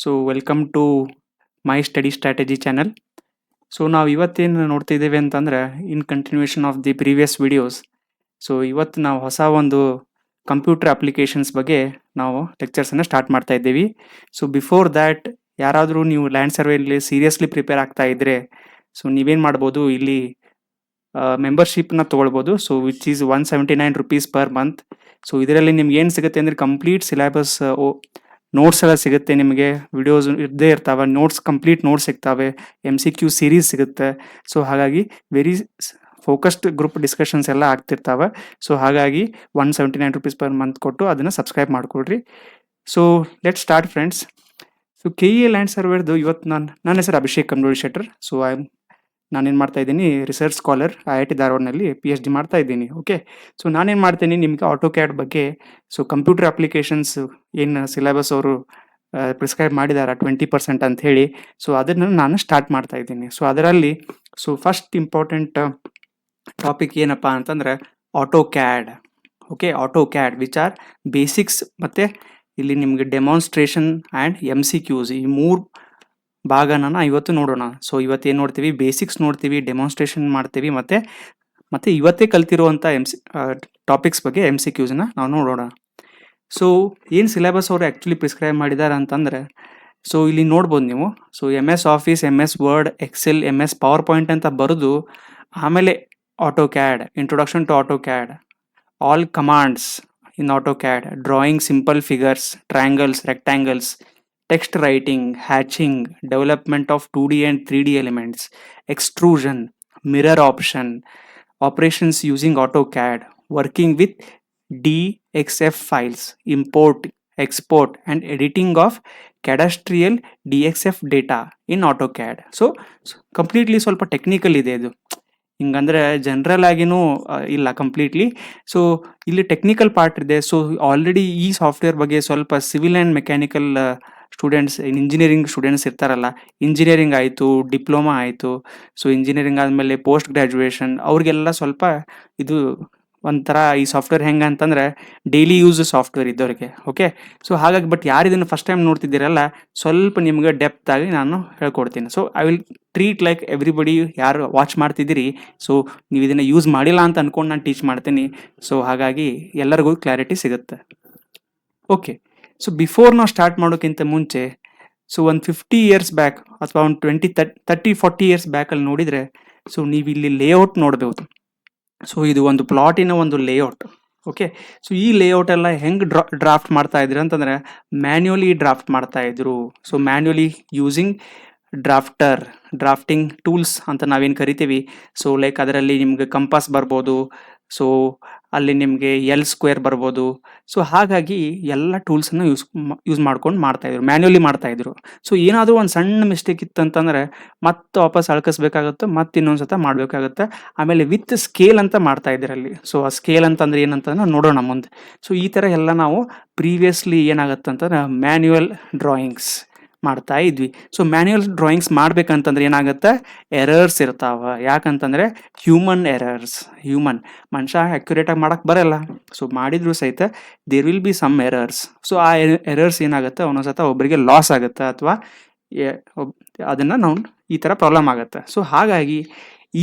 So welcome to my study strategy channel. So ನಾವು ಇವತ್ತೇನು ನೋಡ್ತಿದ್ದೇವೆ ಅಂತಂದ್ರೆ in continuation of the previous videos. So ಇವತ್ತು ನಾವು ಹೊಸ ಒಂದು ಕಂಪ್ಯೂಟರ್ ಅಪ್ಲಿಕೇಶನ್ಸ್ ಬಗ್ಗೆ ನಾವು ಲೆಕ್ಚರ್ಸನ್ನು ಸ್ಟಾರ್ಟ್ ಮಾಡ್ತಾ ಇದ್ದೀವಿ. ಸೊ ಬಿಫೋರ್ ದ್ಯಾಟ್ ಯಾರಾದರೂ ನೀವು ಲ್ಯಾಂಡ್ ಸರ್ವೇಲಿ ಸೀರಿಯಸ್ಲಿ ಪ್ರಿಪೇರ್ ಆಗ್ತಾ ಇದ್ದರೆ ಸೊ ನೀವೇನು ಮಾಡ್ಬೋದು, ಇಲ್ಲಿ ಮೆಂಬರ್ಶಿಪ್ನ ತೊಗೊಳ್ಬೋದು. So which is 179 rupees per month. So ಇದರಲ್ಲಿ ನಿಮ್ಗೆ ಏನು ಸಿಗುತ್ತೆ ಅಂದರೆ ಕಂಪ್ಲೀಟ್ ಸಿಲೆಬಸ್ ನೋಟ್ಸ್ ಎಲ್ಲ ಸಿಗುತ್ತೆ, ನಿಮಗೆ ವಿಡಿಯೋಸ್ ಇದ್ದೇ ಇರ್ತಾವೆ, ಕಂಪ್ಲೀಟ್ ನೋಟ್ಸ್ ಸಿಗ್ತವೆ, MCQ ಸೀರೀಸ್ ಸಿಗುತ್ತೆ. ಸೊ ಹಾಗಾಗಿ ವೆರಿ ಫೋಕಸ್ಡ್ ಗ್ರೂಪ್ ಡಿಸ್ಕಷನ್ಸ್ ಎಲ್ಲ ಆಗ್ತಿರ್ತಾವೆ. ಸೊ ಹಾಗಾಗಿ 179 rupees ಪರ್ ಮಂತ್ ಕೊಟ್ಟು ಅದನ್ನು ಸಬ್ಸ್ಕ್ರೈಬ್ ಮಾಡ್ಕೊಳ್ರಿ. So let start friends. So KE land ಸರ್ವೇರ್ದು ಇವತ್ತು ನನ್ನ ಹೆಸರು ಅಭಿಷೇಕ್ ಕಂಡೋಳಿ ಶೆಟ್ಟರ್. ಸೊ ನಾನೇನು ಮಾಡ್ತಾ ಇದ್ದೀನಿ, ರಿಸರ್ಚ್ ಸ್ಕಾಲರ್ IIT ಧಾರವಾಡನಲ್ಲಿ PhD ಮಾಡ್ತಾ ಇದ್ದೀನಿ. ಓಕೆ, ಸೊ ನಾನೇನು ಮಾಡ್ತೀನಿ, ನಿಮಗೆ ಆಟೋ ಕ್ಯಾಡ್ ಬಗ್ಗೆ, ಸೊ ಕಂಪ್ಯೂಟರ್ ಅಪ್ಲಿಕೇಶನ್ಸ್ ಏನು ಸಿಲೆಬಸ್ ಅವರು ಪ್ರಿಸ್ಕ್ರೈಬ್ ಮಾಡಿದ್ದಾರೆ 20% ಅಂತ ಹೇಳಿ, ಸೊ ಅದನ್ನು ನಾನು ಸ್ಟಾರ್ಟ್ ಮಾಡ್ತಾ ಇದ್ದೀನಿ. ಸೊ ಅದರಲ್ಲಿ ಫಸ್ಟ್ ಇಂಪಾರ್ಟೆಂಟ್ ಟಾಪಿಕ್ ಏನಪ್ಪ ಅಂತಂದ್ರೆ auto CAD. Okay, auto CAD which are basics, ಮತ್ತು ಇಲ್ಲಿ ನಿಮಗೆ ಡೆಮಾನ್ಸ್ಟ್ರೇಷನ್ ಆ್ಯಂಡ್ MCQs, ಈ 3 ಭಾಗನ ಇವತ್ತು ನೋಡೋಣ. ಸೊ ಇವತ್ತೇನು ನೋಡ್ತೀವಿ, ಬೇಸಿಕ್ಸ್ ನೋಡ್ತೀವಿ, ಡೆಮಾನ್ಸ್ಟ್ರೇಷನ್ ಮಾಡ್ತೀವಿ, ಮತ್ತು ಇವತ್ತೇ ಕಲ್ತಿರುವಂಥ ಟಾಪಿಕ್ಸ್ ಬಗ್ಗೆ MCQsನ ನಾವು ನೋಡೋಣ. ಸೊ ಏನು ಸಿಲೆಬಸ್ ಅವರು ಆ್ಯಕ್ಚುಲಿ ಪ್ರಿಸ್ಕ್ರೈಬ್ ಮಾಡಿದ್ದಾರೆ ಅಂತಂದರೆ, ಸೊ ಇಲ್ಲಿ ನೋಡ್ಬೋದು ನೀವು. So MS Office, MS Word, Excel, MS PowerPoint ಅಂತ ಬರೆದು ಆಮೇಲೆ AutoCAD, introduction to AutoCAD, all commands in AutoCAD, drawing simple figures, triangles, rectangles, text writing, hatching, development of 2D and 3D elements, extrusion, mirror option, operations using AutoCAD, working with DXF files, import, export and editing of cadastral DXF data in AutoCAD. So completely ಸ್ವಲ್ಪ technical ಇದೆ ಇದು, ಹಿಂಗಂದ್ರೆ general ಆಗಿನೂ ಇಲ್ಲ completely. So ಇಲ್ಲಿ technical part ಇದೆ. So already ಈ software ಬಗ್ಗೆ ಸ್ವಲ್ಪ civil and mechanical students, engineering students ಇರ್ತಾರಲ್ಲ, ಇಂಜಿನಿಯರಿಂಗ್ ಆಯಿತು, ಡಿಪ್ಲೊಮಾ ಆಯಿತು, ಸೊ ಇಂಜಿನಿಯರಿಂಗ್ ಆದಮೇಲೆ ಪೋಸ್ಟ್ ಗ್ರ್ಯಾಜುಯೇಷನ್, ಅವ್ರಿಗೆಲ್ಲ ಸ್ವಲ್ಪ ಇದು ಒಂಥರ ಈ ಸಾಫ್ಟ್ವೇರ್ ಹೆಂಗೆ ಅಂತಂದರೆ ಡೈಲಿ ಯೂಸ್ ಸಾಫ್ಟ್ವೇರ್ ಇದ್ದವ್ರಿಗೆ. ಓಕೆ, ಸೊ ಹಾಗಾಗಿ ಬಟ್ ಯಾರು ಇದನ್ನು ಫಸ್ಟ್ ಟೈಮ್ ನೋಡ್ತಿದ್ದೀರಲ್ಲ, ಸ್ವಲ್ಪ ನಿಮ್ಗೆ ಡೆಪ್ತ್ ಆಗಿ ನಾನು ಹೇಳ್ಕೊಡ್ತೀನಿ. So I will treat like everybody, ಯಾರು ವಾಚ್ ಮಾಡ್ತಿದ್ದೀರಿ, ಸೊ ನೀವು ಇದನ್ನು ಯೂಸ್ ಮಾಡಿಲ್ಲ ಅಂತ ಅಂದ್ಕೊಂಡು ನಾನು ಟೀಚ್ ಮಾಡ್ತೀನಿ. ಸೊ ಹಾಗಾಗಿ ಎಲ್ಲರಿಗೂ ಕ್ಲಾರಿಟಿ ಸಿಗುತ್ತೆ. ಓಕೆ, ಸೊ ಬಿಫೋರ್ ನಾವು ಸ್ಟಾರ್ಟ್ ಮಾಡೋಕ್ಕಿಂತ ಮುಂಚೆ, ಸೊ ಒಂದು 50 years ಬ್ಯಾಕ್ ಅಥವಾ ಒಂದು 30-40 years ಬ್ಯಾಕಲ್ಲಿ ನೋಡಿದರೆ, ಸೊ ನೀವು ಇಲ್ಲಿ ಲೇಔಟ್ ನೋಡ್ಬೋದು. ಸೊ ಇದು ಒಂದು ಪ್ಲಾಟಿನ ಒಂದು ಲೇಔಟ್. ಓಕೆ, ಸೊ ಈ ಲೇಔಟ್ ಎಲ್ಲ ಹೆಂಗೆ ಡ್ರಾಫ್ಟ್ ಮಾಡ್ತಾ ಇದ್ರು ಅಂತಂದರೆ ಮ್ಯಾನ್ಯುವಲಿ ಡ್ರಾಫ್ಟ್ ಮಾಡ್ತಾ ಇದ್ರು. So manually using drafting tools ಅಂತ ನಾವೇನು ಕರಿತೀವಿ. ಸೊ ಲೈಕ್ ಅದರಲ್ಲಿ ನಿಮ್ಗೆ ಕಂಪಾಸ್ ಬರ್ಬೋದು, ಸೊ ಅಲ್ಲಿ ನಿಮಗೆ L² ಬರ್ಬೋದು. ಸೊ ಹಾಗಾಗಿ ಎಲ್ಲ ಟೂಲ್ಸನ್ನು ಯೂಸ್ ಮಾಡ್ಕೊಂಡು ಮಾಡ್ತಾಯಿದ್ರು, ಮ್ಯಾನ್ಯುವಲಿ ಮಾಡ್ತಾಯಿದ್ರು. ಸೊ ಏನಾದರೂ ಒಂದು ಸಣ್ಣ ಮಿಸ್ಟೇಕ್ ಇತ್ತಂತಂದರೆ ಮತ್ತೆ ವಾಪಸ್ ಅಳ್ಕಿಸ್ಬೇಕಾಗುತ್ತೆ, ಮತ್ತೆ ಇನ್ನೊಂದು ಸತ ಮಾಡಬೇಕಾಗುತ್ತೆ. ಆಮೇಲೆ ವಿತ್ ಸ್ಕೇಲ್ ಅಂತ ಮಾಡ್ತಾಯಿದ್ರು ಅಲ್ಲಿ. ಸೊ ಆ ಸ್ಕೇಲ್ ಅಂತಂದ್ರೆ ಏನಂತಂದ್ರೆ ನೋಡೋಣ ಮುಂದೆ. ಸೊ ಈ ಥರ ಎಲ್ಲ ನಾವು ಪ್ರೀವಿಯಸ್ಲಿ ಏನಾಗುತ್ತೆ ಅಂತಂದ್ರೆ ಮ್ಯಾನ್ಯುವಲ್ ಡ್ರಾಯಿಂಗ್ಸ್ ಮಾಡ್ತಾ ಇದ್ವಿ. ಸೊ ಮ್ಯಾನ್ಯುವಲ್ ಡ್ರಾಯಿಂಗ್ಸ್ ಮಾಡ್ಬೇಕಂತಂದ್ರೆ ಏನಾಗುತ್ತೆ, ಎರರ್ಸ್ ಇರ್ತಾವೆ. ಯಾಕಂತಂದರೆ ಹ್ಯೂಮನ್ ಮನುಷ್ಯ ಆ್ಯಕ್ಯುರೇಟಾಗಿ ಮಾಡೋಕ್ಕೆ ಬರಲ್ಲ. ಸೊ ಮಾಡಿದ್ರು ಸಹಿತ there will be some errors. So ಆ ಎರರ್ಸ್ ಏನಾಗುತ್ತೆ, ಒಂದೊಂದ್ಸತ ಒಬ್ಬರಿಗೆ ಲಾಸ್ ಆಗುತ್ತೆ, ಅಥವಾ ಅದನ್ನು ನಾವು ಈ ಥರ ಪ್ರಾಬ್ಲಮ್ ಆಗುತ್ತೆ. ಸೊ ಹಾಗಾಗಿ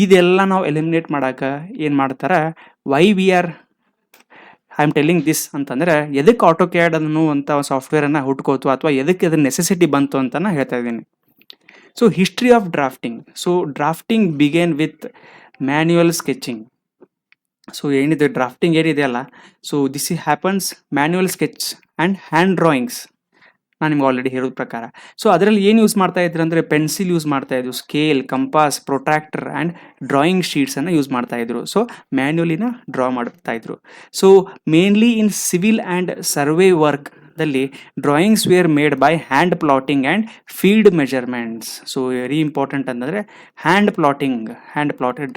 ಇದೆಲ್ಲ ನಾವು ಎಲಿಮಿನೇಟ್ ಮಾಡೋಕೆ ಏನು ಮಾಡ್ತಾರೆ, ಐ ಆಮ್ ಟೆಲ್ಲಿಂಗ್ ದಿಸ್ ಅಂತಂದರೆ ಎದಕ್ಕೆ ಆಟೋ ಕ್ಯಾಡ್ ಅನ್ನುವಂಥ ಸಾಫ್ಟ್ವೇರನ್ನು ಹುಟ್ಕೋತು, ಅಥವಾ ಎದಕ್ಕೆ ಅದರ ನೆಸೆಸಿಟಿ ಬಂತು ಅಂತ ನಾನು ಹೇಳ್ತಾ ಇದ್ದೀನಿ. So history of drafting. So drafting began with manual sketching. So ಏನಿದೆ ಡ್ರಾಫ್ಟಿಂಗ್ ಏನಿದೆಯಲ್ಲ, so this happens manual sketch and hand drawings. ನಾನು ನಿಮ್ಗೆ ಆಲ್ರೆಡಿ ಹೇಳೋದ ಪ್ರಕಾರ. ಸೊ ಅದರಲ್ಲಿ ಏನು ಯೂಸ್ ಮಾಡ್ತಾ ಇದ್ರು ಅಂದರೆ ಪೆನ್ಸಿಲ್ ಯೂಸ್ ಮಾಡ್ತಾಯಿದ್ರು, scale, compass, protractor and drawing ಶೀಟ್ಸನ್ನು ಯೂಸ್ ಮಾಡ್ತಾಯಿದ್ರು. ಸೊ ಮ್ಯಾನ್ಯುವಲಿನ ಡ್ರಾ ಮಾಡ್ತಾಯಿದ್ರು. So mainly in civil and survey ವರ್ಕ್ದಲ್ಲಿ drawings were made by hand plotting and field measurements. So very important ಅಂದರೆ ಹ್ಯಾಂಡ್ ಪ್ಲಾಟಿಂಗ್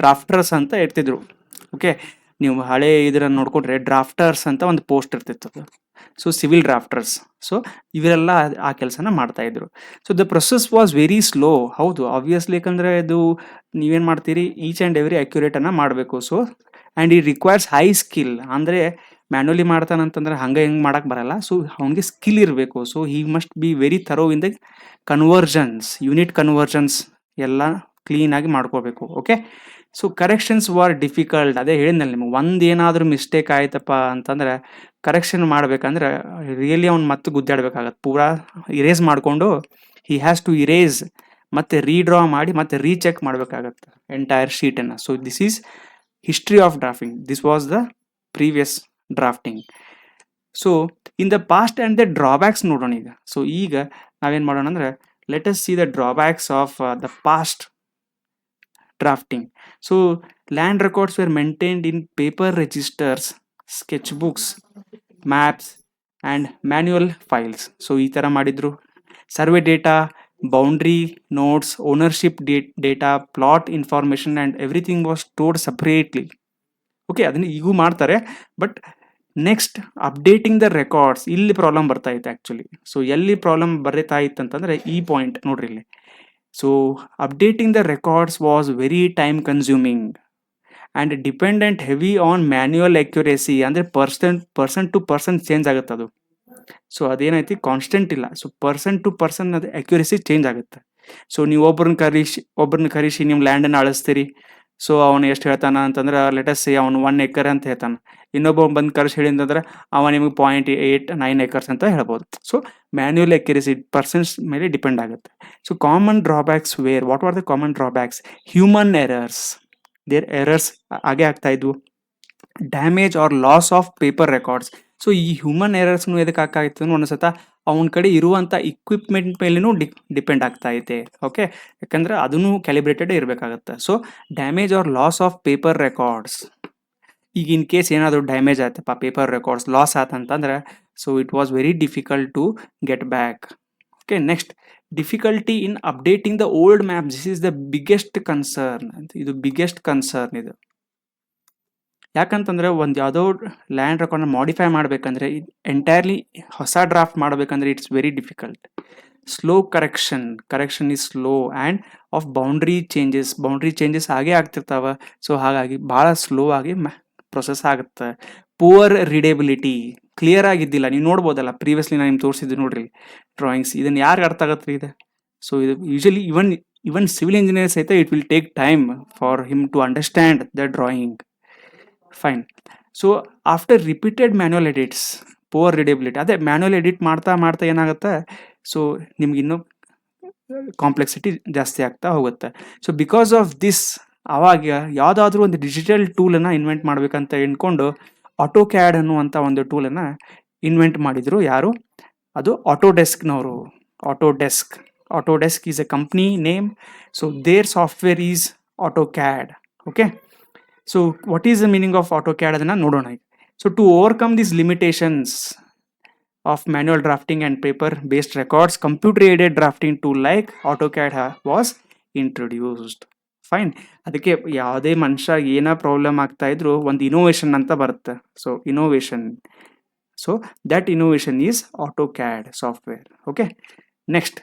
ಡ್ರಾಫ್ಟರ್ಸ್ ಅಂತ ಇರ್ತಿದ್ರು. Okay, ನೀವು ಹಳೆ ಇದನ್ನು ನೋಡಿಕೊಂಡ್ರೆ ಡ್ರಾಫ್ಟರ್ಸ್ ಅಂತ ಒಂದು ಪೋಸ್ಟ್ ಇರ್ತಿತ್ತು. So civil ಡ್ರಾಫ್ಟರ್ಸ್. ಸೊ ಇವರೆಲ್ಲ ಆ ಕೆಲಸನ ಮಾಡ್ತಾಯಿದ್ರು. So the process was very slow. ಹೌದು, ಆಬ್ವಿಯಸ್ಲಿ, ಯಾಕಂದರೆ ಇದು ನೀವೇನು ಮಾಡ್ತೀರಿ, ಈಚ್ ಆ್ಯಂಡ್ ಎವ್ರಿ ಅಕ್ಯುರೇಟನ್ನು ಮಾಡಬೇಕು. So and it requires high skill. ಅಂದರೆ ಮ್ಯಾನ್ಯುವಲಿ ಮಾಡ್ತಾನಂತಂದ್ರೆ ಹಂಗೆ ಹೆಂಗೆ ಮಾಡಕ್ಕೆ ಬರಲ್ಲ. ಸೊ ಅವನಿಗೆ ಸ್ಕಿಲ್ ಇರಬೇಕು. So he must be very thorough in the conversions, unit conversions ಎಲ್ಲ ಕ್ಲೀನಾಗಿ ಮಾಡ್ಕೋಬೇಕು. Okay, so corrections war difficult. ಅದೇ ಹೇಳಿದ್ನಲ್ಲ ನಿಮಗೆ, ಒಂದು ಏನಾದರೂ ಮಿಸ್ಟೇಕ್ ಆಯ್ತಪ್ಪ ಅಂತಂದ್ರೆ ಕರೆಕ್ಷನ್ ಮಾಡ್ಬೇಕಂದ್ರೆ ರಿಯಲಿ ಅವ್ನು ಮತ್ತೆ ಗುದ್ದಾಡ್ಬೇಕಾಗತ್ತೆ. ಪೂರಾ ಇರೇಸ್ ಮಾಡಿಕೊಂಡು ಹಿ ಹ್ಯಾಸ್ ಟು ಇರೇಸ್, ಮತ್ತೆ ರೀಡ್ರಾ ಮಾಡಿ ಮತ್ತೆ ರೀಚೆಕ್ ಮಾಡಬೇಕಾಗತ್ತೆ ಎಂಟೈರ್ ಶೀಟನ್ನು. So this is history of drafting. This was the previous drafting. So in the past and the drawbacks ನೋಡೋಣ ಈಗ. ಸೊ ಈಗ ನಾವೇನು ಮಾಡೋಣ ಅಂದರೆ, let us see the drawbacks of the past drafting. So land records were maintained in paper registers, sketchbooks, maps and manual files. So ಈ ಥರ ಮಾಡಿದ್ರು. Survey data, boundary notes, ownership data, plot information and everything was stored separately. Okay, ಅದನ್ನು ಈಗೂ ಮಾಡ್ತಾರೆ. But next updating the records, ಇಲ್ಲಿ problem ಬರ್ತಾ ಇತ್ತು actually. So ಎಲ್ಲಿ ಪ್ರಾಬ್ಲಮ್ ಬರೀತಾ ಇತ್ತು ಅಂತಂದರೆ ಈ ಪಾಯಿಂಟ್ ನೋಡ್ರಿ ಇಲ್ಲಿ. So updating the records was very time consuming and dependent heavy on manual accuracy. ಅಂದರೆ ಪರ್ಸನ್ ಟು ಪರ್ಸನ್ ಚೇಂಜ್ ಆಗುತ್ತೆ ಅದು. ಸೊ ಅದೇನೈತಿ ಕಾನ್ಸ್ಟೆಂಟ್ ಇಲ್ಲ. ಸೊ ಪರ್ಸನ್ ಟು ಪರ್ಸನ್ ಅದು ಅಕ್ಯುರೇಸಿ ಚೇಂಜ್ ಆಗುತ್ತೆ. ಸೊ ನೀವು ಒಬ್ಬರನ್ನ ಕರೆಸಿ ನಿಮ್ಮ ಲ್ಯಾಂಡನ್ನು ಅಳಿಸ್ತೀರಿ. ಸೊ ಅವನು ಎಷ್ಟು ಹೇಳ್ತಾನ ಅಂತಂದ್ರೆ, ಲೆಟಸ್ ಸೇ ಅವನು 1 acre ಅಂತ ಹೇಳ್ತಾನೆ. ಇನ್ನೊಬ್ಬ ಬಂದು ಕರೆಸಿ ಹೇಳಿದಂದ್ರೆ ಅವ ನಿಮಗೆ 0.89 acres ಅಂತ ಹೇಳ್ಬೋದು. ಸೊ ಮ್ಯಾನ್ಯುಯಲ್ ಅಕ್ಯುರೇಸಿ ಪರ್ಸನ್ಸ್ ಮೇಲೆ ಡಿಪೆಂಡ್ ಆಗುತ್ತೆ. So common drawbacks what are the common drawbacks? Human errors, there errors ಹಾಗೆ ಆಗ್ತಾ ಇದ್ವು. Damage or loss of paper records. So ಈ ಹ್ಯೂಮನ್ ಎರರ್ಸ್ನು ಎದಕ್ಕೆ ಆಗ್ತಾಯಿತ್ತು ಅಂದ್ರೆ, ಒಂದ್ಸತ ಅವನ ಕಡೆ ಇರುವಂಥ ಇಕ್ವಿಪ್ಮೆಂಟ್ ಮೇಲೇನೂ ಡಿಪೆಂಡ್ ಆಗ್ತಾ ಐತೆ. ಓಕೆ, ಯಾಕಂದ್ರೆ ಅದನ್ನು ಕ್ಯಾಲಿಬ್ರೇಟೆಡ್ ಇರಬೇಕಾಗತ್ತೆ. So damage or loss of paper records. ಈಗ ಇನ್ ಕೇಸ್ ಏನಾದರೂ ಡ್ಯಾಮೇಜ್ ಆಯ್ತಪ್ಪ, ಪೇಪರ್ ರೆಕಾರ್ಡ್ಸ್ ಲಾಸ್ ಆತಂತಂದ್ರೆ, so it was very difficult to get back. Okay, next difficulty in updating the old map. This is the biggest concern. ಇದು biggest concern ಇದು. ಯಾಕಂತಂದರೆ ಒಂದು ಯಾವುದೋ land ರೆಕಾರ್ಡ್ನ ಮಾಡಿಫೈ ಮಾಡಬೇಕಂದ್ರೆ, ಎಂಟೈರ್ಲಿ ಹೊಸ ಡ್ರಾಫ್ಟ್ ಮಾಡಬೇಕಂದ್ರೆ it's very difficult. Slow correction is slow and of boundary changes ಹಾಗೇ ಆಗ್ತಿರ್ತಾವೆ. ಸೊ ಹಾಗಾಗಿ ಭಾಳ ಸ್ಲೋ ಆಗಿ ಪ್ರೊಸೆಸ್ ಆಗುತ್ತೆ. ಪುವರ್ ರೀಡೇಬಿಲಿಟಿ, ಕ್ಲಿಯರ್ ಆಗಿದ್ದಿಲ್ಲ. ನೀವು ನೋಡ್ಬೋದಲ್ಲ, ಪ್ರೀವಿಯಸ್ಲಿ ನಾನು ನಿಮ್ಗೆ ತೋರಿಸಿದ್ದು ನೋಡ್ರಿ ಡ್ರಾಯಿಂಗ್ಸ್. ಇದನ್ನು ಯಾರಿಗೆ ಅರ್ಥ ಆಗತ್ತೆ ರೀ ಇದು? ಸೊ ಇದು ಯೂಶಲಿ ಇವನ್ ಸಿವಿಲ್ ಇಂಜಿನಿಯರ್ಸ್ ಐತೆ, it will take time for him to understand the drawing. Fine. So after repeated manual edits, poor readability. ಅದೇ ಮ್ಯಾನ್ಯುವಲ್ ಎಡಿಟ್ ಮಾಡ್ತಾ ಏನಾಗುತ್ತೆ, ಸೊ ನಿಮ್ಗೆ ಇನ್ನೂ ಕಾಂಪ್ಲೆಕ್ಸಿಟಿ ಜಾಸ್ತಿ ಆಗ್ತಾ ಹೋಗುತ್ತೆ. ಸೊ ಬಿಕಾಸ್ ಆಫ್ ದಿಸ್ ಆವಾಗ ಯಾವುದಾದ್ರೂ ಒಂದು ಡಿಜಿಟಲ್ ಟೂಲನ್ನು ಇನ್ವೆಂಟ್ ಮಾಡಬೇಕಂತ ಎಣ್ಕೊಂಡು ಆಟೋಕ್ಯಾಡ್ ಅನ್ನುವಂಥ ಒಂದು ಟೂಲನ್ನು ಇನ್ವೆಂಟ್ ಮಾಡಿದರು. ಯಾರು? ಅದು ಆಟೋಡೆಸ್ಕ್ನವರು. Autodesk is a company name. So their software is AutoCAD. Okay, so what is the meaning of AutoCAD ಅದನ್ನು ನೋಡೋಣ. So to overcome these limitations of manual drafting and paper based records, computer aided drafting tool like AutoCAD was introduced. Fine. ಅದಕ್ಕೆ ಯಾವುದೇ ಮನುಷ್ಯ ಏನೋ problem ಆಗ್ತಾ ಇದ್ರು ಒಂದು innovation ಅಂತ ಬರುತ್ತೆ. So innovation, so that innovation is AutoCAD software. Okay, next.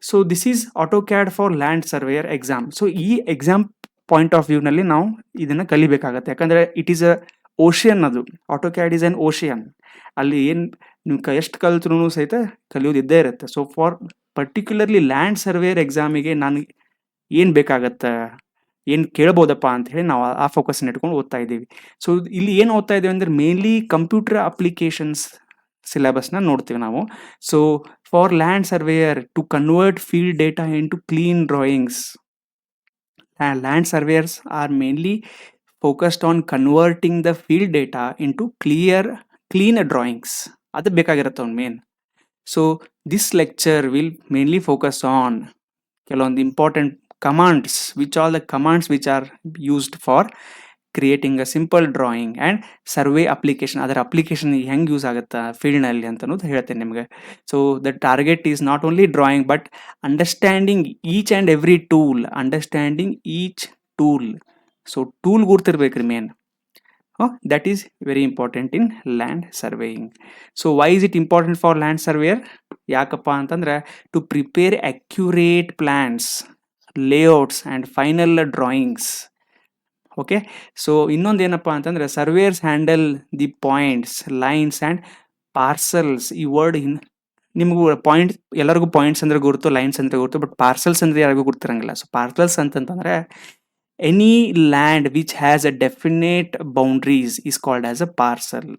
So this is AutoCAD for land surveyor exam. So ಈ ಎಕ್ಸಾಮ್ ಪಾಯಿಂಟ್ ಆಫ್ ವ್ಯೂನಲ್ಲಿ ನಾವು ಇದನ್ನು ಕಲಿಬೇಕಾಗತ್ತೆ. ಯಾಕಂದರೆ ಇಟ್ ಈಸ್ ಅ ಓಷಿಯನ್. ಅದು ಆಟೋಕ್ಯಾಡ್ ಈಸ್ ಆನ್ ಓಷಿಯನ್. ಅಲ್ಲಿ ಏನು ನೀವು ಎಷ್ಟು ಕಲ್ತ್ರೂ ಸಹಿತ ಕಲಿಯೋದಿದ್ದೇ ಇರುತ್ತೆ. So for particularly land surveyor ಎಕ್ಸಾಮಿಗೆ ನಾನು ಏನು ಬೇಕಾಗತ್ತೆ, ಏನು ಕೇಳ್ಬೋದಪ್ಪ ಅಂಥೇಳಿ ನಾವು ಆ ಫೋಕಸ್ನ ಇಟ್ಕೊಂಡು ಓದ್ತಾ ಇದ್ದೀವಿ. ಸೊ ಇಲ್ಲಿ ಏನು ಓದ್ತಾ ಇದ್ದೀವಿ ಅಂದರೆ ಮೇನ್ಲಿ ಕಂಪ್ಯೂಟರ್ ಅಪ್ಲಿಕೇಶನ್ಸ್ ಸಿಲೆಬಸ್ನ ನೋಡ್ತೀವಿ ನಾವು. So for land surveyor to convert field data into clean drawings. Land surveyors are mainly focused on converting the field data into clean drawings. ಅದು ಬೇಕಾಗಿರುತ್ತೆ ಅವ್ನು main. So this lecture will mainly focus on ಕೆಲವೊಂದು important commands, which all the commands which are used for creating a simple drawing and survey application. ಅದರ application ಹೆಂಗೆ use ಆಗುತ್ತೆ ಫೀಲ್ಡ್ನಲ್ಲಿ ಅಂತ ಅನ್ನೋದು ಹೇಳ್ತೇನೆ ನಿಮಗೆ. So the target is not only drawing but understanding each and every tool. So tool ಗುರ್ತಿರ್ಬೇಕ್ರಿ main. That is very important in land surveying. So why is it important for land surveyor? ಯಾಕಪ್ಪ ಅಂತಂದ್ರೆ to prepare accurate plans, layouts and final drawings. Okay. So ಇನ್ನೊಂದೇನಪ್ಪ ಅಂತಂದರೆ surveyors handle the points lines and parcels. ಈ word ನಿಮಗೂ point ಎಲ್ಲರಿಗೂ points ಅಂದರೆ ಗುರುತು, lines ಅಂದರೆ ಗುರುತು, ಬಟ್ ಪಾರ್ಸಲ್ಸ್ ಅಂದರೆ ಯಾರಿಗೂ ಗುರ್ತಿರಂಗಿಲ್ಲ. ಸೊ ಪಾರ್ಸಲ್ಸ್ ಅಂತಂತಂದರೆ any land which has a definite boundaries is called as a parcel.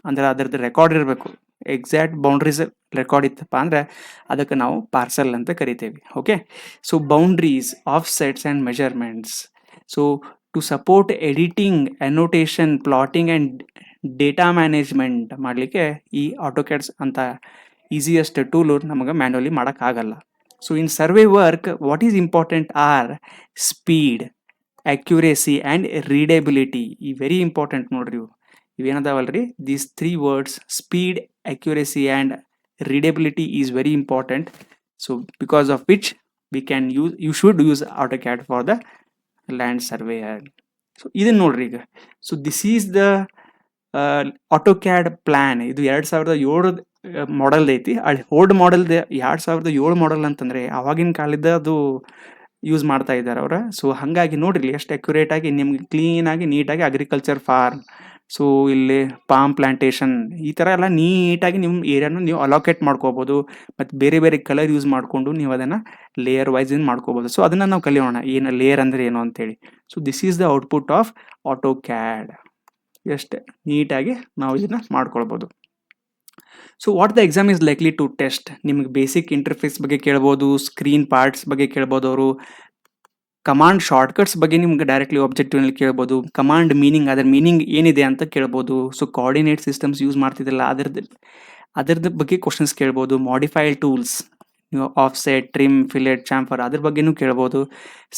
ಅಂದರೆ ಅದರದ್ದು ರೆಕಾರ್ಡ್ ಇರಬೇಕು, ಎಕ್ಸಾಕ್ಟ್ ಬೌಂಡ್ರೀಸ್ ರೆಕಾರ್ಡ್ ಇತ್ತಪ್ಪ ಅಂದರೆ ಅದಕ್ಕೆ ನಾವು ಪಾರ್ಸಲ್ ಅಂತ ಕರಿತೇವೆ. Okay. So boundaries, offsets and measurements. So to support editing, annotation, plotting and data management ಮಾಡಲಿಕ್ಕೆ ಈ ಆಟೋಕ್ಯಾಡ್ಸ್ ಅಂತ ಈಸಿಯೆಸ್ಟ್ ಟೂಲು ನಮಗೆ ಮ್ಯಾನ್ಯುವಲಿ ಮಾಡೋಕ್ಕಾಗಲ್ಲ. So in survey work what is important are speed, accuracy and readability. ಈ very important ನೋಡ್ರಿ ಇವೇನದಾವಲ್ರಿ, these 3 words speed, accuracy and readability is very important. So because of which we can use, you should use AutoCAD for the land surveyor. So ಇದನ್ನು ನೋಡ್ರಿ ಈಗ. So this is the AutoCAD plan. ಇದು 2007 model ಐತಿ. Old ಮಾಡೆಲ್ದು 2007 model ಅಂತಂದರೆ ಆವಾಗಿನ ಕಾಲದ ಅದು use ಮಾಡ್ತಾ ಇದ್ದಾರೆ ಅವ್ರು. ಸೊ ಹಾಗಾಗಿ ನೋಡ್ರಿ ಎಷ್ಟು ಅಕ್ಯುರೇಟಾಗಿ ನಿಮ್ಗೆ ಕ್ಲೀನಾಗಿ ನೀಟಾಗಿ ಅಗ್ರಿಕಲ್ಚರ್ ಫಾರ್ಮ್, ಸೊ ಇಲ್ಲಿ ಪಾಮ್ ಪ್ಲಾಂಟೇಶನ್, ಈ ಥರ ಎಲ್ಲ ನೀಟಾಗಿ ನಿಮ್ಮ ಏರಿಯಾನ ನೀವು ಅಲೋಕೇಟ್ ಮಾಡ್ಕೋಬೋದು. ಮತ್ತು ಬೇರೆ ಬೇರೆ ಕಲರ್ ಯೂಸ್ ಮಾಡಿಕೊಂಡು ನೀವು ಅದನ್ನು ಲೇಯರ್ ವೈಸ್ ಮಾಡ್ಕೋಬೋದು. ಸೊ ಅದನ್ನು ನಾವು ಕಲಿಯೋಣ, ಏನು ಲೇಯರ್ ಅಂದರೆ ಏನು ಅಂತೇಳಿ. So this is the output of AutoCAD. ಎಷ್ಟು ನೀಟಾಗಿ ನಾವು ಇದನ್ನು ಮಾಡ್ಕೊಳ್ಬೋದು. So what the exam is likely to test. ನಿಮಗೆ ಬೇಸಿಕ್ ಇಂಟರ್ಫೇಸ್ ಬಗ್ಗೆ ಕೇಳ್ಬೋದು, ಸ್ಕ್ರೀನ್ ಪಾರ್ಟ್ಸ್ ಬಗ್ಗೆ ಕೇಳ್ಬೋದು ಅವರು, ಕಮಾಂಡ್ ಶಾರ್ಟ್ಕಟ್ಸ್ ಬಗ್ಗೆ ನಿಮ್ಗೆ ಡೈರೆಕ್ಟ್ಲಿ ಆಬ್ಜೆಕ್ಟಿವ್ನಲ್ಲಿ ಕೇಳ್ಬೋದು, ಕಮಾಂಡ್ ಮೀನಿಂಗ್, ಅದರ ಮೀನಿಂಗ್ ಏನಿದೆ ಅಂತ ಕೇಳ್ಬೋದು. ಸೊ ಕೋಆರ್ಡಿನೇಟ್ ಸಿಸ್ಟಮ್ಸ್ ಯೂಸ್ ಮಾಡ್ತಿದ್ದಿಲ್ಲ ಅದರದ್ದು ಬಗ್ಗೆ ಕ್ವಶನ್ಸ್ ಕೇಳ್ಬೋದು. ಮಾಡಿಫೈಡ್ ಟೂಲ್ಸ್, ನೀವು ಆಫ್ಸೆಟ್, ಟ್ರಿಮ್, ಫಿಲೆಟ್, ಚಾಂಫರ್ ಅದ್ರ ಬಗ್ಗೆನೂ ಕೇಳ್ಬೋದು.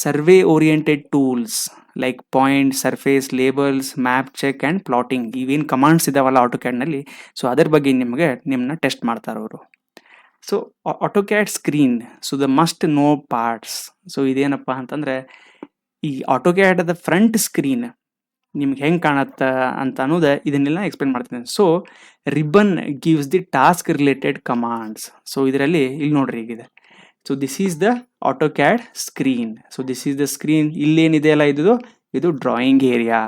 Survey oriented tools like point, surface, labels, map check and plotting, ಇವೇನು ಕಮಾಂಡ್ಸ್ ಇದಾವಲ್ಲ ಆಟೋಕ್ಯಾಡ್ನಲ್ಲಿ, ಸೊ ಅದ್ರ ಬಗ್ಗೆ ನಿಮ್ಮನ್ನ ಟೆಸ್ಟ್ ಮಾಡ್ತಾರೆ ಅವರು. So AutoCAD screen, so the must know parts. So ಇದೇನಪ್ಪ ಅಂತಂದರೆ ಈ ಆಟೋಕ್ಯಾಡದ ಫ್ರಂಟ್ ಸ್ಕ್ರೀನ್ ನಿಮ್ಗೆ ಹೆಂಗೆ ಕಾಣುತ್ತೆ ಅಂತ ಅನ್ನೋದು ಇದನ್ನೆಲ್ಲ ಎಕ್ಸ್ಪ್ಲೇನ್ ಮಾಡ್ತೀನಿ. So ribbon gives the task related commands. So ಇದರಲ್ಲಿ ಇಲ್ಲಿ ನೋಡ್ರಿ ಈಗಿದೆ. So this is the AutoCAD screen. So this is the screen. ಇಲ್ಲೇನಿದೆ ಅಲ್ಲ ಇದು ಡ್ರಾಯಿಂಗ್ ಏರಿಯಾ.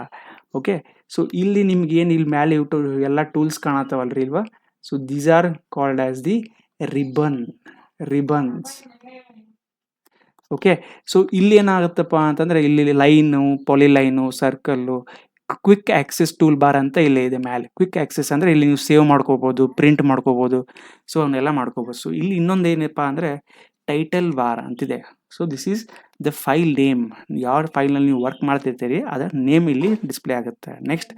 ಓಕೆ. ಸೊ ಇಲ್ಲಿ ನಿಮ್ಗೆ ಏನು ಇಲ್ಲಿ ಮೇಲೆ ಎಲ್ಲ ಟೂಲ್ಸ್ ಕಾಣತ್ತವಲ್ರಿ ಇಲ್ವಾ. So these are called as the ribbons. Okay. So ಇಲ್ಲಿ ಏನಾಗುತ್ತಪ್ಪ ಅಂತಂದರೆ ಇಲ್ಲಿ line, polyline, circle, quick access tool bar ಅಂತ ಇಲ್ಲೇ ಇದೆ ಮೇಲೆ. ಕ್ವಿಕ್ ಆಕ್ಸೆಸ್ ಅಂದರೆ ಇಲ್ಲಿ ನೀವು ಸೇವ್ ಮಾಡ್ಕೋಬೋದು, ಪ್ರಿಂಟ್ ಮಾಡ್ಕೋಬೋದು, ಸೊ ಅವನ್ನೆಲ್ಲ ಮಾಡ್ಕೋಬೋದು. ಸೊ ಇಲ್ಲಿ ಇನ್ನೊಂದು ಏನಪ್ಪ ಅಂದರೆ ಟೈಟಲ್ ಬಾರ್ ಅಂತಿದೆ. So this is the file name. ಯಾವ ಫೈಲ್ನಲ್ಲಿ ನೀವು ವರ್ಕ್ ಮಾಡ್ತಿರ್ತೀರಿ ಅದರ ನೇಮ್ ಇಲ್ಲಿ ಡಿಸ್ಪ್ಲೇ ಆಗುತ್ತೆ. Next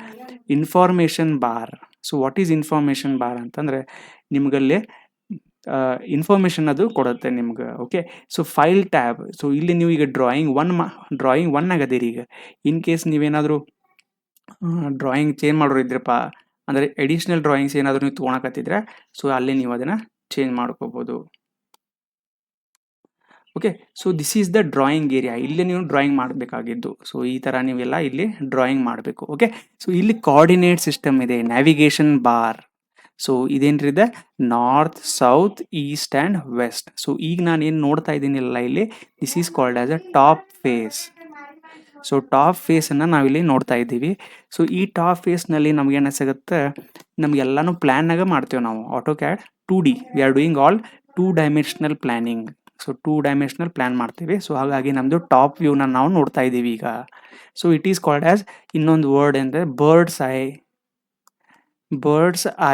information bar. So what is information bar ಅಂತಂದರೆ ನಿಮಗಲ್ಲಿ ಇನ್ಫಾರ್ಮೇಷನ್ ಅದು ಕೊಡುತ್ತೆ ನಿಮ್ಗೆ. Okay. So file tab. So ಇಲ್ಲಿ ನೀವು ಈಗ ಡ್ರಾಯಿಂಗ್ ಒನ್ ಆಗದಿರಿ. ಈಗ ಇನ್ ಕೇಸ್ ನೀವೇನಾದರೂ ಡ್ರಾಯಿಂಗ್ ಚೇಂಜ್ ಮಾಡೋರು ಇದ್ರಪ್ಪ ಅಂದರೆ ಎಡಿಷ್ನಲ್ ಡ್ರಾಯಿಂಗ್ಸ್ ಏನಾದರೂ ನೀವು ತೊಗೊಳಕತ್ತಿದ್ರೆ ಸೊ ಅಲ್ಲಿ ನೀವು ಅದನ್ನು ಚೇಂಜ್ ಮಾಡ್ಕೋಬೋದು. Okay. So this is the drawing area. ಇಲ್ಲಿ ನೀವು ಡ್ರಾಯಿಂಗ್ ಮಾಡಬೇಕಾಗಿದ್ದು. ಸೊ ಈ ಥರ ನೀವೆಲ್ಲ ಇಲ್ಲಿ ಡ್ರಾಯಿಂಗ್ ಮಾಡಬೇಕು. ಓಕೆ. ಸೊ ಇಲ್ಲಿ ಕೋಆರ್ಡಿನೇಟ್ ಸಿಸ್ಟಮ್ ಇದೆ, ನ್ಯಾವಿಗೇಷನ್ ಬಾರ್. ಸೊ ಇದೇನ್ರಿ ಇದೆ north, south, east and west. So ಈಗ ನಾನು ಏನು ನೋಡ್ತಾ ಇದ್ದೀನಿಲ್ಲ ಇಲ್ಲಿ, this is called as a top face. So top ಫೇಸನ್ನು ನಾವಿಲ್ಲಿ ನೋಡ್ತಾ ಇದ್ದೀವಿ. ಸೊ ಈ ಟಾಪ್ ಫೇಸ್ನಲ್ಲಿ ನಮಗೇನು ಸಿಗುತ್ತೆ, ನಮಗೆಲ್ಲನೂ ಪ್ಲ್ಯಾನ್ನಾಗ ಮಾಡ್ತೇವೆ ನಾವು. AutoCAD 2D, we are doing all 2 dimensional planning. So 2 dimensional plan ಮಾಡ್ತೀವಿ. ಸೊ ಹಾಗಾಗಿ ನಮ್ಮದು ಟಾಪ್ ವ್ಯೂನ ನಾವು ನೋಡ್ತಾ ಇದ್ದೀವಿ ಈಗ. So it is called as, ಇನ್ನೊಂದು ವರ್ಡ್ ಅಂದರೆ ಬರ್ಡ್ಸ್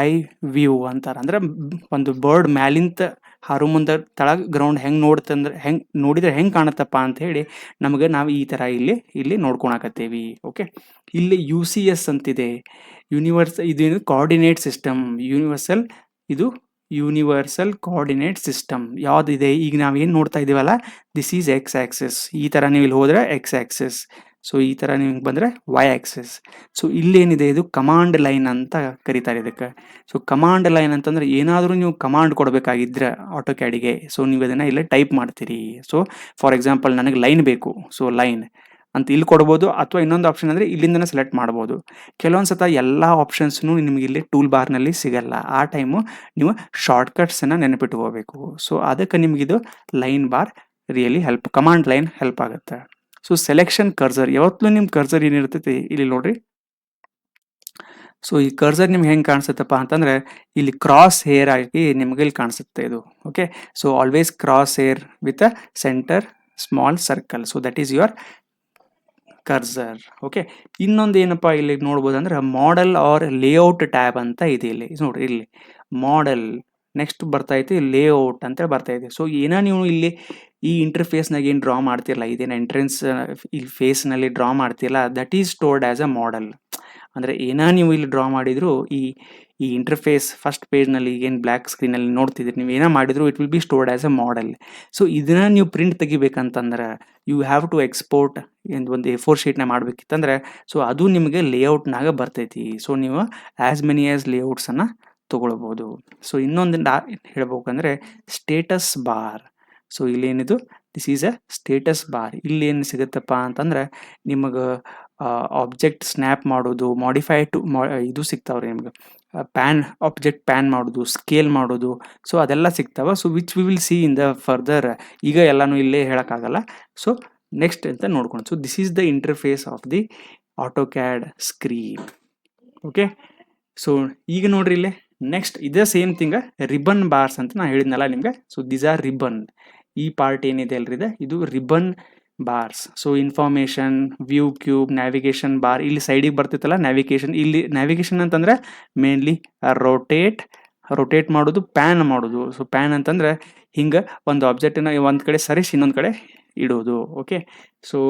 ಐ ವ್ಯೂ ಅಂತಾರೆ. ಅಂದರೆ ಒಂದು ಬರ್ಡ್ ಮ್ಯಾಲಿಂತ ಹಾರು ಮುಂದೆ ತಳಗ ಗ್ರೌಂಡ್ ಹೆಂಗೆ ನೋಡಿದ್ರೆ ಹೆಂಗೆ ಕಾಣುತ್ತಪ್ಪ ಅಂತ ಹೇಳಿ ನಾವು ಈ ಥರ ಇಲ್ಲಿ ನೋಡ್ಕೊಳಕತ್ತೀವಿ. ಓಕೆ. ಇಲ್ಲಿ UCS ಅಂತಿದೆ, ಇದು coordinate system. Universal coordinate system ಯಾವುದಿದೆ ಈಗ ನಾವೇನು ನೋಡ್ತಾ ಇದ್ದೀವಲ್ಲ, ದಿಸ್ ಈಸ್ ಎಕ್ಸ್ ಆ್ಯಕ್ಸಿಸ್. ಈ ಥರ ನೀವು ಇಲ್ಲಿ ಹೋದರೆ ಎಕ್ಸ್ ಆ್ಯಕ್ಸಿಸ್. ಸೊ ಈ ಥರ ನಿಮ್ಗೆ ಬಂದರೆ ವೈ ಆ್ಯಕ್ಸಿಸ್. ಸೊ ಇಲ್ಲೇನಿದೆ, ಇದು ಕಮಾಂಡ್ ಲೈನ್ ಅಂತ ಕರೀತಾರೆ ಇದಕ್ಕೆ. ಸೊ ಕಮಾಂಡ್ ಲೈನ್ ಅಂತಂದರೆ ಏನಾದರೂ ನೀವು ಕಮಾಂಡ್ ಕೊಡಬೇಕಾಗಿದ್ರೆ ಆಟೋಕ್ಯಾಡಿಗೆ, ಸೊ ನೀವು ಅದನ್ನು ಇಲ್ಲೇ ಟೈಪ್ ಮಾಡ್ತೀರಿ. ಸೊ ಫಾರ್ ಎಕ್ಸಾಂಪಲ್ ನನಗೆ ಲೈನ್ ಬೇಕು, ಸೊ ಲೈನ್ ಅಂತ ಇಲ್ಲಿ ಕೊಡ್ಬೋದು, ಅಥವಾ ಇನ್ನೊಂದು ಆಪ್ಷನ್ ಅಂದರೆ ಇಲ್ಲಿಂದನೇ ಸೆಲೆಕ್ಟ್ ಮಾಡ್ಬೋದು. ಕೆಲವೊಂದು ಸತ ಎಲ್ಲ ಆಪ್ಷನ್ಸ್ನು ನಿಮಗೆ ಇಲ್ಲಿ ಟೂಲ್ ಬಾರ್ನಲ್ಲಿ ಸಿಗಲ್ಲ. ಆ ಟೈಮು ನೀವು ಶಾರ್ಟ್ಕಟ್ಸನ್ನು ನೆನಪಿಟ್ಕೋಬೇಕು. ಸೊ ಅದಕ್ಕೆ ನಿಮಗಿದು line bar really command line help ಆಗುತ್ತೆ. ಸೊ ಸೆಲೆಕ್ಷನ್ ಕರ್ಸರ್, ಯಾವತ್ತೂ ನಿಮ್ಮ ಕರ್ಸರ್ ಏನಿರ್ತೈತಿ ಇಲ್ಲಿ ನೋಡ್ರಿ. ಸೊ ಈ ಕರ್ಸರ್ ನಿಮ್ಗೆ ಹೆಂಗೆ ಕಾಣಿಸುತ್ತಪ್ಪ ಅಂತಂದ್ರೆ ಇಲ್ಲಿ ಕ್ರಾಸ್ ಹೇರ್ ಆಗಿ ನಿಮ್ಗೆ ಇಲ್ಲಿ ಕಾಣಿಸುತ್ತೆ ಇದು. Okay, so always cross hair with a centre small circle. So that is your cursor. Okay, ಇನ್ನೊಂದು ಏನಪ್ಪ ಇಲ್ಲಿ ನೋಡ್ಬೋದು ಅಂದ್ರೆ ಮಾಡೆಲ್ ಆರ್ ಲೇಔಟ್ ಟ್ಯಾಬ್ ಅಂತ ಇದೆ ಇಲ್ಲಿ ನೋಡ್ರಿ. ಇಲ್ಲಿ ಮಾಡೆಲ್ ನೆಕ್ಸ್ಟ್ ಬರ್ತೈತಿ ಲೇಔಟ್ ಅಂತ ಬರ್ತೈತಿ. ಸೊ ಏನೋ ನೀವು ಇಲ್ಲಿ ಈ ಇಂಟರ್ಫೇಸ್ನಾಗ ಏನು ಡ್ರಾ ಮಾಡ್ತಿರಲ್ಲ, ಇದೇನು ಎಂಟ್ರೆನ್ಸ್ ಇಲ್ಲಿ ಫೇಸ್ನಲ್ಲಿ ಡ್ರಾ ಮಾಡ್ತಿರಲ್ಲ, that is stored as a model. ಅಂದರೆ ಏನೋ ನೀವು ಇಲ್ಲಿ ಡ್ರಾ ಮಾಡಿದ್ರು ಈ ಇಂಟರ್ಫೇಸ್ ಫಸ್ಟ್ ಪೇಜ್ನಲ್ಲಿ ಏನು ಬ್ಲ್ಯಾಕ್ ಸ್ಕ್ರೀನಲ್ಲಿ ನೋಡ್ತಿದ್ರಿ, ನೀವು ಏನೋ ಮಾಡಿದ್ರು it will be stored as a model. So ಇದನ್ನ ನೀವು ಪ್ರಿಂಟ್ ತೆಗಿಬೇಕಂತಂದ್ರೆ ಯು ಹ್ಯಾವ್ ಟು ಎಕ್ಸ್ಪೋರ್ಟ್ ಒಂದು A4 ಶೀಟ್ನ ಮಾಡಬೇಕಿತ್ತಂದ್ರೆ ಸೊ ಅದು ನಿಮಗೆ ಲೇಔಟ್ನಾಗ ಬರ್ತೈತಿ. ಸೊ ನೀವು ಆ್ಯಸ್ ಮೆನಿ ಆ್ಯಸ್ ಲೇಔಟ್ಸನ್ನು ತೊಗೊಳ್ಬೋದು. ಸೊ ಇನ್ನೊಂದು ಹೇಳ್ಬೇಕಂದ್ರೆ ಸ್ಟೇಟಸ್ ಬಾರ್. ಸೊ ಇಲ್ಲೇನಿದು this is a status bar. ಇಲ್ಲಿ ಏನು ಸಿಗುತ್ತಪ್ಪ ಅಂತಂದ್ರೆ ನಿಮಗೆ ಆಬ್ಜೆಕ್ಟ್ ಸ್ನ್ಯಾಪ್ ಮಾಡೋದು, ಮಾಡಿಫೈ ಟು ಇದು ಸಿಗ್ತಾವ್ರಿ ನಿಮ್ಗೆ, ಆಬ್ಜೆಕ್ಟ್ ಪ್ಯಾನ್ ಮಾಡೋದು, ಸ್ಕೇಲ್ ಮಾಡೋದು. ಸೊ ಅದೆಲ್ಲ ಸಿಗ್ತಾವ. So which we will see in the further. ಈಗ ಎಲ್ಲಾನು ಇಲ್ಲೇ ಹೇಳೋಕ್ಕಾಗಲ್ಲ. ಸೊ ನೆಕ್ಸ್ಟ್ ಅಂತ ನೋಡ್ಕೊಂಡು. So this is the interface of the AutoCAD screen. Okay, so ಈಗ ನೋಡ್ರಿ ಇಲ್ಲೇ ನೆಕ್ಸ್ಟ್ ಇದೇ ಸೇಮ್ ಥಿಂಗ್ ರಿಬನ್ ಬಾರ್ಸ್ ಅಂತ ನಾನು ಹೇಳಿದ್ನಲ್ಲ ನಿಮ್ಗೆ. So these R ribbon. ಈ ಪಾರ್ಟ್ ಏನಿದೆ ಅಲ್ರಿ ಇದು ribbon bars. So information, view cube, navigation bar ಇಲ್ಲಿ ಸೈಡಿಗೆ ಬರ್ತಿತ್ತಲ್ಲ ನ್ಯಾವಿಗೇಷನ್. ಇಲ್ಲಿ ನ್ಯಾವಿಗೇಷನ್ ಅಂತಂದ್ರೆ ಮೇನ್ಲಿ ರೊಟೇಟ್ ಮಾಡೋದು, ಪ್ಯಾನ್ ಮಾಡೋದು. ಸೊ ಪ್ಯಾನ್ ಅಂತಂದ್ರೆ ಹಿಂಗೆ ಒಂದು ಆಬ್ಜೆಕ್ಟನ್ನ ಒಂದು ಕಡೆ ಸರಿಸಿ ಇನ್ನೊಂದು ಕಡೆ ಇಡೋದು. Okay, so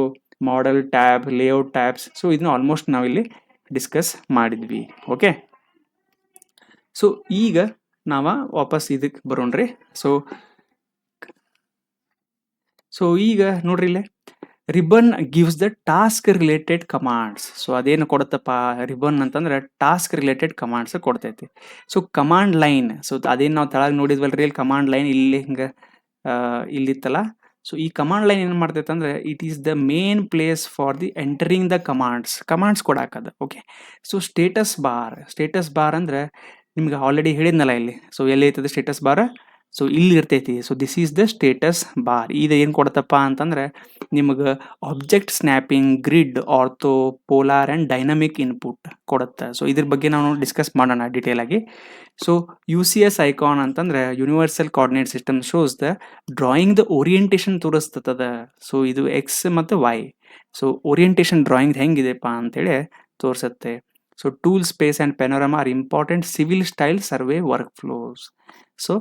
model tab, layout tabs. So ಇದನ್ನ ಆಲ್ಮೋಸ್ಟ್ ನಾವಿಲ್ಲಿ ಡಿಸ್ಕಸ್ ಮಾಡಿದ್ವಿ. ಓಕೆ, ಸೊ ಈಗ ನಾವು ವಾಪಸ್ ಇದಕ್ಕೆ ಬರೋಣ್ರಿ. ಸೊ ಈಗ ನೋಡ್ರಿ ಇಲ್ಲೇ ribbon gives the task related commands. So ಅದೇನು ಕೊಡುತ್ತಪ್ಪ ರಿಬನ್ ಅಂತಂದ್ರೆ ಟಾಸ್ಕ್ ರಿಲೇಟೆಡ್ ಕಮಾಂಡ್ಸ್ ಕೊಡ್ತೈತಿ. ಸೊ ಕಮಾಂಡ್ ಲೈನ್, ಸೊ ಅದೇನು ನಾವು ತೆಳಗೆ ನೋಡಿದ್ವಲ್ರಿ ಇಲ್ಲಿ ಕಮಾಂಡ್ ಲೈನ್ ಇಲ್ಲಿ ಹಿಂಗೆ ಇಲ್ಲಿತ್ತಲ್ಲ. ಸೊ ಈ ಕಮಾಂಡ್ ಲೈನ್ ಏನು ಮಾಡ್ತೈತೆ ಅಂದ್ರೆ it is the main place for the entering the commands ಕೊಡಾಕದ. ಓಕೆ, ಸೊ ಸ್ಟೇಟಸ್ ಬಾರ್ ಅಂದ್ರೆ ನಿಮ್ಗೆ ಆಲ್ರೆಡಿ ಹೇಳಿದ್ನಲ್ಲ ಇಲ್ಲಿ. ಸೊ ಎಲ್ಲಿ ಐತದ ಸ್ಟೇಟಸ್ ಬಾರ್? ಸೊ ಇಲ್ಲಿ ಇರ್ತೈತಿ. So this is the status bar. ಇದು ಏನು ಕೊಡುತ್ತಪ್ಪ ಅಂತಂದ್ರೆ ನಿಮಗೆ object snapping, grid, ortho, polar and dynamic input ಕೊಡುತ್ತೆ. ಸೊ ಇದ್ರ ಬಗ್ಗೆ ನಾವು ಡಿಸ್ಕಸ್ ಮಾಡೋಣ ಡೀಟೇಲ್ ಆಗಿ. ಸೊ UCS ಐಕಾನ್ ಅಂತಂದ್ರೆ universal coordinate system shows the drawing the orientation ತೋರಿಸ್ತದ. ಸೊ ಇದು ಎಕ್ಸ್ ಮತ್ತು ವೈ. ಸೊ ಓರಿಯೆಂಟೇಷನ್ ಡ್ರಾಯಿಂಗ್ ಹೆಂಗಿದೆಪ್ಪ ಅಂತೇಳಿ ತೋರಿಸುತ್ತೆ. So tool space and panorama are important civil style survey workflows. So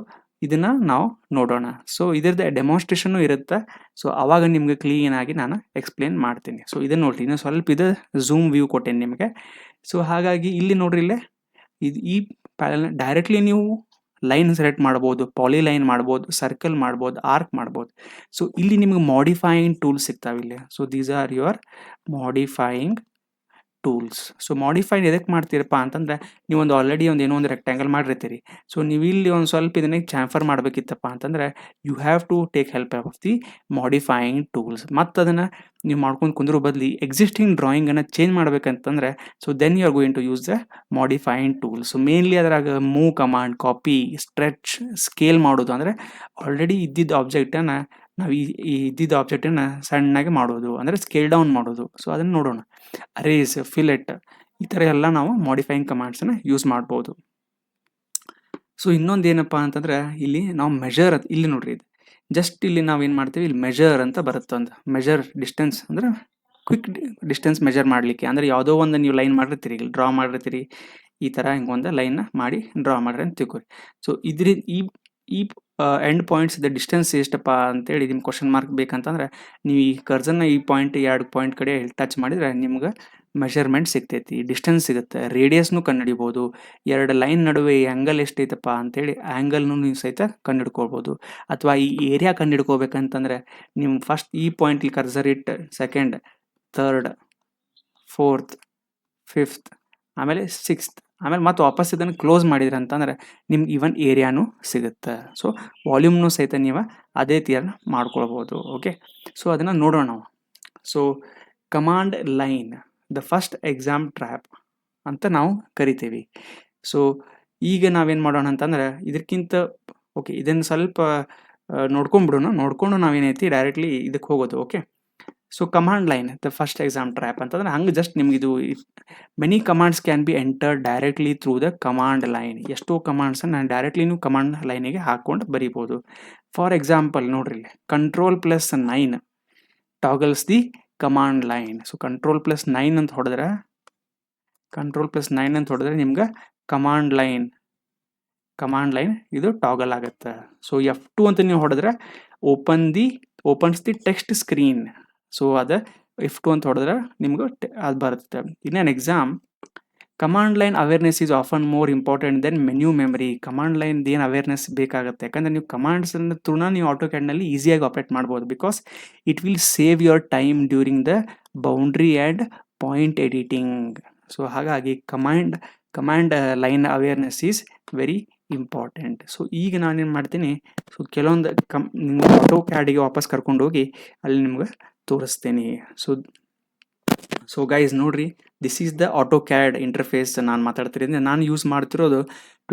ಇದನ್ನ ನಾವು ನೋಡೋಣ. ಸೊ ಇದರದ ಡೆಮಾನ್ಸ್ಟ್ರೇಷನ್ ಇರುತ್ತೆ. ಸೊ ಅವಾಗ ನಿಮ್ಗೆ ಕ್ಲೀನ್ ಆಗಿ ನಾನು ಎಕ್ಸ್ಪ್ಲೇನ್ ಮಾಡ್ತೀನಿ. ಸೊ ಇದನ್ನ ನೋಡ್ರಿ, ಇನ್ನು ಸ್ವಲ್ಪ ಇದು ಝೂಮ್ ವ್ಯೂ ಕೊಟ್ಟೇನೆ ನಿಮಗೆ. ಸೊ ಹಾಗಾಗಿ ಇಲ್ಲಿ ನೋಡ್ರಿ ಇಲ್ಲೇ ಈ ಪ್ಯಾನಲ್ ಡೈರೆಕ್ಟ್ಲಿ ನೀವು ಲೈನ್ ಸೆಲೆಕ್ಟ್ ಮಾಡ್ಬೋದು, ಪಾಲಿಲೈನ್ ಮಾಡ್ಬೋದು, ಸರ್ಕಲ್ ಮಾಡ್ಬೋದು, ಆರ್ಕ್ ಮಾಡ್ಬೋದು. ಸೊ ಇಲ್ಲಿ ನಿಮ್ಗೆ ಮಾಡಿಫೈಯಿಂಗ್ ಟೂಲ್ಸ್ ಸಿಗ್ತಾವೆ ಇಲ್ಲಿ. So these R your modifying tools. So modified ಎದಕ್ಕೆ ಮಾಡ್ತೀರಪ್ಪ ಅಂತಂದ್ರೆ ನೀವು ಆಲ್ರೆಡಿ ಏನೋ ಒಂದು ರೆಕ್ಟ್ಯಾಂಗಲ್ ಮಾಡಿರ್ತೀರಿ. ಸೊ ನೀವು ಇಲ್ಲಿ ಒಂದು ಸ್ವಲ್ಪ ಇದನ್ನ ಚಾಂಫರ್ ಮಾಡಬೇಕಿತ್ತಪ್ಪ ಅಂತಂದ್ರೆ you have to take help of the modifying tools. ಮತ್ತು ಅದನ್ನು ನೀವು ಮಾಡ್ಕೊಂಡು ಕುಂದ್ರೂ ಬದಲಿ ಎಕ್ಸಿಸ್ಟಿಂಗ್ ಡ್ರಾಯಿಂಗನ್ನು ಚೇಂಜ್ ಮಾಡ್ಬೇಕಂತಂದ್ರೆ so then you are going to use the modifying tools. So mainly ಅದ್ರಾಗ move command, copy, stretch, scale ಮಾಡೋದು ಅಂದರೆ ಆಲ್ರೆಡಿ ಇದ್ದಿದ್ದ ಆಬ್ಜೆಕ್ಟನ್ನು ನಾವು ಈ ಇದ್ದಿದ್ದ ಆಬ್ಜೆಕ್ಟನ್ನು ಸಣ್ಣಾಗಿ ಮಾಡೋದು ಅಂದರೆ ಸ್ಕೇಲ್ ಡೌನ್ ಮಾಡೋದು. ಸೊ ಅದನ್ನು ನೋಡೋಣ. ಅರೇಸ್, ಫಿಲೆಟ್, ಈ ಥರ ಎಲ್ಲ ನಾವು ಮಾಡಿಫೈಯಿಂಗ್ ಕಮಾಂಡ್ಸನ್ನು ಯೂಸ್ ಮಾಡ್ಬೋದು. ಸೊ ಇನ್ನೊಂದು ಏನಪ್ಪ ಅಂತಂದ್ರೆ ಇಲ್ಲಿ ನಾವು ಮೆಜರ್, ಇಲ್ಲಿ ನೋಡ್ರಿ ಇದು ಜಸ್ಟ್ ಇಲ್ಲಿ ನಾವೇನು ಮಾಡ್ತೀವಿ, ಇಲ್ಲಿ ಮೆಜರ್ ಅಂತ ಬರುತ್ತೆ. ಒಂದು ಮೆಜರ್ ಡಿಸ್ಟೆನ್ಸ್ ಅಂದರೆ ಕ್ವಿಕ್ ಡಿಸ್ಟೆನ್ಸ್ ಮೆಜರ್ ಮಾಡಲಿಕ್ಕೆ. ಅಂದರೆ ಯಾವುದೋ ಒಂದು ನೀವು ಲೈನ್ ಮಾಡಿರ್ತೀರಿ, ಇಲ್ಲಿ ಡ್ರಾ ಮಾಡಿರ್ತೀರಿ, ಈ ಥರ ಹಿಂಗೊಂದು ಲೈನ್ನ ಮಾಡಿ ಡ್ರಾ ಮಾಡ್ರಿ ಅಂತ ತಿಳ್ಕೊರಿ. ಸೊ ಈ ಎಂಡ್ ಪಾಯಿಂಟ್ಸ್ ದ ಡಿಸ್ಟೆನ್ಸ್ ಎಷ್ಟಪ್ಪ ಅಂತೇಳಿ ನಿಮ್ಗೆ ಕ್ವಶನ್ ಮಾರ್ಕ್ ಬೇಕಂತಂದ್ರೆ ನೀವು ಈ ಕರ್ಸನ್ನ ಈ ಪಾಯಿಂಟ್ 2 ಪಾಯಿಂಟ್ ಕಡೆ ಟಚ್ ಮಾಡಿದರೆ ನಿಮ್ಗೆ ಮೆಷರ್ಮೆಂಟ್ ಸಿಗ್ತೈತಿ, ಡಿಸ್ಟೆನ್ಸ್ ಸಿಗುತ್ತೆ, ರೇಡಿಯಸ್ನು ಕಂಡುಹಿಡಿಬೋದು. 2 ಲೈನ್ ನಡುವೆ ಆ್ಯಂಗಲ್ ಎಷ್ಟೈತಪ್ಪ ಅಂತೇಳಿ ಆ್ಯಂಗಲ್ನು ನೀವು ಸಹಿತ ಕಂಡುಹಿಡ್ಕೊಳ್ಬೋದು. ಅಥವಾ ಈ ಏರಿಯಾ ಕಂಡುಹಿಡ್ಕೋಬೇಕಂತಂದ್ರೆ ನೀವು ಫಸ್ಟ್ ಈ ಪಾಯಿಂಟ್ಲಿ ಕರ್ಸರ್ ಇಟ್ಟು ಸೆಕೆಂಡ್, ಥರ್ಡ್, ಫೋರ್ತ್, ಫಿಫ್ತ್, ಆಮೇಲೆ ಸಿಕ್ಸ್ತ್, ಆಮೇಲೆ ಮತ್ತೆ ವಾಪಸ್ ಇದನ್ನು ಕ್ಲೋಸ್ ಮಾಡಿದ್ರಿ ಅಂತಂದ್ರೆ ನಿಮ್ಗೆ ಈವನ್ ಏರಿಯಾನು ಸಿಗುತ್ತೆ. ಸೊ ವಾಲ್ಯೂಮ್ನು ಸಹಿತ ನೀವು ಅದೇ ಥರ ಮಾಡ್ಕೊಳ್ಬೋದು. ಓಕೆ, ಸೊ ಅದನ್ನು ನೋಡೋಣ ನಾವು. So command line the first exam trap ಅಂತ ನಾವು ಕರಿತೀವಿ. ಸೊ ಈಗ ನಾವೇನು ಮಾಡೋಣ ಅಂತಂದ್ರೆ ಇದಕ್ಕಿಂತ ಓಕೆ ಇದನ್ನು ಸ್ವಲ್ಪ ನೋಡ್ಕೊಂಡ್ಬಿಡೋಣ. ನೋಡ್ಕೊಂಡು ನಾವೇನೈತಿ ಡೈರೆಕ್ಟ್ಲಿ ಇದಕ್ಕೆ ಹೋಗೋದು. Okay, so command line the first exam trap ಅಂತಂದ್ರೆ ಹಂಗೆ ಜಸ್ಟ್ ನಿಮ್ಗೆ ಇದು many commands can be enter directly through the command line. ಎಷ್ಟೋ ಕಮಾಂಡ್ಸ್ ನಾನು ಡೈರೆಕ್ಟ್ಲಿ ನೀವು ಕಮಾಂಡ್ ಲೈನಿಗೆ ಹಾಕೊಂಡು ಬರಿಬೋದು. ಫಾರ್ ಎಕ್ಸಾಂಪಲ್ ನೋಡ್ರಿ ಇಲ್ಲಿ Ctrl+9 toggles the command line. So Ctrl+9 ಅಂತ ಹೊಡೆದ್ರೆ ನಿಮ್ಗೆ ಕಮಾಂಡ್ ಲೈನ್ ಇದು ಟಾಗಲ್ ಆಗುತ್ತೆ. ಸೊ F2 ಅಂತ ನೀವು ಹೊಡೆದ್ರೆ opens the text screen. So ಅದು F2 ಅಂತ ಹೊಡೆದ್ರೆ ನಿಮ್ಗೆ ಅದು ಬರುತ್ತೆ. ಇನ್ನೇನು exam command line awareness is often more important than menu memory. Command line ಏನು ಅವೇರ್ನೆಸ್ ಬೇಕಾಗುತ್ತೆ, ಯಾಕಂದರೆ ನೀವು ಕಮಾಂಡ್ಸ್ ಥ್ರೂನ ನೀವು ಆಟೋಕ್ಯಾಡ್ನಲ್ಲಿ ಈಸಿಯಾಗಿ ಆಪ್ರೇಟ್ ಮಾಡ್ಬೋದು. Because it will save your time during the boundary and point editing. So ಹಾಗಾಗಿ command line awareness is very important. So ಈಗ ನಾನೇನು ಮಾಡ್ತೀನಿ, ಸೊ ಕೆಲವೊಂದು ನಿಮ್ಗೆ ಆಟೋಕ್ಯಾಡಿಗೆ ವಾಪಸ್ ಕರ್ಕೊಂಡು ಹೋಗಿ ಅಲ್ಲಿ ನಿಮ್ಗೆ ತೋರಿಸ್ತೀನಿ. ಸೊ ಗೈಸ್ ನೋಡ್ರಿ, this is the AutoCAD interface ನಾನು ಮಾತಾಡ್ತಿರೋದು. ನಾನು ಯೂಸ್ ಮಾಡ್ತಿರೋದು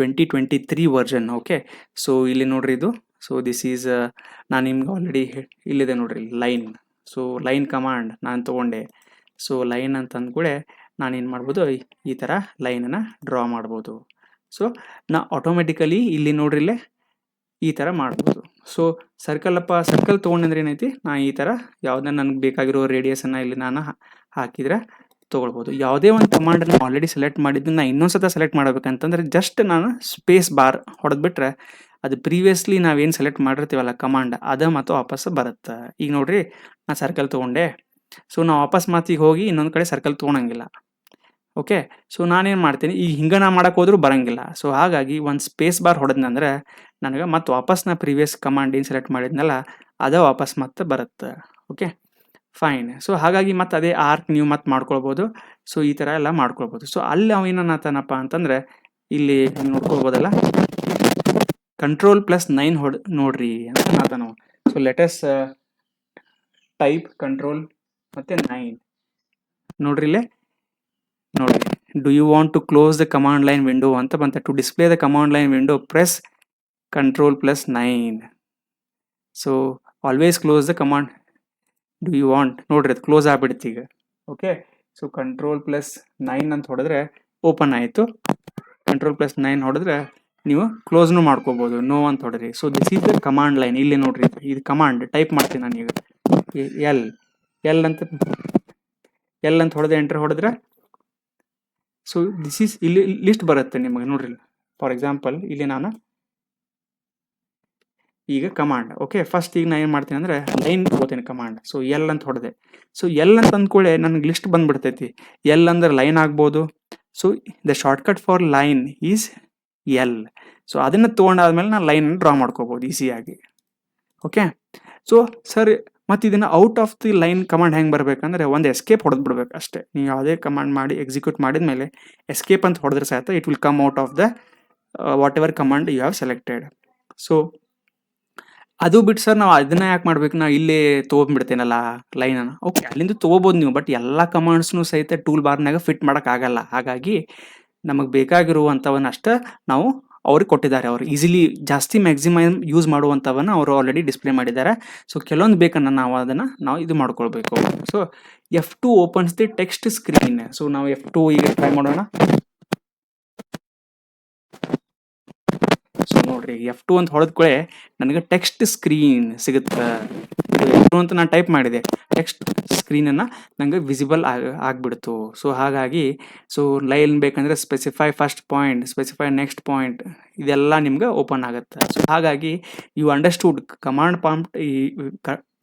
2023 ವರ್ಷನ್. ಓಕೆ, ಸೊ ಇಲ್ಲಿ ನೋಡ್ರಿ ಇದು. ಸೊ ದಿಸ್ ಈಸ್ ನಾನು ನಿಮ್ಗೆ ಆಲ್ರೆಡಿ ಇಲ್ಲಿದೆ ನೋಡ್ರಿ ಲೈನ್. ಸೊ ಲೈನ್ ಕಮಾಂಡ್ ನಾನು ತೊಗೊಂಡೆ. ಸೊ ಲೈನ್ ಅಂತ ಅಂದ್ಕೂಡೆ ನಾನೇನು ಮಾಡ್ಬೋದು, ಈ ಥರ ಲೈನನ್ನು ಡ್ರಾ ಮಾಡ್ಬೋದು. ಸೊ ನಾ ಆಟೋಮೆಟಿಕಲಿ ಇಲ್ಲಿ ನೋಡ್ರಿಲ್ಲೇ ಈ ಥರ ಮಾಡ್ಬೋದು. ಸೊ ಸರ್ಕಲ್ ತೊಗೊಂಡ್ರೆ ಏನೈತಿ, ನಾ ಈ ಥರ ಯಾವುದನ್ನ ನನಗೆ ಬೇಕಾಗಿರೋ ರೇಡಿಯಸನ್ನು ಇಲ್ಲಿ ನಾನು ಹಾಕಿದರೆ ತೊಗೊಳ್ಬೋದು. ಯಾವುದೇ ಒಂದು ಕಮಾಂಡನ್ನು ಆಲ್ರೆಡಿ ಸೆಲೆಕ್ಟ್ ಮಾಡಿದ್ದು ನಾನು ಇನ್ನೊಂದು ಸತ ಸೆಲೆಕ್ಟ್ ಮಾಡಬೇಕಂತಂದ್ರೆ ಜಸ್ಟ್ ನಾನು ಸ್ಪೇಸ್ ಬಾರ್ ಹೊಡೆದ್ಬಿಟ್ರೆ ಅದು ಪ್ರೀವಿಯಸ್ಲಿ ನಾವೇನು ಸೆಲೆಕ್ಟ್ ಮಾಡಿರ್ತೀವಲ್ಲ ಕಮಾಂಡ್ ಅದು ಮತ್ತು ವಾಪಸ್ ಬರುತ್ತೆ. ಈಗ ನೋಡ್ರಿ, ನಾನು ಸರ್ಕಲ್ ತೊಗೊಂಡೆ. ಸೊ ನಾವು ವಾಪಸ್ ಮಾತಿಗೆ ಹೋಗಿ ಇನ್ನೊಂದು ಕಡೆ ಸರ್ಕಲ್ ತೊಗೊಳಂಗಿಲ್ಲ. ಓಕೆ, ಸೊ ನಾನೇನು ಮಾಡ್ತೀನಿ, ಈಗ ಹಿಂಗೆ ನಾ ಮಾಡೋಕೆ ಹೋದ್ರೂ ಬರೋಂಗಿಲ್ಲ. ಸೊ ಹಾಗಾಗಿ ಒಂದು ಸ್ಪೇಸ್ ಬಾರ್ ಹೊಡೆದ್ನಂದ್ರೆ ನನಗೆ ಮತ್ತೆ ವಾಪಸ್ ನಾ ಪ್ರೀವಿಯಸ್ ಕಮಾಂಡ್ ಏನು ಸೆಲೆಕ್ಟ್ ಮಾಡಿದ್ನಲ್ಲ ಅದು ವಾಪಸ್ ಮತ್ತೆ ಬರುತ್ತೆ. Okay fine. ಸೊ ಹಾಗಾಗಿ ಮತ್ತೆ ಅದೇ ಆರ್ಕ್ ನೀವು ಮತ್ತೆ ಮಾಡ್ಕೊಳ್ಬೋದು. ಸೊ ಈ ಥರ ಎಲ್ಲ ಮಾಡ್ಕೊಳ್ಬೋದು. ಸೊ ಅಲ್ಲಿ ಅವೇನನ್ನತಾನಪ್ಪ ಅಂತಂದರೆ ಇಲ್ಲಿ ನೋಡ್ಕೊಳ್ಬೋದಲ್ಲ, Ctrl+9 ನೋಡ್ರಿ ಅಂತ ನಾವು. ಸೊ ಲೆಟಸ್ ಟೈಪ್ ಕಂಟ್ರೋಲ್ ಮತ್ತು 9 ನೋಡ್ರಿ ಇಲ್ಲೇ ನೋಡ್ರಿ. Do you want to close the command line window ಅಂತ ಬಂತ. To display the command line window press Ctrl+9. So always close the command. Do you want ನೋಡ್ರಿ, ಅದು ಕ್ಲೋಸ್ ಆಗ್ಬಿಡುತ್ತೆ ಈಗ. ಓಕೆ, ಸೊ Ctrl+9 ಅಂತ ಹೊಡೆದ್ರೆ ಓಪನ್ ಆಯಿತು. Ctrl+9 ಹೊಡೆದ್ರೆ ನೀವು ಕ್ಲೋಸ್ನು ಮಾಡ್ಕೋಬೋದು. ನೋ ಅಂತ ಹೊಡ್ರಿ. So this is the command line. ಇಲ್ಲಿ ನೋಡ್ರಿ, ಇದು ಕಮಾಂಡ್ ಟೈಪ್ ಮಾಡ್ತೀನಿ ನಾನು ಈಗ. ಎಲ್ ಅಂತ ಹೊಡೆದ್ರೆ ಎಂಟರ್ ಹೊಡೆದ್ರೆ ಸೊ ದಿಸ್ ಈಸ್ ಇಲ್ಲಿ ಲಿಸ್ಟ್ ಬರುತ್ತೆ ನಿಮಗೆ ನೋಡ್ರಿ. ಫಾರ್ ಎಕ್ಸಾಂಪಲ್ ಇಲ್ಲಿ ನಾನು ಈಗ ಕಮಾಂಡ್. ಓಕೆ, ಫಸ್ಟ್ ಈಗ ನಾನು ಏನು ಮಾಡ್ತೀನಿ ಅಂದರೆ ಲೈನ್ ತಗೋತೀನಿ ಕಮಾಂಡ್. ಸೊ ಎಲ್ ಅಂತ ಹೊಡೆದೆ. ಸೊ ಎಲ್ ಅಂತ ಅಂದ್ಕೊಳ್ಳೆ ನನಗೆ ಲಿಸ್ಟ್ ಬಂದ್ಬಿಡ್ತೈತಿ. ಎಲ್ ಅಂದ್ರೆ ಲೈನ್ ಆಗ್ಬೋದು. So the shortcut for line is L. So ಅದನ್ನು ತೊಗೊಂಡಾದ್ಮೇಲೆ ನಾನು ಲೈನನ್ನು ಡ್ರಾ ಮಾಡ್ಕೋಬೋದು ಈಸಿಯಾಗಿ. ಓಕೆ, ಸೊ ಸರ್ ಮತ್ತು ಇದನ್ನು out of the line command ಹೆಂಗೆ ಬರಬೇಕಂದ್ರೆ ಒಂದು ಎಸ್ಕೇಪ್ ಹೊಡೆದ್ಬಿಡ್ಬೇಕು ಅಷ್ಟೇ. ನೀವು ಯಾವುದೇ ಕಮಾಂಡ್ ಮಾಡಿ ಎಕ್ಸಿಕ್ಯೂಟ್ ಮಾಡಿದ ಮೇಲೆ ಎಸ್ಕೇಪ್ ಅಂತ ಹೊಡೆದ್ರೆ ಸಾಯ್ತು, it will come out of the whatever command you have selected. So ಅದು ಬಿಟ್ಟು ಸರ್ ನಾವು ಅದನ್ನ ಯಾಕೆ ಮಾಡ್ಬೇಕು, ನಾವು ಇಲ್ಲೇ ತೊಗೊಂಡ್ಬಿಡ್ತೇನಲ್ಲ ಲೈನನ್ನು. ಓಕೆ, ಅಲ್ಲಿಂದ ತೊಗೋಬೋದು ನೀವು, ಬಟ್ ಎಲ್ಲ ಕಮಾಂಡ್ಸ್ನು ಸಹಿತ ಟೂಲ್ ಬಾರ್ನಾಗ ಫಿಟ್ ಮಾಡೋಕ್ಕಾಗಲ್ಲ. ಹಾಗಾಗಿ ನಮಗೆ ಬೇಕಾಗಿರುವಂಥವನ್ನ ಅಷ್ಟೇ ನಾವು ಅವ್ರಿಗೆ ಕೊಟ್ಟಿದ್ದಾರೆ. ಅವರು ಈಸಿಲಿ ಜಾಸ್ತಿ ಮ್ಯಾಕ್ಸಿಮಮ್ ಯೂಸ್ ಮಾಡುವಂಥವನ್ನ ಅವರು ಆಲ್ರೆಡಿ ಡಿಸ್ಪ್ಲೇ ಮಾಡಿದ್ದಾರೆ. ಸೊ ಕೆಲವೊಂದು ಬೇಕನ್ನ ನಾವು ಇದು ಮಾಡ್ಕೊಳ್ಬೇಕು. So F2 opens the text screen. So ನಾವು F2 ಈಗ ಟ್ರೈ ಮಾಡೋಣ. ಸೊ ನೋಡ್ರಿ, F2 ಅಂತ ಹೊಡೆದ್ಕೊಳ್ಳೆ ನನಗೆ ಟೆಕ್ಸ್ಟ್ ಸ್ಕ್ರೀನ್ ಸಿಗುತ್ತೆ. F2 ಅಂತ ನಾನು ಟೈಪ್ ಮಾಡಿದೆ, ಟೆಕ್ಸ್ಟ್ ಸ್ಕ್ರೀನನ್ನು ನನಗೆ ವಿಸಿಬಲ್ ಆಗಿಬಿಡ್ತು. ಸೊ ಹಾಗಾಗಿ ಸೊ ಲೈನ್ ಬೇಕಂದರೆ specify first point, specify next point, ಇದೆಲ್ಲ ನಿಮ್ಗೆ ಓಪನ್ ಆಗುತ್ತೆ. ಸೊ ಹಾಗಾಗಿ ಯು ಅಂಡರ್ಸ್ಟುಡ್ ಕಮಾಂಡ್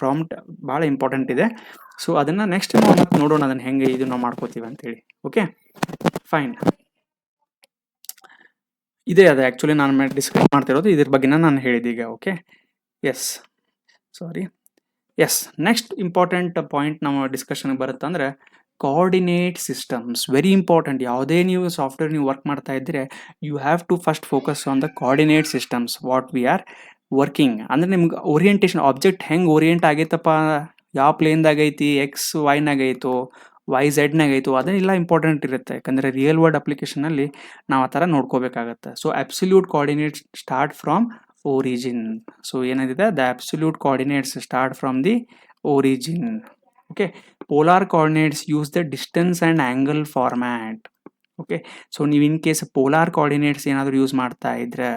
ಪ್ರಾಂಪ್ಟ್ ಭಾಳ ಇಂಪಾರ್ಟೆಂಟ್ ಇದೆ. ಸೊ ಅದನ್ನು ನೆಕ್ಸ್ಟ್ ನಾವು ನೋಡೋಣ ಅದನ್ನು ಹೆಂಗೆ ಇದು ನಾವು ಮಾಡ್ಕೋತೀವಿ ಅಂತೇಳಿ. Okay fine. ಇದೇ ಅದು ಆ್ಯಕ್ಚುಲಿ ನಾನು ಡಿಸ್ಕಸ್ ಮಾಡ್ತಿರೋದು ಇದ್ರ ಬಗ್ಗೆ ನಾನು ಹೇಳಿದೆ ಈಗ. Okay yes next important point ನಮ್ಮ ಡಿಸ್ಕಷನ್ಗೆ ಬರುತ್ತೆ ಅಂದರೆ ಕೋಆರ್ಡಿನೇಟ್ ಸಿಸ್ಟಮ್ಸ್. Very important. ಯಾವುದೇ ನೀವು ಸಾಫ್ಟ್ವೇರ್ ನೀವು ವರ್ಕ್ ಮಾಡ್ತಾ ಇದ್ದರೆ you have to first focus on the coordinate systems what we are working. ಅಂದರೆ ನಿಮ್ಗೆ ಓರಿಯೆಂಟೇಷನ್ ಆಬ್ಜೆಕ್ಟ್ ಹೆಂಗೆ ಓರಿಯೆಂಟ್ ಆಗೈತಪ್ಪ, ಯಾವ ಪ್ಲೇನ್ದಾಗ ಐತಿ, ಎಕ್ಸ್ ವೈನಾಗ ಐತೋ YZ ಐತು, ಅದನ್ನೆಲ್ಲ ಇಂಪಾರ್ಟೆಂಟ್ ಇರುತ್ತೆ. ಯಾಕಂದರೆ ರಿಯಲ್ ವರ್ಲ್ಡ್ ಅಪ್ಲಿಕೇಶನಲ್ಲಿ ನಾವು ಆ ಥರ ನೋಡ್ಕೋಬೇಕಾಗತ್ತೆ. So absolute coordinates start from origin. So ಏನಿದೆ, the absolute coordinates start from the origin. Okay. Polar coordinates use the distance and angle format. Okay. So ನೀವು ಇನ್ ಕೇಸ್ ಪೋಲಾರ್ ಕೋಆರ್ಡಿನೇಟ್ಸ್ ಏನಾದರೂ use ಮಾಡ್ತಾ ಇದ್ರೆ,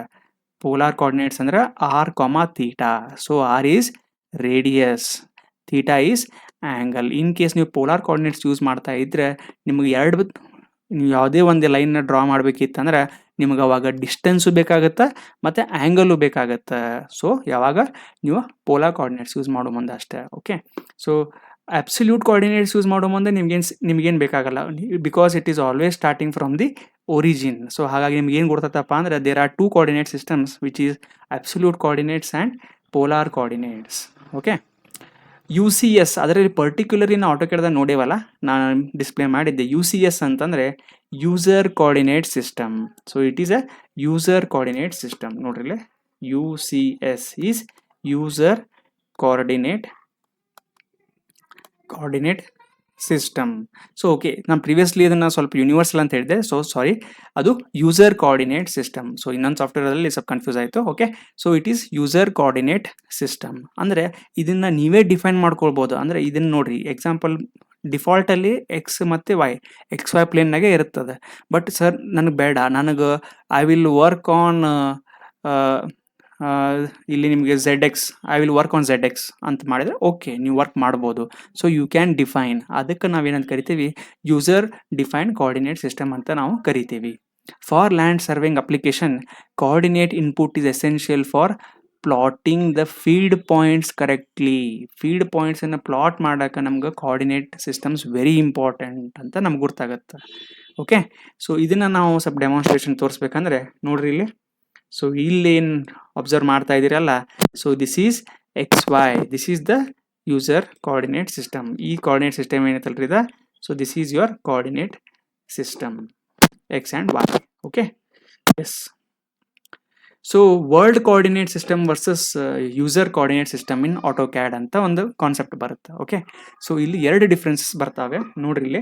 ಪೋಲಾರ್ ಕೋಆರ್ಡಿನೇಟ್ಸ್ ಅಂದ್ರೆ R comma theta. So R is radius, theta is angle. In case ನೀವು polar coordinates use ಮಾಡ್ತಾ ಇದ್ರೆ ನಿಮಗೆ ನೀವು ಯಾವುದೇ ಒಂದು ಲೈನ್ನ ಡ್ರಾ ಮಾಡಬೇಕಿತ್ತಂದ್ರೆ ನಿಮಗೆ ಅವಾಗ ಡಿಸ್ಟೆನ್ಸು ಬೇಕಾಗತ್ತೆ ಮತ್ತು ಆ್ಯಂಗಲು ಬೇಕಾಗತ್ತೆ. ಸೊ ಯಾವಾಗ ನೀವು ಪೋಲಾರ್ ಕೋಆರ್ಡಿನೇಟ್ಸ್ ಯೂಸ್ ಮಾಡೋ ಮುಂದೆ ಅಷ್ಟೇ. Okay. So absolute coordinates use ಮಾಡೋ ಮುಂದೆ ನಿಮ್ಗೇನು ಬೇಕಾಗಲ್ಲ, because it is always starting from the origin. So ಹಾಗಾಗಿ ನಿಮ್ಗೆ ಏನು ಗೊತ್ತಪ್ಪ ಅಂದ್ರೆ there are two coordinate systems which is absolute coordinates and polar coordinates. Okay. UCS ಅದರಲ್ಲಿ ಪರ್ಟಿಕ್ಯುಲರ್ಲಿ ನಾವು ಆಟೋಕ್ಯಾಡ್ದಾಗ ನೋಡೇವಲ್ಲ, ನಾನು ಡಿಸ್ಪ್ಲೇ ಮಾಡಿದ್ದೆ. UCS ಅಂತಂದರೆ user coordinate system. So it is a user coordinate system. ನೋಡ್ರಿ ಇಲ್ಲಿ UCS is user coordinate system. So okay, ನಾನು ಪ್ರಿವಿಯಸ್ಲಿ ಅದನ್ನು ಸ್ವಲ್ಪ ಯೂನಿವರ್ಸಲ್ ಅಂತ ಹೇಳಿದೆ. ಸೊ ಸಾರಿ, ಅದು ಯೂಸರ್ ಕೋಆರ್ಡಿನೇಟ್ ಸಿಸ್ಟಮ್. ಸೊ ಇನ್ನೊಂದು ಸಾಫ್ಟ್ವೇರಲ್ಲಿ ಸ್ವಲ್ಪ ಕನ್ಫ್ಯೂಸ್ ಆಯಿತು. Okay. So it is user coordinate system. ಅಂದರೆ ಇದನ್ನು ನೀವೇ ಡಿಫೈನ್ ಮಾಡ್ಕೊಳ್ಬೋದು. ಅಂದರೆ ಇದನ್ನು ನೋಡ್ರಿ, ಎಕ್ಸಾಂಪಲ್ ಡಿಫಾಲ್ಟಲ್ಲಿ ಎಕ್ಸ್ ಮತ್ತು ವೈ, XY ಪ್ಲೇನ್ನಾಗೆ ಇರುತ್ತದೆ. ಬಟ್ ಸರ್ ನನಗೆ ಬೇಡ, ನನಗೆ ಐ ವಿಲ್ ವರ್ಕ್ ಆನ್ ಇಲ್ಲಿ ನಿಮಗೆ ZX, I will work on ZX ಅಂತ ಮಾಡಿದರೆ ಓಕೆ, ನೀವು ವರ್ಕ್ ಮಾಡ್ಬೋದು. So you can define. ಅದಕ್ಕೆ ನಾವೇನಂತ ಕರಿತೀವಿ, ಯೂಸರ್ ಡಿಫೈನ್ಡ್ ಕೋಆರ್ಡಿನೇಟ್ ಸಿಸ್ಟಮ್ ಅಂತ ನಾವು ಕರಿತೀವಿ. For land surveying application, coordinate input is essential for plotting the field points correctly. Field ಪಾಯಿಂಟ್ಸನ್ನು ಪ್ಲಾಟ್ ಮಾಡೋಕೆ ನಮ್ಗೆ ಕೋಆರ್ಡಿನೇಟ್ ಸಿಸ್ಟಮ್ಸ್ ವೆರಿ ಇಂಪಾರ್ಟೆಂಟ್ ಅಂತ ನಮ್ಗೆ ಗೊತ್ತಾಗುತ್ತೆ. ಓಕೆ. ಸೊ ಇದನ್ನು ನಾವು ಸ್ವಲ್ಪ ಡೆಮಾನ್ಸ್ಟ್ರೇಷನ್ ತೋರಿಸ್ಬೇಕಂದ್ರೆ ನೋಡ್ರಿ ಇಲ್ಲಿ. ಸೊ ಇಲ್ಲೇನು ಅಬ್ಸರ್ವ್ ಮಾಡ್ತಾ ಇದ್ದೀರಲ್ಲ, so this is XY, this is the user coordinate system. ಈ ಕೋಆರ್ಡಿನೇಟ್ ಸಿಸ್ಟಮ್ ಏನೈತಲ್ರಿ ಇದು, so this is your coordinate system X and Y. Okay. Yes. So world coordinate system versus user coordinate system in AutoCAD ಅಂತ ಒಂದು concept ಬರುತ್ತೆ. Okay. So ಇಲ್ಲಿ ಎರಡು differences ಬರ್ತಾವೆ ನೋಡ್ರಿ ಇಲ್ಲಿ.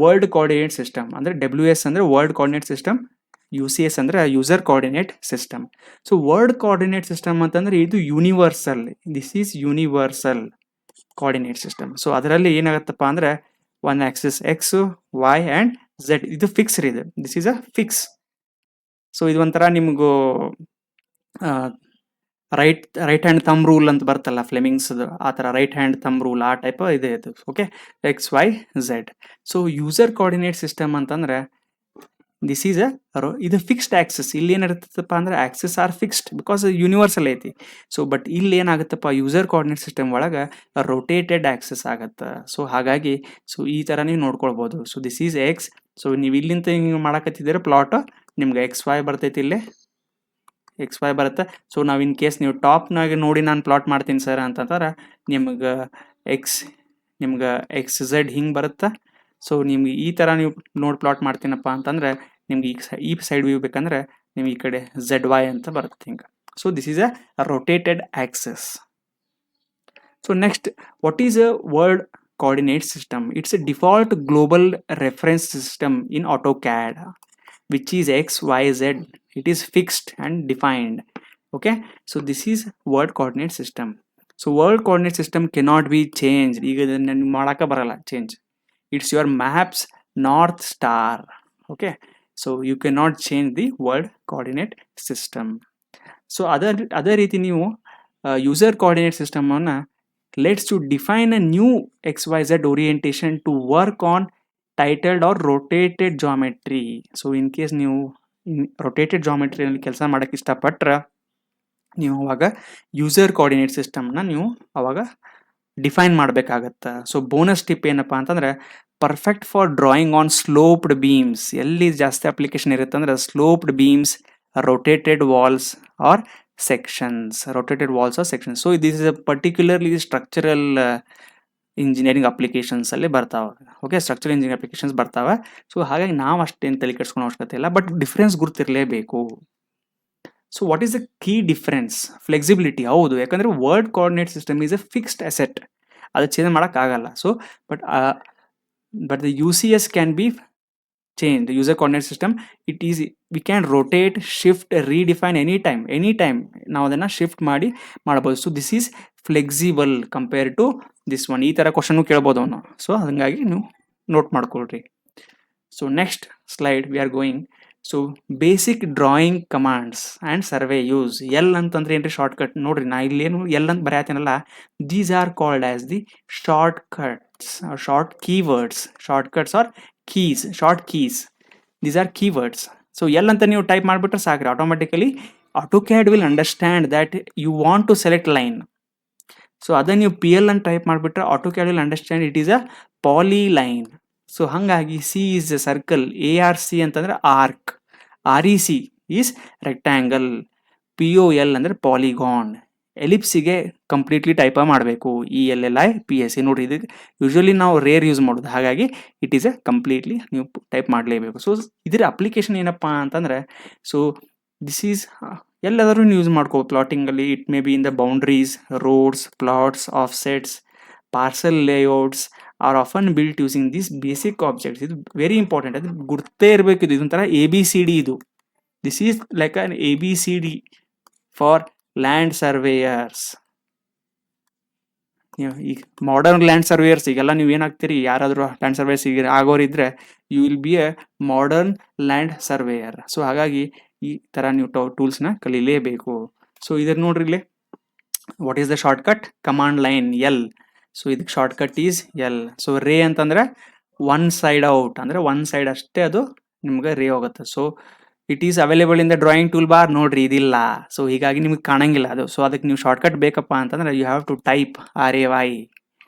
ವರ್ಲ್ಡ್ ಕೋಆರ್ಡಿನೇಟ್ ಸಿಸ್ಟಮ್ ಅಂದರೆ WS ಅಂದರೆ ವರ್ಲ್ಡ್ ಕೋಆರ್ಡಿನೇಟ್ ಸಿಸ್ಟಮ್, UCS ಅಂದರೆ user coordinate system. So world coordinate system ಅಂತಂದರೆ ಇದು universal, this is universal coordinate system. So ಅದರಲ್ಲಿ ಏನಾಗುತ್ತಪ್ಪ ಅಂದರೆ one Axis X, Y and Z, ಇದು ಫಿಕ್ಸ್ಡ್ ಇದೆ. This is a fix. So ಇದು ಒಂಥರ ನಿಮಗೂ ರೈಟ್ ಹ್ಯಾಂಡ್ ಥಂಬ್ ರೂಲ್ ಅಂತ ಬರ್ತಲ್ಲ ಫ್ಲೆಮಿಂಗ್ಸ್ದು, ಆ ಥರ ರೈಟ್ ಹ್ಯಾಂಡ್ ಥಂಬ್ ರೂಲ್ ಆ ಟೈಪ್ ಇದೆ ಇದು. Okay. XYZ. So user coordinate system ಅಂತಂದರೆ ದಿಸ್ ಈಸ್ ಇದು ಫಿಕ್ಸ್ಡ್ ಆಕ್ಸಿಸ್. ಇಲ್ಲಿ ಏನಿರುತ್ತಪ್ಪ ಅಂದ್ರೆ axis are fixed because universal ಐತಿ. ಸೊ ಬಟ್ ಇಲ್ಲಿ ಏನಾಗುತ್ತಪ್ಪ, ಯೂಸರ್ ಕೋಆರ್ಡಿನೇಟ್ ಸಿಸ್ಟಮ್ ಒಳಗೆ ರೊಟೇಟೆಡ್ ಆಕ್ಸಿಸ್ ಆಗುತ್ತೆ. ಸೊ ಹಾಗಾಗಿ ಸೊ ಈ ಥರ ನೀವು ನೋಡ್ಕೊಳ್ಬೋದು. So this is X. So ನೀವು ಇಲ್ಲಿಂದ ನೀವು ಮಾಡಕತ್ತಿದ್ದೀರ ಪ್ಲಾಟ್, ನಿಮ್ಗೆ XY ಬರ್ತೈತಿ, ಇಲ್ಲಿ XY ಬರುತ್ತೆ. ಸೊ ನಾವು ಇನ್ ಕೇಸ್ ನೀವು ಟಾಪ್ನಾಗ ನೋಡಿ ನಾನು ಪ್ಲಾಟ್ ಮಾಡ್ತೀನಿ ಸರ್ ಅಂತಂದ್ರೆ ನಿಮ್ಗೆ XZ ಹಿಂಗೆ ಬರುತ್ತೆ. ಸೊ ನಿಮ್ಗೆ ಈ ಥರ ನೀವು ನೋಡಿ ಪ್ಲಾಟ್ ಮಾಡ್ತೀನಪ್ಪ ಅಂತಂದರೆ ನಿಮ್ಗೆ ಈ ಸೈಡ್ ವ್ಯೂ ಬೇಕಂದ್ರೆ ನಿಮ್ಗೆ ಈ ಕಡೆ ZY ಅಂತ ಬರುತ್ತೆ ಹಿಂಗೆ. So this is a rotated Axis. So next, what is a world coordinate system? It's a default global reference system in AutoCAD, which is X, Y, Z. It is fixed and defined. Okay, so this is world coordinate system. So world coordinate system cannot be changed. ಈಗ ಇದನ್ನ ಮಾಡಕ್ಕೆ ಬರಲ್ಲ change. It's your maps north star. Okay, so you cannot change the world coordinate system. So ಅದೇ ರೀತಿ ನೀವು user coordinate system ಅನ್ನ lets you define a new XYZ orientation to work on titled or rotated geometry. So in case ನೀವು rotated geometry ಅಲ್ಲಿ ಕೆಲಸ ಮಾಡಕ್ಕೆ ಇಷ್ಟಪಟ್ರೆ ನೀವು ಅವಾಗ ಯೂಸರ್ ಕೋಆರ್ಡಿನೇಟ್ ಸಿಸ್ಟಮ್ನ ನೀವು ಅವಾಗ ಡಿಫೈನ್ ಮಾಡಬೇಕಾಗತ್ತೆ. ಸೊ ಬೋನಸ್ ಟಿಪ್ ಏನಪ್ಪ ಅಂತಂದರೆ, perfect for drawing on sloped beams. ಎಲ್ಲಿ ಜಾಸ್ತಿ ಅಪ್ಲಿಕೇಶನ್ ಇರುತ್ತೆ ಅಂದರೆ sloped beams, rotated walls or sections. So this is a particularly structural engineering applications ಅಲ್ಲಿ ಬರ್ತಾವೆ. ಓಕೆ, ಸ್ಟ್ರಕ್ಚರಲ್ ಇಂಜಿನಿಯರಿಂಗ್ ಅಪ್ಲಿಕೇಶನ್ಸ್ ಬರ್ತಾವೆ. ಸೊ ಹಾಗಾಗಿ ನಾವು ಅಷ್ಟೇನು ತಲೆ ಕೆಡಿಸ್ಕೊಳ್ಳೋ ಅವಶ್ಯಕತೆ ಇಲ್ಲ, ಬಟ್ ಡಿಫ್ರೆನ್ಸ್ ಗುರ್ತಿರಲೇಬೇಕು. So what is the key difference? Flexibility. ಹೌದು, ಯಾಕಂದರೆ world coordinate system is a fixed asset, ಅದು ಚೇಂಜ್ ಮಾಡೋಕ್ಕಾಗಲ್ಲ. So but the UCS can be change. The user coordinate system, it is, we can rotate, shift, redefine anytime ನಾವು ಅದನ್ನ shift ಮಾಡಿ ಮಾಡಬಹುದು. So this is flexible compare to this one. ಈ ತರ question ಕೇಳ್ಬೋದು ಅವನು. ಸೊ ಹಂಗಾಗಿ ನೀವು ನೋಟ್ ಮಾಡ್ಕೊಳ್ರಿ. So next slide we are going. So basic drawing commands and survey use. L ಅಂತಂದ್ರೆ ಏನ್ರಿ ಶಾರ್ಟ್ಕಟ್. ನೋಡ್ರಿ ನಾ ಇಲ್ಲೇನು ಎಲ್ ಅಂತ ಬರೆಯತ್ತೇನಲ್ಲ, these are called as the shortcuts, short keywords. Shortcuts or keys, short keys. These are keywords. So L ಅಂತ ನೀವು type ಮಾಡಿಬಿಟ್ರೆ ಸಾಕ್ರಿ, automatically AutoCAD will understand that you want to select line. So ಅದನ್ನ ನೀವು PL ಅಂತ type ಮಾಡಿಬಿಟ್ರೆ AutoCAD will understand it is a polyline. So ಹಾಗಾಗಿ C is a circle, ARC ಅಂತಂದ್ರೆ arc, REC is rectangle, POL ಅಂದರೆ polygon. ಎಲಿಪ್ಸಿಗೆ completely type ಮಾಡಬೇಕು, ELLI PSC. ನೋಡ್ರಿ ಇದಕ್ಕೆ ಯೂಶ್ವಲಿ ನಾವು ರೇರ್ ಯೂಸ್ ಮಾಡೋದು, ಹಾಗಾಗಿ ಇಟ್ ಈಸ್ ಎ ಕಂಪ್ಲೀಟ್ಲಿ ನೀವು ಟೈಪ್ ಮಾಡಲೇಬೇಕು. ಸೊ ಇದರ ಅಪ್ಲಿಕೇಶನ್ ಏನಪ್ಪ ಅಂತಂದ್ರೆ, ಸೊ ದಿಸ್ ಈಸ್ ಎಲ್ಲಾದರೂ ಯೂಸ್ ಮಾಡ್ಕೋ ಪ್ಲಾಟಿಂಗಲ್ಲಿ. It may be in the boundaries, roads, plots, offsets, parcel layouts are often built using this basic objects. ಇದು ವೆರಿ ಇಂಪಾರ್ಟೆಂಟ್, ಅದು ಗುರ್ತೇ ಇರಬೇಕು. ಇದು ಇದೊಂಥರ ABCD. ಇದು this is like an ABCD for land surveyors. ಈಗ ಮಾಡರ್ನ್ ಲ್ಯಾಂಡ್ ಸರ್ವೇಯರ್ಸ್ ಈಗೆಲ್ಲ ನೀವು ಏನಾಗ್ತೀರಿ, ಯಾರಾದರೂ ಲ್ಯಾಂಡ್ ಸರ್ವೇಯರ್ಸ್ ಈಗ ಆಗೋರಿದ್ರೆ you will be a modern land surveyor. So ಹಾಗಾಗಿ ಈ ಥರ ನೀವು ಟೂಲ್ಸ್ನ ಕಲೀಲೇಬೇಕು. ಸೊ ಇದ್ರ ನೋಡ್ರಿ ಇಲ್ಲಿ, what is the shortcut? Command line L. So ಇದಕ್ಕೆ ಶಾರ್ಟ್ಕಟ್ ಈಸ್ L. ಸೊ ರೇ ಅಂತಂದ್ರೆ ಒನ್ ಸೈಡ್ ಔಟ್, ಅಂದರೆ ಒನ್ ಸೈಡ್ ಅಷ್ಟೇ ಅದು ನಿಮ್ಗೆ ರೇ ಹೋಗುತ್ತೆ. So it is available in the drawing tool bar. ನೋಡ್ರಿ ಇದಿಲ್ಲ, ಸೊ ಹೀಗಾಗಿ ನಿಮ್ಗೆ ಕಾಣಂಗಿಲ್ಲ ಅದು. ಸೊ ಅದಕ್ಕೆ ನೀವು ಶಾರ್ಟ್ಕಟ್ ಬೇಕಪ್ಪ ಅಂತಂದ್ರೆ you have to type RAY.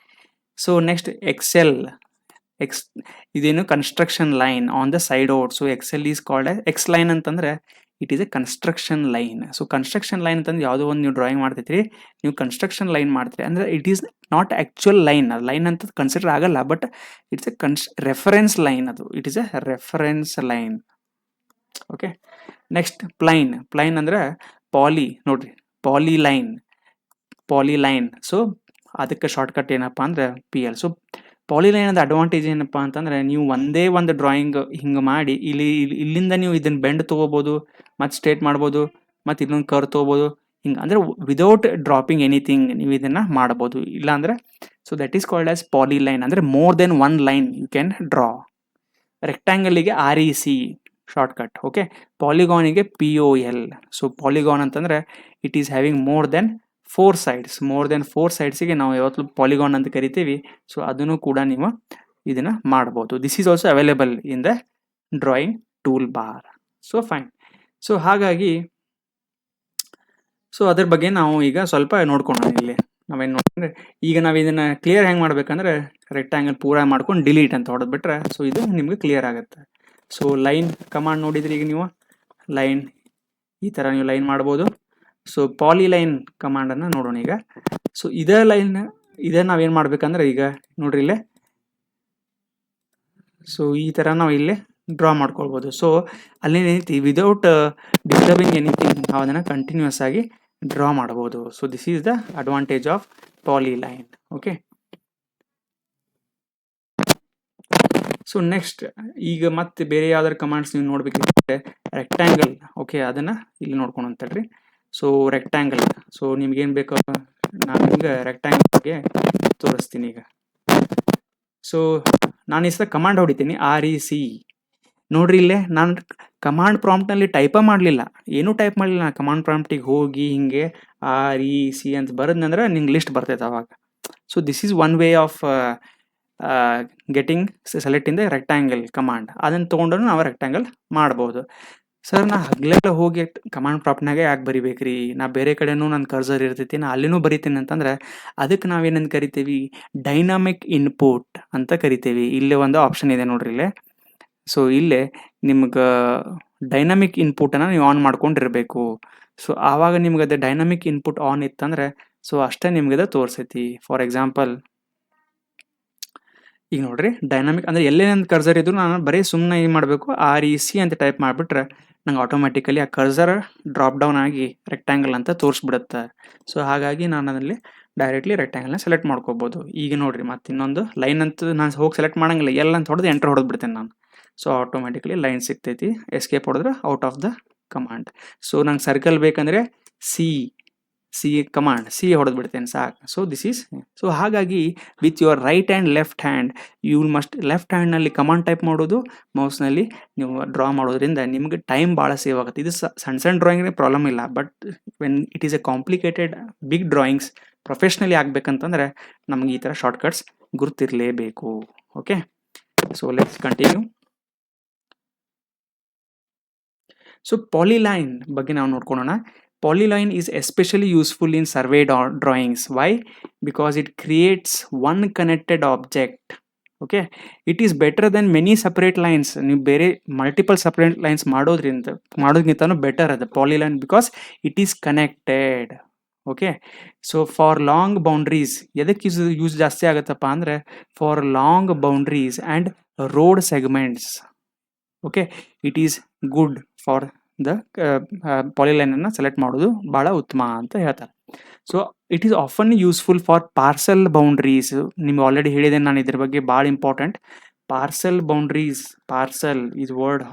So next XL. ಇದೇನು construction line on the side out. So XL is called X line ಅಂತಂದ್ರೆ it is a construction line. So construction line ಅಂತಂದ್ರೆ ಯಾವುದೋ ಒಂದು ನೀವು ಡ್ರಾಯಿಂಗ್ ಮಾಡ್ತೈತ್ರಿ, ನೀವು ಕನ್ಸ್ಟ್ರಕ್ಷನ್ ಲೈನ್ ಮಾಡ್ತೀರಿ ಅಂದ್ರೆ it is not actual line. ಅದು ಲೈನ್ ಅಂತ ಕನ್ಸಿಡರ್ ಆಗಲ್ಲ, but it's a reference line. ಅದು it is a reference line. Okay. Next pline. Pline ಅಂದ್ರೆ ಪಾಲಿ. ನೋಡ್ರಿ ಪಾಲಿಲೈನ್. ಸೊ ಅದಕ್ಕೆ ಶಾರ್ಟ್ಕಟ್ ಏನಪ್ಪ ಅಂದ್ರೆ PL. ಸೊ ಪಾಲಿಲೈನ್ ಅದ ಅಡ್ವಾಂಟೇಜ್ ಏನಪ್ಪ ಅಂತಂದ್ರೆ, ನೀವು ಒಂದೇ ಒಂದು ಡ್ರಾಯಿಂಗ್ ಹಿಂಗೆ ಮಾಡಿ ಇಲ್ಲಿಂದ ನೀವು ಇದನ್ನ ಬೆಂಡ್ ತೊಗೋಬೋದು, ಮತ್ತು ಸ್ಟ್ರೇಟ್ ಮಾಡ್ಬೋದು, ಮತ್ತು ಇನ್ನೊಂದು ಕರ್ ತೊಗೋಬೋದು, ಹಿಂಗೆ ಅಂದರೆ ವಿದೌಟ್ ಡ್ರಾಪಿಂಗ್ ಎನಿಥಿಂಗ್ ನೀವು ಇದನ್ನು ಮಾಡ್ಬೋದು. ಇಲ್ಲಾಂದರೆ so that is called as polyline. ಅಂದರೆ more than one line you can draw. ರೆಕ್ಟ್ಯಾಂಗಲಿಗೆ REC ಶಾರ್ಟ್ಕಟ್. ಓಕೆ. ಪಾಲಿಗಾನಿಗೆ POL. ಸೊ ಪಾಲಿಗಾನ್ ಅಂತಂದರೆ it is having more than 4 sides. More than 4 ಸೈಡ್ಸಿಗೆ ನಾವು ಯಾವತ್ತೂ ಪಾಲಿಗಾನ್ ಅಂತ ಕರಿತೀವಿ. ಸೊ ಅದನ್ನು ಕೂಡ ನೀವು ಇದನ್ನು ಮಾಡ್ಬೋದು. This is also available in the drawing tool bar. So fine. So ಹಾಗಾಗಿ ಸೊ ಅದ್ರ ಬಗ್ಗೆ ನಾವು ಈಗ ಸ್ವಲ್ಪ ನೋಡ್ಕೊಳ್ಳೋಣ. ಇಲ್ಲಿ ನಾವೇನು ನೋಡ್ಕೊಂಡ್ರೆ, ಈಗ ನಾವು ಇದನ್ನು ಕ್ಲಿಯರ್ ಹೆಂಗೆ ಮಾಡ್ಬೇಕಂದ್ರೆ, ರೆಕ್ಟ್ಯಾಂಗಲ್ ಪೂರ ಮಾಡ್ಕೊಂಡು ಡಿಲೀಟ್ ಅಂತ ಹೊಡೆದ್ಬಿಟ್ರೆ ಸೊ ಇದು ನಿಮಗೆ ಕ್ಲಿಯರ್ ಆಗುತ್ತೆ. ಸೊ ಲೈನ್ ಕಮಾಂಡ್ ನೋಡಿದ್ರಿ, ಈಗ ನೀವು ಲೈನ್ ಈ ಥರ ನೀವು ಲೈನ್ ಮಾಡ್ಬೋದು. ಸೊ ಪಾಲಿಲೈನ್ ಕಮಾಂಡನ್ನು ನೋಡೋಣ ಈಗ. ಸೊ ಇದೇ ನಾವೇನು ಮಾಡ್ಬೇಕಂದ್ರೆ, ಈಗ ನೋಡ್ರಿ ಇಲ್ಲೇ, ಸೊ ಈ ಥರ ನಾವು ಇಲ್ಲೇ ಡ್ರಾ ಮಾಡ್ಕೊಳ್ಬೋದು. ಸೊ ಅಲ್ಲೇನೈತಿ, ವಿದೌಟ್ ಡಿಸ್ಟರ್ಬಿಂಗ್ ಎನಿಥಿಂಗ್ ನಾವು ಅದನ್ನು ಕಂಟಿನ್ಯೂಸ್ ಆಗಿ ಡ್ರಾ ಮಾಡ್ಬೋದು. So this is the advantage of polyline. Okay. So next ಈಗ ಮತ್ತೆ ಬೇರೆ ಯಾವ್ದಾರು ಕಮಾಂಡ್ಸ್ ನೀವು ನೋಡ್ಬೇಕಿದ್ರೆ, ರೆಕ್ಟ್ಯಾಂಗಲ್. ಓಕೆ, ಅದನ್ನು ಇಲ್ಲಿ ನೋಡ್ಕೊಂಡು ಅಂತೇಳ್ರಿ. So rectangle. ಸೊ ನಿಮ್ಗೇನು ಬೇಕು, ನಾನು ನಿಮ್ಗೆ ರೆಕ್ಟ್ಯಾಂಗಲ್ ಬಗ್ಗೆ ತೋರಿಸ್ತೀನಿ ಈಗ. ಸೊ ನಾನು ಈ ಸಲ ಕಮಾಂಡ್ ಹೊಡಿತೀನಿ, REC. ನೋಡ್ರಿ ಇಲ್ಲೇ ನಾನು ಕಮಾಂಡ್ ಪ್ರಾಂಪ್ಟ್ನಲ್ಲಿ ಟೈಪ ಮಾಡಲಿಲ್ಲ, ಏನೂ ಟೈಪ್ ಮಾಡಲಿಲ್ಲ. ನಾನು ಕಮಾಂಡ್ ಪ್ರಾಂಪ್ಟಿಗೆ ಹೋಗಿ ಹಿಂಗೆ REC ಅಂತ ಬರೋದಂದ್ರೆ ನಿಂಗೆ ಲಿಸ್ಟ್ ಬರ್ತೈತೆ ಅವಾಗ. So this is one way of getting select in the rectangle command. ಅದನ್ನು ತೊಗೊಂಡ್ರು ನಾವು ರೆಕ್ಟ್ಯಾಂಗಲ್ ಮಾಡ್ಬೋದು. ಸರ್ ನಾ ಹಗಲೆಲ್ಲ ಹೋಗಿ ಕಮಾಂಡ್ ಪ್ರಾಂಪ್ಟ್ನಾಗೆ ಯಾಕೆ ಬರಿಬೇಕ್ರಿ, ನಾ ಬೇರೆ ಕಡೆನೂ ನನ್ನ ಕರ್ಸರ್ ಇರ್ತೈತಿ, ನಾ ಅಲ್ಲಿನೂ ಬರಿತೀನಿ ಅಂತಂದ್ರೆ ಅದಕ್ಕೆ ನಾವೇನಂತ ಕರಿತೀವಿ, ಡೈನಾಮಿಕ್ ಇನ್ಪುಟ್ ಅಂತ ಕರಿತೀವಿ. ಇಲ್ಲೇ ಒಂದು ಆಪ್ಷನ್ ಇದೆ ನೋಡ್ರಿ ಇಲ್ಲೇ. ಸೊ ಇಲ್ಲೇ ನಿಮ್ಗೆ ಡೈನಾಮಿಕ್ ಇನ್ಪುಟನ್ನು ನೀವು ಆನ್ ಮಾಡ್ಕೊಂಡಿರಬೇಕು. ಸೊ ಆವಾಗ ನಿಮ್ಗೆ ಅದು ಡೈನಾಮಿಕ್ ಇನ್ಪುಟ್ ಆನ್ ಇತ್ತಂದ್ರೆ ಸೊ ಅಷ್ಟೇ ನಿಮ್ಗೆ ಅದು ತೋರಿಸೈತಿ. ಫಾರ್ ಎಕ್ಸಾಂಪಲ್ ಈಗ ನೋಡ್ರಿ, ಡೈನಾಮಿಕ್ ಅಂದರೆ ಎಲ್ಲೇ ನನ್ನ ಕರ್ಸರ್ ಇದ್ರು ನಾನು ಬರೀ ಸುಮ್ಮನೆ ಏನು ಮಾಡಬೇಕು, REC ಅಂತ ಟೈಪ್ ಮಾಡಿಬಿಟ್ರೆ ನಂಗೆ ಆಟೋಮೆಟಿಕಲಿ ಆ ಕರ್ಸರ್ ಡ್ರಾಪ್ ಡೌನ್ ಆಗಿ ರೆಕ್ಟ್ಯಾಂಗಲ್ ಅಂತ ತೋರಿಸ್ಬಿಡುತ್ತೆ. ಸೊ ಹಾಗಾಗಿ ನಾನು ಅದರಲ್ಲಿ ಡೈರೆಕ್ಟ್ಲಿ ರೆಕ್ಟ್ಯಾಂಗಲ್ನ ಸೆಲೆಕ್ಟ್ ಮಾಡ್ಕೋಬೋದು. ಈಗ ನೋಡ್ರಿ ಮತ್ತೆ ಇನ್ನೊಂದು ಲೈನ್ ಅಂತ ನಾನು ಹೋಗಿ ಸೆಲೆಕ್ಟ್ ಮಾಡಂಗಿಲ್ಲ, ಎಲ್ಲ ಅಂತ ಹೊಡೆದು ಎಂಟರ್ ಹೊಡೆದ್ಬಿಡ್ತೇನೆ ನಾನು. ಸೊ ಆಟೋಮೆಟಿಕಲಿ ಲೈನ್ ಸಿಗ್ತೈತಿ. ಎಸ್ಕೇಪ್ ಹೊಡೆದ್ರೆ out of the command. So ನಂಗೆ ಸರ್ಕಲ್ ಬೇಕಂದರೆ ಸಿ ಕಮಾಂಡ್ ಸಿ ಹೊಡೆದು ಬಿಡ್ತೇನೆ ಸಾಕು. ಸೊ ದಿಸ್ ಈಸ್ ಸೊ ಹಾಗಾಗಿ with your right and left hand you must left ಹ್ಯಾಂಡ್ನಲ್ಲಿ ಕಮಾಂಡ್ ಟೈಪ್ ಮಾಡೋದು, ಮೌಸ್ನಲ್ಲಿ ನೀವು ಡ್ರಾ ಮಾಡೋದ್ರಿಂದ ನಿಮಗೆ ಟೈಮ್ ಭಾಳ ಸೇವ್ ಆಗುತ್ತೆ. ಇದು ಸಣ್ಣ ಸಣ್ಣ ಡ್ರಾಯಿಂಗ್ನೇ ಪ್ರಾಬ್ಲಮ್ ಇಲ್ಲ, but when it is a complicated big drawings professionally ಆಗಬೇಕಂತಂದ್ರೆ ನಮಗೆ ಈ ಥರ ಶಾರ್ಟ್ಕಟ್ಸ್ ಗುರುತಿರಲೇಬೇಕು. Okay, so let's continue. So polyline ಬಗ್ಗೆ ನಾವು ನೋಡ್ಕೊಳ್ಳೋಣ. Polyline is especially useful in survey drawings. Why? Because it creates one connected object. Okay, it is better than many separate lines. ನೀವು ಬೇರೆ ಮಲ್ಟಿಪಲ್ ಸಪ್ರೇಟ್ ಲೈನ್ಸ್ ಮಾಡೋದಕ್ಕಿಂತನೂ better ಅದು polyline, because it is connected. Okay, so for long boundaries ಎದಕ್ಕೆ use ಜಾಸ್ತಿ ಆಗುತ್ತಪ್ಪ ಅಂದರೆ for long boundaries and road segments. Okay, it is good for the ಪಾಲಿಲೈನನ್ನು select ಮಾಡೋದು ಭಾಳ ಉತ್ತಮ ಅಂತ ಹೇಳ್ತಾರೆ. So it is often useful for parcel boundaries. ನಿಮ್ಗೆ ಆಲ್ರೆಡಿ ಹೇಳಿದೆ ನಾನು ಇದ್ರ ಬಗ್ಗೆ, ಭಾಳ important. Parcel boundaries, parcel is word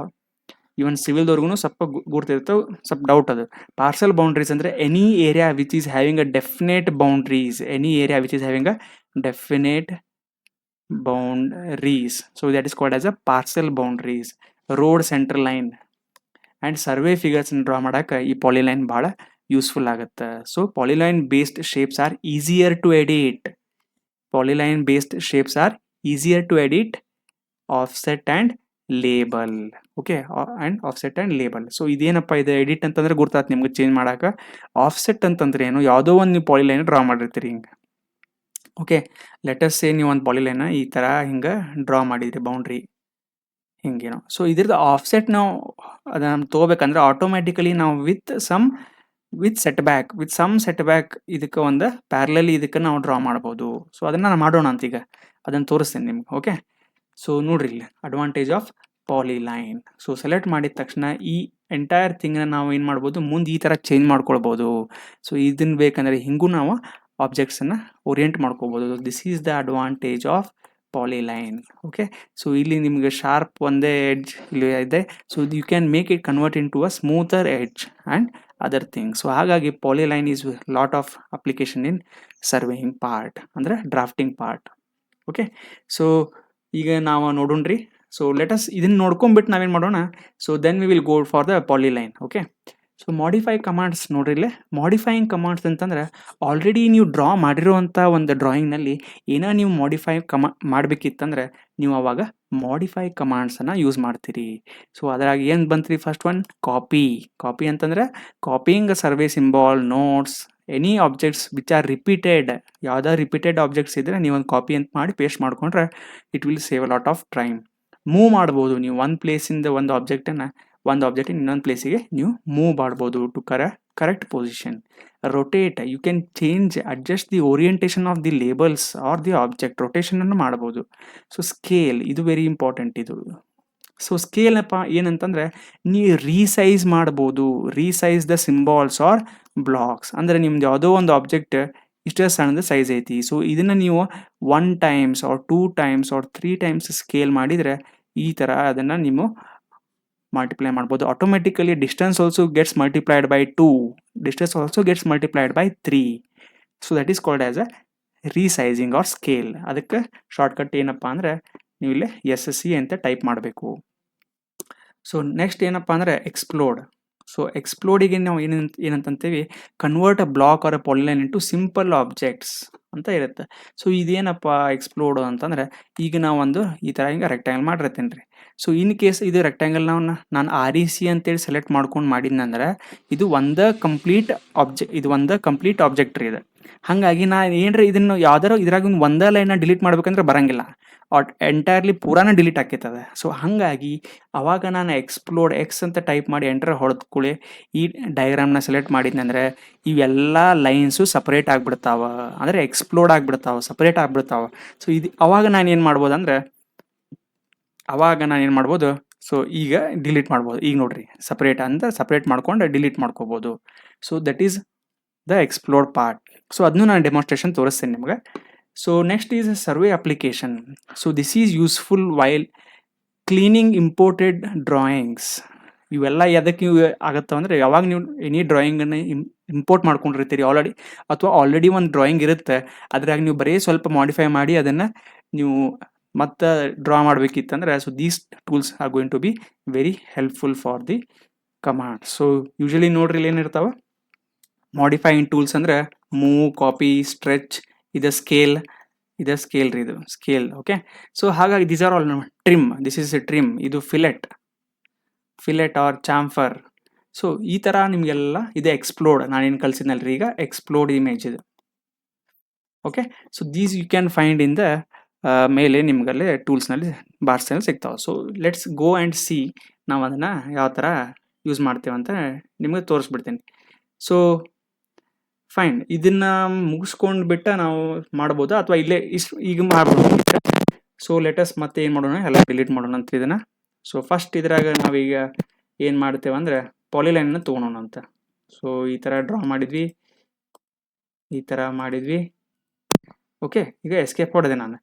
even ಸಿವಿಲ್ದವ್ರಿಗೂ ಸ್ವಲ್ಪ ಗುರ್ತಿರ್ತವೆ, ಸ್ವಲ್ಪ ಡೌಟ್ ಅದು. ಪಾರ್ಸಲ್ ಬೌಂಡ್ರೀಸ್ ಅಂದರೆ any area which is having a definite boundaries, any area which is having a definite boundaries. So that is called as a parcel boundaries. Road center line and survey figures draw ಮಾಡಕ್ಕೆ ಈ polyline ಭಾಳ useful ಆಗುತ್ತೆ. So polyline based shapes are easier to edit. Polyline based shapes are easier to edit, offset and label. Okay, and offset and label. So ಇದೇನಪ್ಪ ಇದು edit ಅಂತಂದ್ರೆ ಗುರ್ತಾತ್ ನಿಮ್ಗೆ change ಮಾಡೋಕೆ. Offset ಅಂತಂದ್ರೆ ಏನು, ಯಾವುದೋ ಒಂದು ನೀವು ಪಾಲಿಲೈನ್ ಡ್ರಾ ಮಾಡಿರ್ತೀರಿ ಹಿಂಗೆ. ಓಕೆ, ಲೆಟಸ್ ಸೇ ನೀವು ಒಂದು ಪಾಲಿಲೈನ ಈ ಥರ ಹಿಂಗೆ ಡ್ರಾ ಮಾಡಿದ್ರಿ ಬೌಂಡ್ರಿ ಹಿಂಗೇನೋ. ಸೊ ಇದ್ರದ್ದು ಆಫ್ಸೆಟ್ ನಾವು ಅದನ್ನು ತೊಗೋಬೇಕಂದ್ರೆ ಆಟೋಮ್ಯಾಟಿಕಲಿ ನಾವು ವಿತ್ ಸಮ್ ಸೆಟ್ ಬ್ಯಾಕ್ ಇದಕ್ಕೆ ಒಂದು ಪ್ಯಾರಲಲಿ ಇದಕ್ಕೆ ನಾವು ಡ್ರಾ ಮಾಡ್ಬೋದು. ಸೊ ಅದನ್ನು ನಾನು ಮಾಡೋಣ ಅಂತ ಈಗ ಅದನ್ನು ತೋರಿಸ್ತೀನಿ ನಿಮ್ಗೆ. ಓಕೆ, ಸೊ ನೋಡ್ರಿ ಇಲ್ಲಿ ಅಡ್ವಾಂಟೇಜ್ ಆಫ್ ಪಾಲಿಲೈನ್. ಸೊ ಸೆಲೆಕ್ಟ್ ಮಾಡಿದ ತಕ್ಷಣ ಈ ಎಂಟೈರ್ ಥಿಂಗ್ನ ನಾವು ಏನು ಮಾಡ್ಬೋದು, ಮುಂದೆ ಈ ಥರ ಚೇಂಜ್ ಮಾಡ್ಕೊಳ್ಬೋದು. ಸೊ ಇದನ್ನು ಬೇಕಂದರೆ ಹಿಂಗೂ ನಾವು ಆಬ್ಜೆಕ್ಟ್ಸನ್ನು ಓರಿಯೆಂಟ್ ಮಾಡ್ಕೋಬೋದು. This is the advantage of polyline. Okay, so ಇಲ್ಲಿ ನಿಮಗೆ ಶಾರ್ಪ್ ಒಂದೇ ಎಡ್ಜ್ ಇಲ್ಲಿ ಇದೆ. So you can make it convert into a smoother edge and other things. So ಹಾಗಾಗಿ polyline is lot of application in surveying part ಅಂದರೆ drafting part. Okay, so ಈಗ ನಾವು ನೋಡೋಣ್ರಿ. ಸೊ ಲೆಟಸ್ ಇದನ್ನು ನೋಡ್ಕೊಂಬಿಟ್ಟು ನಾವೇನು ಮಾಡೋಣ. So then we will go for the polyline. Okay, so modify commands ನೋಡ್ರಿ. ಇಲ್ಲೇ ಮಾಡಿಫೈಯಿಂಗ್ ಕಮಾಂಡ್ಸ್ ಅಂತಂದ್ರೆ ಆಲ್ರೆಡಿ ನೀವು ಡ್ರಾ ಮಾಡಿರೋವಂಥ ಒಂದು ಡ್ರಾಯಿಂಗ್ನಲ್ಲಿ ಏನೋ ನೀವು ಮಾಡಿಫೈ ಮಾಡಬೇಕಿತ್ತಂದ್ರೆ ನೀವು ಅವಾಗ ಮಾಡಿಫೈ ಕಮಾಂಡ್ಸನ್ನು ಯೂಸ್ ಮಾಡ್ತೀರಿ. ಸೊ ಅದರಾಗ ಏನು ಬಂತ್ರಿ, ಫಸ್ಟ್ ಒನ್ ಕಾಪಿ ಅಂತಂದ್ರೆ copying survey symbol, notes, any objects which are repeated. ಯಾವುದಾದ್ರು ರಿಪೀಟೆಡ್ ಆಬ್ಜೆಕ್ಟ್ಸ್ ಇದ್ದರೆ ನೀವು ಒಂದು ಕಾಪಿ ಅಂತ ಮಾಡಿ ಪೇಸ್ಟ್ ಮಾಡ್ಕೊಂಡ್ರೆ it will save a lot of time. Move ಮಾಡ್ಬೋದು ನೀವು ಒಂದು ಪ್ಲೇಸಿಂದ ಒಂದು ಆಬ್ಜೆಕ್ಟ್ ಇನ್ನೊಂದು ಪ್ಲೇಸಿಗೆ ನೀವು ಮೂವ್ ಮಾಡ್ಬೋದು to correct position. Rotate, you can adjust the orientation of the labels or the object, ರೊಟೇಷನನ್ನು ಮಾಡ್ಬೋದು. ಸೊ ಸ್ಕೇಲ್, ಇದು ವೆರಿ ಇಂಪಾರ್ಟೆಂಟ್ ಇದು. ಸೊ ಸ್ಕೇಲಪ್ಪ ಏನಂತಂದರೆ ನೀವು ರೀಸೈಜ್ ಮಾಡ್ಬೋದು, resize the symbols or blocks. ಅಂದರೆ ನಿಮ್ದು ಯಾವುದೋ ಒಂದು ಆಬ್ಜೆಕ್ಟ್ ಇಷ್ಟೇ ಸಣ್ಣದ ಸೈಜ್ ಐತಿ. ಸೊ ಇದನ್ನು ನೀವು 1 times or 2 times or 3 times scale ಮಾಡಿದರೆ ಈ ಥರ ಅದನ್ನು ನೀವು ಮಲ್ಟಿಪ್ಲೈ ಮಾಡ್ಬೋದು. Automatically distance also gets multiplied by 2, distance also gets multiplied by 3. So that is called as a resizing or scale. ಅದಕ್ಕೆ ಶಾರ್ಟ್ಕಟ್ ಏನಪ್ಪ ಅಂದರೆ ನೀವು ಇಲ್ಲಿ SC ಅಂತ ಟೈಪ್ ಮಾಡಬೇಕು. ಸೊ ನೆಕ್ಸ್ಟ್ ಏನಪ್ಪ ಅಂದರೆ ಎಕ್ಸ್ಪ್ಲೋಡ್. ಸೊ ಎಕ್ಸ್ಪ್ಲೋಡಿಗೆ ನಾವು ಏನಂತೀವಿ, convert a block or a ಪಾಲಿಲೈನ್ into simple objects ಅಂತ ಇರುತ್ತೆ. ಸೊ ಇದೇನಪ್ಪ ಎಕ್ಸ್ಪ್ಲೋಡ್ ಅಂತಂದರೆ ಈಗ ನಾವೊಂದು ಈ ಥರ ಹಿಂಗೆ ರೆಕ್ಟ್ಯಾಂಗಲ್ ಮಾಡಿರ್ತೀನಿ ರೀ. ಸೊ ಇನ್ ಕೇಸ್ ಇದು ರೆಕ್ಟ್ಯಾಂಗಲ್ ನಾನು REC ಅಂತೇಳಿ ಸೆಲೆಕ್ಟ್ ಮಾಡ್ಕೊಂಡು ಮಾಡಿದ್ನಂದ್ರೆ ಇದು ಒಂದು ಕಂಪ್ಲೀಟ್ ಆಬ್ಜೆಕ್ಟ್ ರೀ ಇದು. ಹಾಗಾಗಿ ನಾನು ಏನ್ರಿ ಇದನ್ನು ಯಾವ್ದಾರು ಇದ್ರಾಗ ಒಂದೇ ಲೈನ ಡಿಲೀಟ್ ಮಾಡ್ಬೇಕಂದ್ರೆ ಬರಂಗಿಲ್ಲ, ಎಂಟೈರ್ಲಿ ಪೂರಾನ ಡಿಲೀಟ್ ಆಕೈತದ. ಸೊ ಹಾಗಾಗಿ ಅವಾಗ ನಾನು ಎಕ್ಸ್ಪ್ಲೋಡ್ ಎಕ್ಸ್ ಅಂತ ಟೈಪ್ ಮಾಡಿ ಎಂಟರ್ ಹೊಡೆದ್ಕೊಳ್ಳಿ ಈ ಡಯಾಗ್ರಾಮ್ನ ಸೆಲೆಕ್ಟ್ ಮಾಡಿದ್ನಂದ್ರೆ ಇವೆಲ್ಲ ಲೈನ್ಸು ಸಪ್ರೇಟ್ ಆಗಿಬಿಡ್ತಾವ, ಅಂದರೆ ಎಕ್ಸ್ಪ್ಲೋಡ್ ಆಗಿಬಿಡ್ತಾವೆ, ಸಪ್ರೇಟ್ ಆಗಿಬಿಡ್ತಾವೆ. ಸೊ ಇದು ಅವಾಗ ನಾನು ಏನು ಮಾಡ್ಬೋದು, ಸೊ ಈಗ ಡಿಲೀಟ್ ಮಾಡ್ಬೋದು. ಈಗ ನೋಡ್ರಿ ಸಪ್ರೇಟ್ ಮಾಡ್ಕೊಂಡು ಡಿಲೀಟ್ ಮಾಡ್ಕೋಬೋದು. So that is the explored part. So ಅದನ್ನು ನಾನು ಡೆಮಾನ್ಸ್ಟ್ರೇಷನ್ ತೋರಿಸ್ತೀನಿ ನಿಮಗೆ. So next is survey application. So this is useful while cleaning imported drawings. ಇವೆಲ್ಲ ಎದಕ್ಕೆ ಆಗತ್ತವ ಅಂದರೆ, ಯಾವಾಗ ನೀವು ಎನಿ ಡ್ರಾಯಿಂಗನ್ನು ಇಂಪೋರ್ಟ್ ಮಾಡ್ಕೊಂಡಿರ್ತೀರಿ ಆಲ್ರೆಡಿ ಒಂದು ಡ್ರಾಯಿಂಗ್ ಇರುತ್ತೆ, ಅದ್ರಾಗ ನೀವು ಬರೀ ಸ್ವಲ್ಪ ಮಾಡಿಫೈ ಮಾಡಿ ಅದನ್ನು ನೀವು ಮತ್ತೆ ಡ್ರಾ ಮಾಡಬೇಕಿತ್ತಂದ್ರೆ, so these tools are going to be very helpful for the command. So usually ನೋಡ್ರಿ ಇಲ್ಲಿ ಏನಿರ್ತಾವ ಮಾಡಿಫೈಯಿಂಗ್ ಟೂಲ್ಸ್ ಅಂದರೆ ಮೂವ್, ಕಾಪಿ, ಸ್ಟ್ರೆಚ್, ಇದು ಸ್ಕೇಲ್ ರೀ, ಇದು ಸ್ಕೇಲ್. ಓಕೆ, ಸೊ ಹಾಗಾಗಿ these are all trim, this is a trim, ಇದು fillet or chamfer. So ಈ ಥರ ನಿಮಗೆಲ್ಲ ಇದೆ. ಎಕ್ಸ್ಪ್ಲೋಡ್ ನಾನೇನು ಕಲಿಸಿದ್ನಲ್ರಿ ಈಗ, ಎಕ್ಸ್ಪ್ಲೋಡ್ ಇಮೇಜ್ ಇದು. Okay, so these you can find in the ಮೇಲೆ ನಿಮ್ಗಲ್ಲೇ ಟೂಲ್ಸ್ನಲ್ಲಿ ಬಾರ್ಸ್ನಲ್ಲಿ ಸಿಗ್ತಾವೆ. So let's go and C ನಾವು ಅದನ್ನು ಯಾವ ಥರ ಯೂಸ್ ಮಾಡ್ತೇವೆ ಅಂತ ನಿಮಗೆ ತೋರಿಸ್ಬಿಡ್ತೀನಿ. ಸೊ ಫೈನ್, ಇದನ್ನು ಮುಗಿಸ್ಕೊಂಡು ಬಿಟ್ಟು ನಾವು ಮಾಡ್ಬೋದು, ಅಥವಾ ಇಲ್ಲೇ ಈಗ ಮಾಡ್ಬೋದು. ಸೊ ಲೆಟಸ್ ಮತ್ತೆ ಏನು ಮಾಡೋಣ, ಎಲ್ಲ ಡಿಲೀಟ್ ಮಾಡೋಣ ಅಂತ ಇದನ್ನು. ಸೊ ಫಸ್ಟ್ ಇದ್ರಾಗ ನಾವೀಗ ಏನು ಮಾಡ್ತೇವೆ ಅಂದರೆ ಪಾಲಿಲೈನನ್ನು ತೊಗೊಳೋಣ ಅಂತ. ಸೊ ಈ ಥರ ಡ್ರಾ ಮಾಡಿದ್ವಿ, ಈ ಥರ ಮಾಡಿದ್ವಿ. ಓಕೆ, ಈಗ ಎಸ್ಕೇಪ್ ಹೊಡೆದೆ ನಾನು.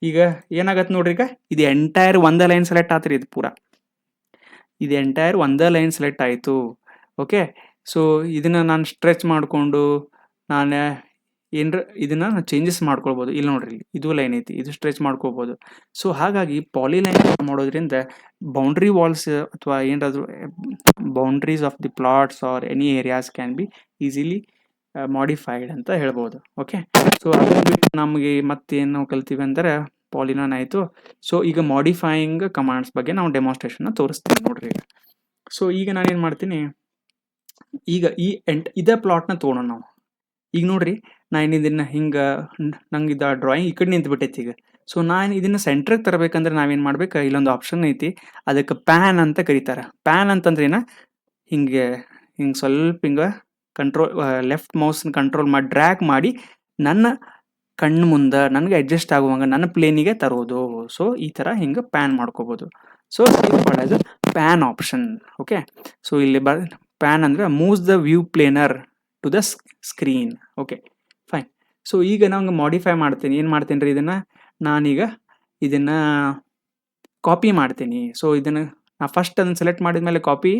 ಈಗ ಏನಾಗತ್ತೆ ನೋಡ್ರಿ, ಈಗ ಇದು ಎಂಟೈರ್ ಒಂದೇ ಲೈನ್ ಸೆಲೆಕ್ಟ್ ಆತ್ರಿ, ಇದು ಪೂರ ಇದು ಎಂಟೈರ್ ಒಂದೇ ಲೈನ್ ಸೆಲೆಕ್ಟ್ ಆಯಿತು. ಓಕೆ, ಸೊ ಇದನ್ನು ನಾನು ಸ್ಟ್ರೆಚ್ ಮಾಡಿಕೊಂಡು ನಾನು ಏನರ ಇದನ್ನು ಚೇಂಜಸ್ ಮಾಡ್ಕೊಳ್ಬೋದು. ಇಲ್ಲಿ ನೋಡ್ರಿ, ಇದು ಲೈನ್ ಐತಿ, ಇದು ಸ್ಟ್ರೆಚ್ ಮಾಡ್ಕೋಬೋದು. ಸೊ ಹಾಗಾಗಿ ಪಾಲಿಲೈನ್ ಮಾಡೋದ್ರಿಂದ ಬೌಂಡ್ರಿ ವಾಲ್ಸ್ ಅಥವಾ ಏನಾದರೂ boundaries of the plots R any areas can be easily modified ಅಂತ ಹೇಳ್ಬೋದು. ಓಕೆ, ಸೊ ಅದನ್ನು ಬಿಟ್ಟು ನಮಗೆ ಮತ್ತೇನು ಕಲ್ತೀವಿ ಅಂದರೆ ಪಾಲಿಲೈನ್ ಆಯಿತು. ಸೊ ಈಗ ಮಾಡಿಫೈಯಿಂಗ್ ಕಮಾಂಡ್ಸ್ ಬಗ್ಗೆ ನಾವು ಡೆಮಾನ್ಸ್ಟ್ರೇಷನ್ನ ತೋರಿಸ್ತೀನಿ ನೋಡ್ರಿ. ಸೊ ಈಗ ನಾನೇನು ಮಾಡ್ತೀನಿ, ಈಗ ಇದೇ ಪ್ಲಾಟ್ನ ತೊಗೊಳೋಣ ನಾವು. ಈಗ ನೋಡ್ರಿ, ನಾನು ಇದನ್ನು ಹಿಂಗೆ ನಂಗೆ ಇದು ಡ್ರಾಯಿಂಗ್ ಈ ಕಡೆ ನಿಂತ್ಬಿಟ್ಟೈತಿ ಈಗ. ಸೊ ನಾನು ಇದನ್ನು ಸೆಂಟ್ರಿಗೆ ತರಬೇಕಂದ್ರೆ ನಾವೇನು ಮಾಡ್ಬೇಕು, ಇಲ್ಲೊಂದು ಆಪ್ಷನ್ ಐತಿ, ಅದಕ್ಕೆ ಪ್ಯಾನ್ ಅಂತ ಕರೀತಾರೆ. ಪ್ಯಾನ್ ಅಂತಂದ್ರೆ ಹಿಂಗೆ ಸ್ವಲ್ಪ ಹಿಂಗೆ ಲೆಫ್ಟ್ ಮೌಸ್ನ ಕಂಟ್ರೋಲ್ ಮಾಡಿ ಡ್ರ್ಯಾಗ್ ಮಾಡಿ ನನ್ನ ಕಣ್ಣು ಮುಂದೆ ನನಗೆ ಅಡ್ಜಸ್ಟ್ ಆಗುವಂಗೆ ನನ್ನ ಪ್ಲೇನಿಗೆ ತರೋದು. ಸೊ ಈ ಥರ ಹಿಂಗೆ ಪ್ಯಾನ್ ಮಾಡ್ಕೋಬೋದು. ಸೊ ಇದು ಮಾಡೋದು ಪ್ಯಾನ್ ಆಪ್ಷನ್. ಓಕೆ, ಸೊ ಇಲ್ಲಿ ಪ್ಯಾನ್ ಅಂದರೆ moves the view planar to the screen. Okay fine. So ಈಗ ನಂಗೆ ಮಾಡಿಫೈ ಮಾಡ್ತೀನಿ. ಏನು ಮಾಡ್ತೀನಿ ರೀ, ನಾನೀಗ ಇದನ್ನು ಕಾಪಿ ಮಾಡ್ತೀನಿ. ಸೊ ಇದನ್ನು ನಾ ಫಸ್ಟ್ ಅದನ್ನು ಸೆಲೆಕ್ಟ್ ಮಾಡಿದ ಮೇಲೆ ಕಾಪಿ.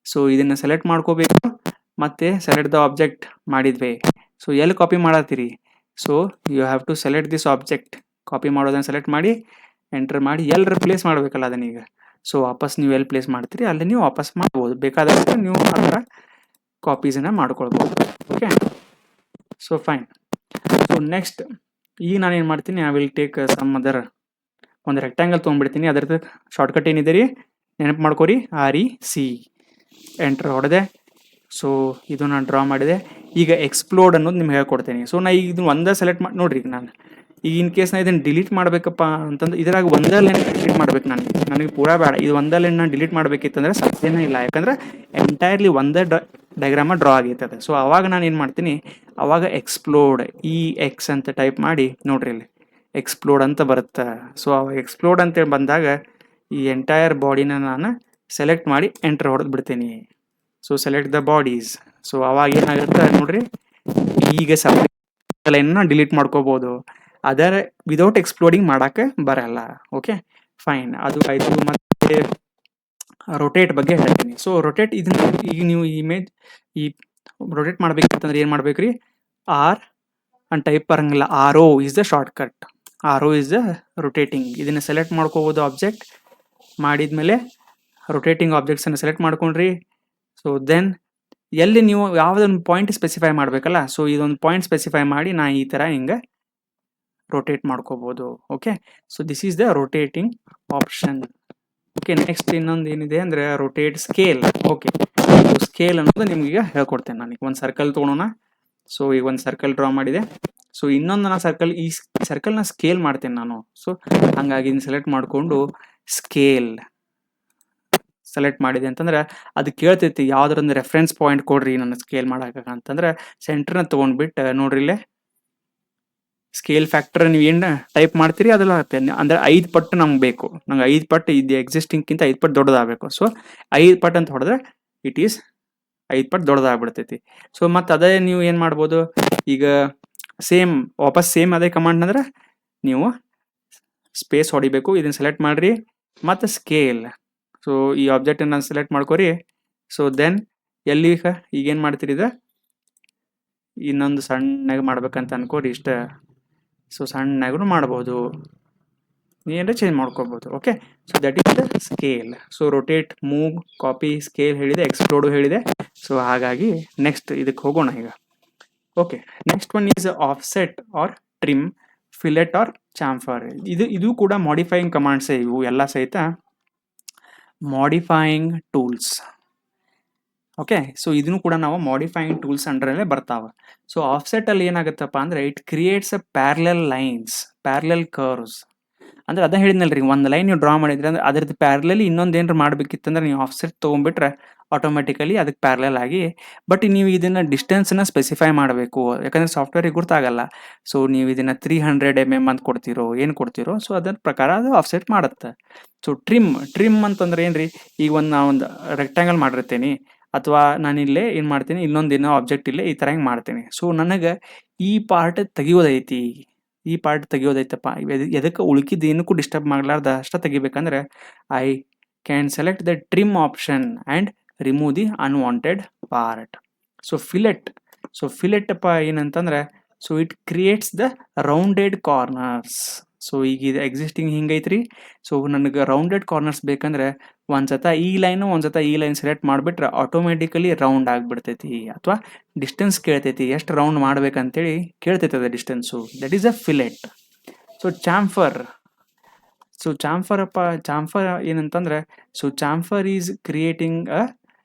ಸೊ ಇದನ್ನು ಸೆಲೆಕ್ಟ್ ಮಾಡ್ಕೋಬೇಕು, ಮತ್ತು ಸೆಲೆಕ್ಟ್ ದ ಆಬ್ಜೆಕ್ಟ್ ಮಾಡಿದ್ವಿ. ಸೊ ಎಲ್ಲಿ ಕಾಪಿ ಮಾಡತ್ತೀರಿ, so you have to select this object. Copy ಮಾಡೋದನ್ನು ಸೆಲೆಕ್ಟ್ ಮಾಡಿ ಎಂಟರ್ ಮಾಡಿ ಎಲ್ಲಿ ಪ್ಲೇಸ್ ಮಾಡಬೇಕಲ್ಲ ಅದನ್ನೀಗ. ಸೊ ವಾಪಸ್ ನೀವು ಎಲ್ಲಿ ಪ್ಲೇಸ್ ಮಾಡ್ತೀರಿ ಅಲ್ಲಿ ನೀವು ವಾಪಸ್ ಮಾಡ್ಬೋದು. ಬೇಕಾದಾಗ ನೀವು ಆ ಥರ ಕಾಪೀಸನ್ನು ಮಾಡ್ಕೊಳ್ಬೋದು. Okay, so fine. So next ಈಗ ನಾನೇನು ಮಾಡ್ತೀನಿ, I will take some other ಒಂದು ರೆಕ್ಟ್ಯಾಂಗಲ್ ತೊಗೊಂಡ್ಬಿಡ್ತೀನಿ. ಅದರದ್ದು ಶಾರ್ಟ್ಕಟ್ ಏನಿದೆ ರೀ, ನೆನಪು ಮಾಡ್ಕೊರಿ, REC. ಎಂಟ್ರ್ ಹೊಡೆದೆ. ಸೊ ಇದು ನಾನು ಡ್ರಾ ಮಾಡಿದೆ. ಈಗ ಎಕ್ಸ್ಪ್ಲೋಡ್ ಅನ್ನೋದು ನಿಮ್ಗೆ ಹೇಳ್ಕೊಡ್ತೀನಿ. ಸೊ ನಾ ಈಗ ಇದನ್ನು ಒಂದೇ ಸೆಲೆಕ್ಟ್ ಮಾಡಿ ನೋಡ್ರಿ, ನಾನು ಈಗ ಇನ್ ಕೇಸ್ ನಾ ಇದನ್ನು ಡಿಲೀಟ್ ಮಾಡಬೇಕಪ್ಪ ಅಂತಂದ್ರೆ ಇದ್ರಾಗ ಒಂದೇ ಲೈನ್ ಡಿಲೀಟ್ ಮಾಡ್ಬೇಕು. ನನಗೆ ಪೂರಾ ಬೇಡ, ಇದು ಒಂದೇ ಲೈನ್ ನಾನು ಡಿಲೀಟ್ ಮಾಡಬೇಕಿತ್ತಂದ್ರೆ ಸಾಧ್ಯನೇ ಇಲ್ಲ. ಯಾಕಂದ್ರೆ ಎಂಟೈರ್ಲಿ ಒಂದೇ ಡಯಾಗ್ರಾಮ ಡ್ರಾ ಆಗೈತದೆ. ಸೊ ಅವಾಗ ನಾನು ಏನು ಮಾಡ್ತೀನಿ, ಅವಾಗ ಎಕ್ಸ್ಪ್ಲೋಡ್ EX ಅಂತ ಟೈಪ್ ಮಾಡಿ ನೋಡ್ರಿ, ಇಲ್ಲಿ ಎಕ್ಸ್ಪ್ಲೋಡ್ ಅಂತ ಬರುತ್ತೆ. ಸೊ ಅವಾಗ ಎಕ್ಸ್ಪ್ಲೋಡ್ ಅಂತೇಳಿ ಬಂದಾಗ ಈ ಎಂಟೈರ್ ಬಾಡಿನ ನಾನು ಸೆಲೆಕ್ಟ್ ಮಾಡಿ ಎಂಟರ್ ಹೊಡೆದು ಬಿಡ್ತೀನಿ. So select the bodies. So ಅವಾಗ ಏನಾಗುತ್ತೆ ನೋಡ್ರಿ, ಈಗ ಸಪ್ರೇಟ್ ಲೈನ್ನ ಡಿಲೀಟ್ ಮಾಡ್ಕೋಬೋದು. ಅದರ ವಿದೌಟ್ ಎಕ್ಸ್ಪ್ಲೋಡಿಂಗ್ ಮಾಡೋಕ್ಕೆ ಬರಲ್ಲ. ಓಕೆ ಫೈನ್, ಅದು ಆಯಿತು. ಮತ್ತು ರೊಟೇಟ್ ಬಗ್ಗೆ ಹೇಳ್ತೀನಿ. ಸೊ ರೊಟೇಟ್ ಇದನ್ನು ಈಗ ನೀವು ಇಮೇಜ್ ರೊಟೇಟ್ ಮಾಡ್ಬೇಕಂತಂದ್ರೆ ಏನು ಮಾಡ್ಬೇಕು ರೀ, R ಅಂತ ಟೈಪ್ ಬರಂಗಿಲ್ಲ, RO is the shortcut. RO is the rotating. ಇದನ್ನು ಸೆಲೆಕ್ಟ್ ಮಾಡ್ಕೋಬೋದು ಆಬ್ಜೆಕ್ಟ್. ಮಾಡಿದ್ಮೇಲೆ ರೊಟೇಟಿಂಗ್ ಆಬ್ಜೆಕ್ಟ್ಸನ್ನು ಸೆಲೆಕ್ಟ್ ಮಾಡ್ಕೊಂಡ್ರಿ. ಸೊ ದೆನ್ ಎಲ್ಲಿ ನೀವು ಯಾವುದೊಂದು ಪಾಯಿಂಟ್ ಸ್ಪೆಸಿಫೈ ಮಾಡಬೇಕಲ್ಲ, ಸೊ ಇದೊಂದು ಪಾಯಿಂಟ್ ಸ್ಪೆಸಿಫೈ ಮಾಡಿ ನಾ ಈ ಥರ ಹಿಂಗೆ ರೊಟೇಟ್ ಮಾಡ್ಕೋಬೋದು. Okay, so this is the rotating option. Okay, next ಇನ್ನೊಂದು ಏನಿದೆ ಅಂದರೆ ರೊಟೇಟ್ ಸ್ಕೇಲ್. ಓಕೆ, ಸ್ಕೇಲ್ ಅನ್ನೋದು ನಿಮ್ಗೆ ಹೇಳ್ಕೊಡ್ತೇನೆ. ನನಗೆ ಒಂದು ಸರ್ಕಲ್ ತೊಗೊಳೋಣ. ಸೊ ಈಗ ಒಂದು ಸರ್ಕಲ್ ಡ್ರಾ ಮಾಡಿದೆ. ಸೊ ಇನ್ನೊಂದು ನಾನು ಈ ಸರ್ಕಲ್ನ ಸ್ಕೇಲ್ ಮಾಡ್ತೇನೆ ನಾನು. ಸೊ ಹಂಗಾಗಿ ಸೆಲೆಕ್ಟ್ ಮಾಡಿಕೊಂಡು ಸ್ಕೇಲ್ ಸೆಲೆಕ್ಟ್ ಮಾಡಿದೆ ಅಂತಂದ್ರೆ ಅದು ಕೇಳ್ತೈತಿ ಯಾವ್ದಾರೊಂದು ರೆಫರೆನ್ಸ್ ಪಾಯಿಂಟ್ ಕೊಡ್ರಿ ನನ್ನ ಸ್ಕೇಲ್ ಮಾಡೋಕೆ ಅಂತಂದ್ರೆ ಸೆಂಟ್ರನ್ನ ತೊಗೊಂಡ್ಬಿಟ್ಟು ನೋಡ್ರಿ, ಇಲ್ಲೇ ಸ್ಕೇಲ್ ಫ್ಯಾಕ್ಟರ್ ನೀವು ಏನು ಟೈಪ್ ಮಾಡ್ತೀರಿ ಅದೆಲ್ಲ ಆಗುತ್ತೆ. ಅಂದರೆ 5 ಪಟ್ಟು ನಮ್ಗೆ ಬೇಕು. ನಂಗೆ 5 ಪಟ್ಟು ಇದು ಎಕ್ಸಿಸ್ಟಿಂಗ್ಕಿಂತ 5 ಪಟ್ಟು ದೊಡ್ಡದಾಗಬೇಕು. ಸೊ 5 ಪಟ್ಟು ಅಂತ ಹೊಡೆದ್ರೆ ಇಟ್ ಈಸ್ 5 ಪಟ್ಟು ದೊಡ್ಡದಾಗ್ಬಿಡ್ತೈತಿ. ಸೊ ಮತ್ತು ಅದೇ ನೀವು ಏನು ಮಾಡ್ಬೋದು, ಈಗ ವಾಪಸ್ ಸೇಮ್ ಅದೇ ಕಮಾಂಡ್ ಅಂದ್ರೆ ನೀವು ಸ್ಪೇಸ್ ಹೊಡಿಬೇಕು. ಇದನ್ನು ಸೆಲೆಕ್ಟ್ ಮಾಡಿರಿ, ಮತ್ತು ಸ್ಕೇಲ್. ಸೊ ಈ ಆಬ್ಜೆಕ್ಟನ್ನು ಸೆಲೆಕ್ಟ್ ಮಾಡ್ಕೊರಿ. ಸೊ ದೆನ್ ಎಲ್ಲಿ ಈಗೇನು ಮಾಡ್ತೀರಿ ಇದು ಇನ್ನೊಂದು ಸಣ್ಣಗೆ ಮಾಡ್ಬೇಕಂತ ಅನ್ಕೋರಿ ಇಷ್ಟ. ಸೊ ಸಣ್ಣಗೂ ಮಾಡ್ಬೋದು, ನೀವೇನಂದ್ರೆ ಚೇಂಜ್ ಮಾಡ್ಕೋಬೋದು. Okay, so that is the scale. So rotate, move, copy, scale ಹೇಳಿದೆ, ಎಕ್ಸ್ಪ್ಲೋಡು ಹೇಳಿದೆ. ಸೊ ಹಾಗಾಗಿ ನೆಕ್ಸ್ಟ್ ಇದಕ್ಕೆ ಹೋಗೋಣ ಈಗ. Okay, next one is offset or trim, fillet or chamfer. ಇದು ಕೂಡ ಮಾಡಿಫೈಯಿಂಗ್ ಕಮಾಂಡ್ಸೇ ಇವು ಎಲ್ಲ ಸಹಿತ ಮಾಡಿಫೈಯಿಂಗ್ ಟೂಲ್ಸ್. ಓಕೆ, ಸೊ ಇದನ್ನು ಕೂಡ ನಾವು ಮಾಡಿಫೈಯಿಂಗ್ ಟೂಲ್ಸ್ ಅಂಡರಲ್ಲೇ ಬರ್ತಾವೆ. ಸೊ ಆಫ್ಸೆಟಲ್ಲಿ ಏನಾಗುತ್ತಪ್ಪ ಅಂದರೆ it creates a parallel lines, parallel curves. ಅಂದ್ರೆ ಅದ ಹೇಳಿದ್ನಲ್ರಿ, ಒಂದು ಲೈನ್ ನೀವು ಡ್ರಾ ಮಾಡಿದ್ರೆ ಅಂದ್ರೆ ಅದ್ರದ್ದು ಪ್ಯಾರಲಲ್ಲಿ ಇನ್ನೊಂದು ಏನಾರು ಮಾಡಬೇಕಿತ್ತಂದ್ರೆ ನೀವು ಆಫ್ಸೆಟ್ ತೊಗೊಂಡ್ಬಿಟ್ರೆ ಆಟೋಮೆಟಿಕಲಿ ಅದಕ್ಕೆ ಪ್ಯಾರಲಲ್ ಆಗಿ. ಬಟ್ ನೀವು ಇದನ್ನು ಡಿಸ್ಟೆನ್ಸನ್ನ ಸ್ಪೆಸಿಫೈ ಮಾಡಬೇಕು, ಯಾಕಂದರೆ ಸಾಫ್ಟ್ವೇರಿಗೆ ಗೊತ್ತಾಗಲ್ಲ. ಸೊ ನೀವು ಇದನ್ನು 300 mm ಅಂತ ಕೊಡ್ತೀರೋ ಏನು ಕೊಡ್ತೀರೋ, ಸೊ ಅದರ ಪ್ರಕಾರ ಅದು ಆಫ್ಸೆಟ್ ಮಾಡುತ್ತೆ. ಸೊ ಟ್ರಿಮ್ ಅಂತಂದ್ರೆ ಏನ್ರಿ, ಈಗ ಒಂದು ರೆಕ್ಟ್ಯಾಂಗಲ್ ಮಾಡಿರ್ತೀನಿ, ಅಥವಾ ನಾನಿಲ್ಲೇ ಏನು ಮಾಡ್ತೀನಿ, ಇನ್ನೊಂದೇನೋ ಆಬ್ಜೆಕ್ಟ್ ಇಲ್ಲೇ ಈ ಥರ ಹಿಂಗೆ ಮಾಡ್ತೀನಿ. ಸೊ ನನಗೆ ಈ ಪಾರ್ಟ್ ತೆಗಿಯೋದೈತಪ್ಪ, ಎದಕ್ಕೆ ಉಳ್ಕಿದ್ದು ಏನಕ್ಕೂ ಡಿಸ್ಟರ್ಬ್ ಮಾಡಲಾರ್ದ ಅಷ್ಟ ತೆಗಿಬೇಕಂದ್ರೆ I can select the trim option and remove the unwanted part. So fillet ಅಪ್ಪ ಏನಂತಂದ್ರೆ, so it creates the rounded corners. So ಈಗ ಇದು ಎಕ್ಸಿಸ್ಟಿಂಗ್ ಹಿಂಗೈತ್ರಿ. ಸೊ ನನಗೆ ರೌಂಡೆಡ್ ಕಾರ್ನರ್ಸ್ ಬೇಕಂದ್ರೆ ಒಂದ್ಸತ ಈ ಲೈನು ಒಂದ್ಸತ ಈ ಲೈನ್ ಸೆಲೆಕ್ಟ್ ಮಾಡಿಬಿಟ್ರೆ ಆಟೋಮೆಟಿಕಲಿ ರೌಂಡ್ ಆಗಿಬಿಡ್ತೈತಿ. ಅಥವಾ ಡಿಸ್ಟೆನ್ಸ್ ಕೇಳ್ತೈತಿ, ಎಷ್ಟು ರೌಂಡ್ ಮಾಡ್ಬೇಕಂತೇಳಿ ಕೇಳ್ತೈತೆ ಅದ distance. That is a fillet. So chamfer ಏನಂತಂದ್ರೆ, so chamfer is creating a